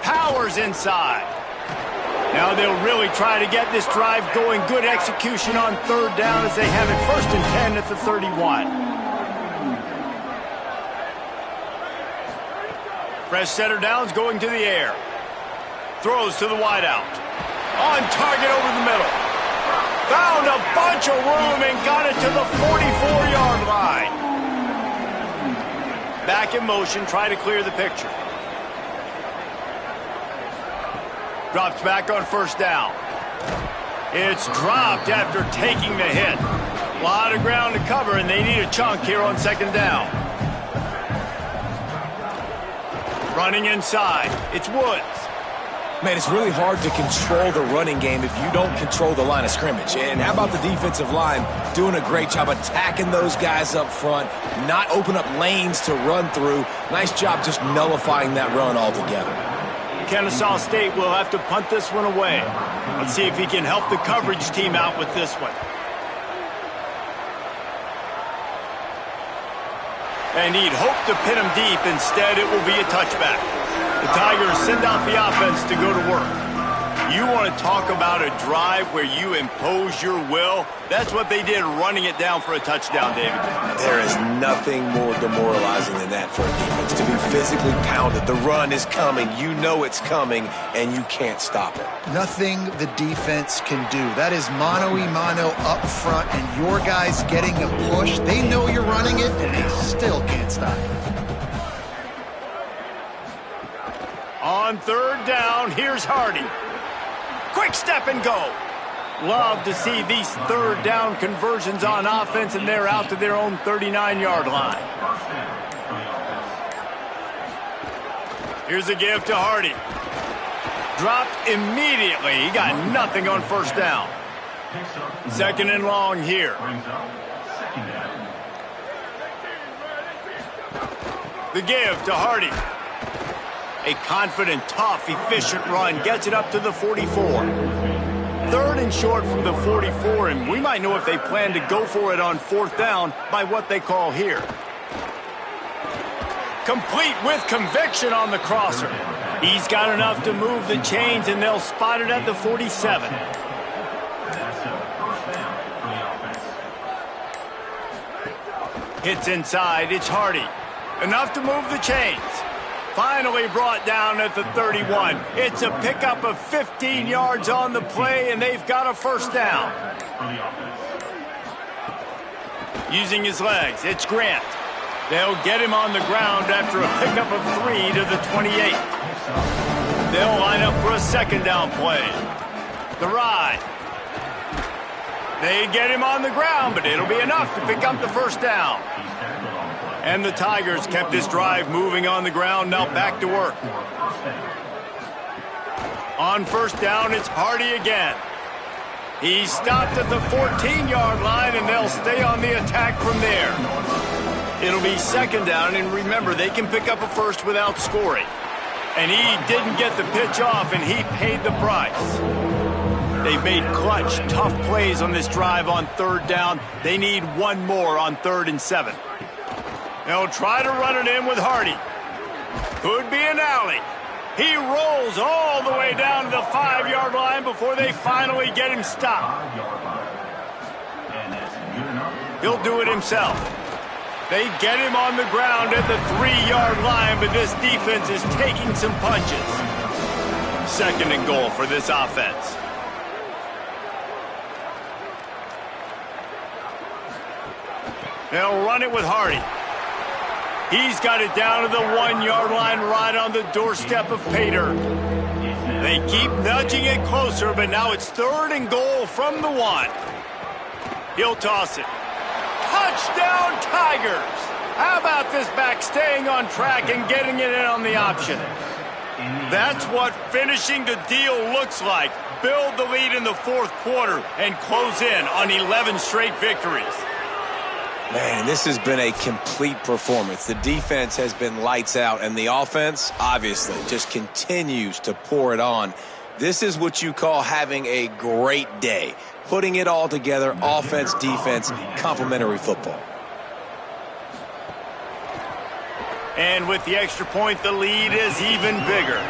Powers inside. Now they'll really try to get this drive going. Good execution on 3rd down as they have it 1st and 10 at the 31. Fresh setter downs going to the air. Throws to the wideout. On target over the middle. Found a bunch of room and got it to the 44-yard line. Back in motion, try to clear the picture. Drops back on 1st down. It's dropped after taking the hit. A lot of ground to cover, and they need a chunk here on 2nd down. Running inside, it's Woods. Man, it's really hard to control the running game if you don't control the line of scrimmage. And how about the defensive line doing a great job attacking those guys up front, not open up lanes to run through. Nice job just nullifying that run altogether. Kennesaw State will have to punt this one away. Let's see if he can help the coverage team out with this one. And he'd hope to pin him deep. Instead, it will be a touchback. The Tigers send out the offense to go to work. You want to talk about a drive where you impose your will? That's what they did, running it down for a touchdown, David. There is nothing more demoralizing than that for a defense, to be physically pounded. The run is coming. You know it's coming, and you can't stop it. Nothing the defense can do. That is mano-a-mano up front, and your guys getting a push. They know you're running it, and they still can't stop it. On 3rd down, here's Hardy. Quick step and go. Love to see these third down conversions on offense, and they're out to their own 39-yard line. Here's a give to Hardy. Dropped immediately. He got nothing on first down. Second and long here. The give to Hardy. A confident, tough, efficient run gets it up to the 44. Third and short from the 44, and we might know if they plan to go for it on fourth down by what they call here. Complete with conviction on the crosser. He's got enough to move the chains, and they'll spot it at the 47. Hits inside. It's Hardy. Enough to move the chains. Finally brought down at the 31. It's a pickup of 15 yards on the play, and they've got a first down. Using his legs, it's Grant. They'll get him on the ground after a pickup of 3 to the 28. They'll line up for a second down play. The ride. They get him on the ground, but it'll be enough to pick up the first down. And the Tigers kept this drive moving on the ground, now back to work. On first down, it's Hardy again. He's stopped at the 14-yard line, and they'll stay on the attack from there. It'll be second down, and remember, they can pick up a first without scoring. And he didn't get the pitch off, and he paid the price. They've made clutch, tough plays on this drive on third down. They need one more on 3rd and 7. They'll try to run it in with Hardy. Could be an alley. He rolls all the way down to the 5-yard line before they finally get him stopped. He'll do it himself. They get him on the ground at the 3-yard line, but this defense is taking some punches. Second and goal for this offense. They'll run it with Hardy. He's got it down to the 1-yard line right on the doorstep of Pater. They keep nudging it closer, but now it's 3rd and goal from the 1. He'll toss it. Touchdown, Tigers! How about this back staying on track and getting it in on the option? That's what finishing the deal looks like. Build the lead in the 4th quarter and close in on 11 straight victories. Man, this has been a complete performance. The defense has been lights out, and the offense, obviously, just continues to pour it on. This is what you call having a great day. Putting it all together, offense, defense, complementary football. And with the extra point, the lead is even bigger.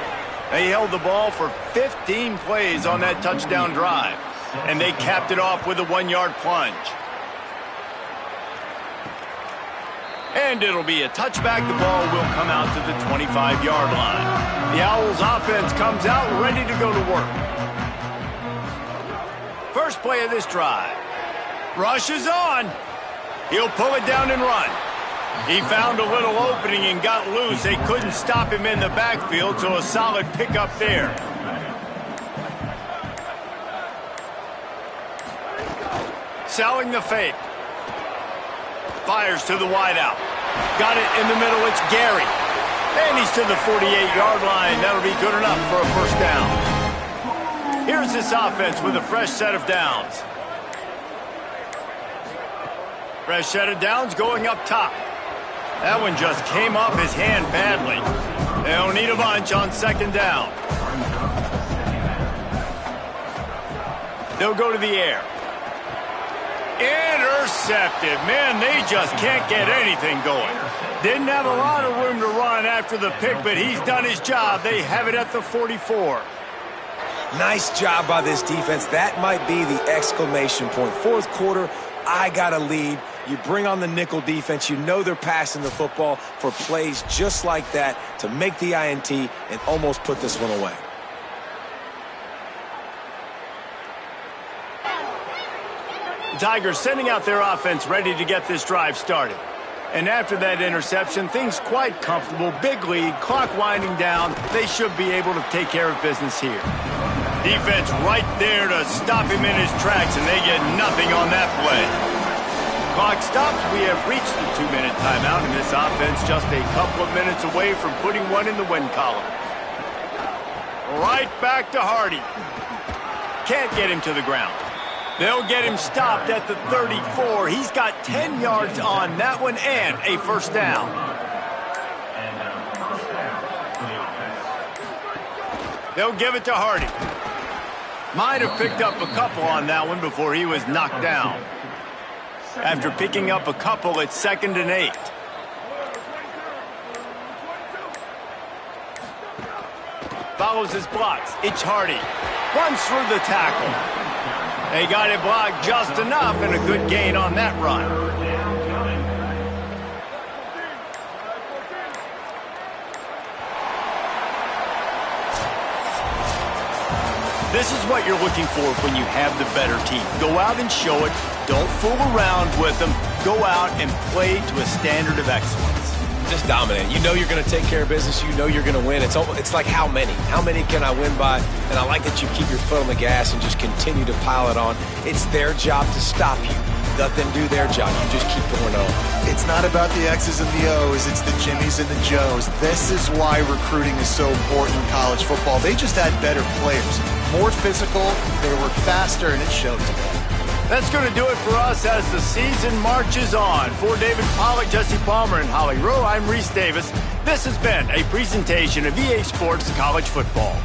They held the ball for 15 plays on that touchdown drive, and they capped it off with a 1-yard plunge. And it'll be a touchback. The ball will come out to the 25-yard line. The Owls offense comes out ready to go to work. First play of this drive. Rush is on. He'll pull it down and run. He found a little opening and got loose. They couldn't stop him in the backfield, so a solid pickup there. Selling the fake. Fires to the wideout. Got it in the middle. It's Gary. And he's to the 48-yard line. That'll be good enough for a first down. Here's this offense with a fresh set of downs. Fresh set of downs going up top. That one just came off his hand badly. They'll need a bunch on second down. They'll go to the air. Intercepted. Man, they just can't get anything going. Didn't have a lot of room to run after the pick, but he's done his job. They have it at the 44. Nice job by this defense. That might be the exclamation point. 4th quarter, I got a lead. You bring on the nickel defense. You know they're passing the football for plays just like that to make the INT and almost put this one away. The Tigers sending out their offense ready to get this drive started. And after that interception, things quite comfortable. Big lead, clock winding down. They should be able to take care of business here. Defense right there to stop him in his tracks, and they get nothing on that play. Clock stops. We have reached the 2-minute timeout, and this offense just a couple of minutes away from putting one in the win column. Right back to Hardy. Can't get him to the ground. They'll get him stopped at the 34. He's got 10 yards on that one and a first down. They'll give it to Hardy. Might have picked up a couple on that one before he was knocked down. After picking up a couple, it's 2nd and 8. Follows his blocks. It's Hardy. Runs through the tackle. They got it blocked just enough, and a good gain on that run. This is what you're looking for when you have the better team. Go out and show it. Don't fool around with them. Go out and play to a standard of excellence. Just dominate. You know you're going to take care of business. You know you're going to win. It's like how many? How many can I win by? And I like that you keep your foot on the gas and just continue to pile it on. It's their job to stop you. Let them do their job. You just keep going on. It's not about the X's and the O's. It's the Jimmies and the Joes. This is why recruiting is so important in college football. They just had better players. More physical, they were faster, and it showed today. That's going to do it for us as the season marches on. For David Pollack, Jesse Palmer, and Holly Rowe, I'm Reese Davis. This has been a presentation of EA Sports College Football.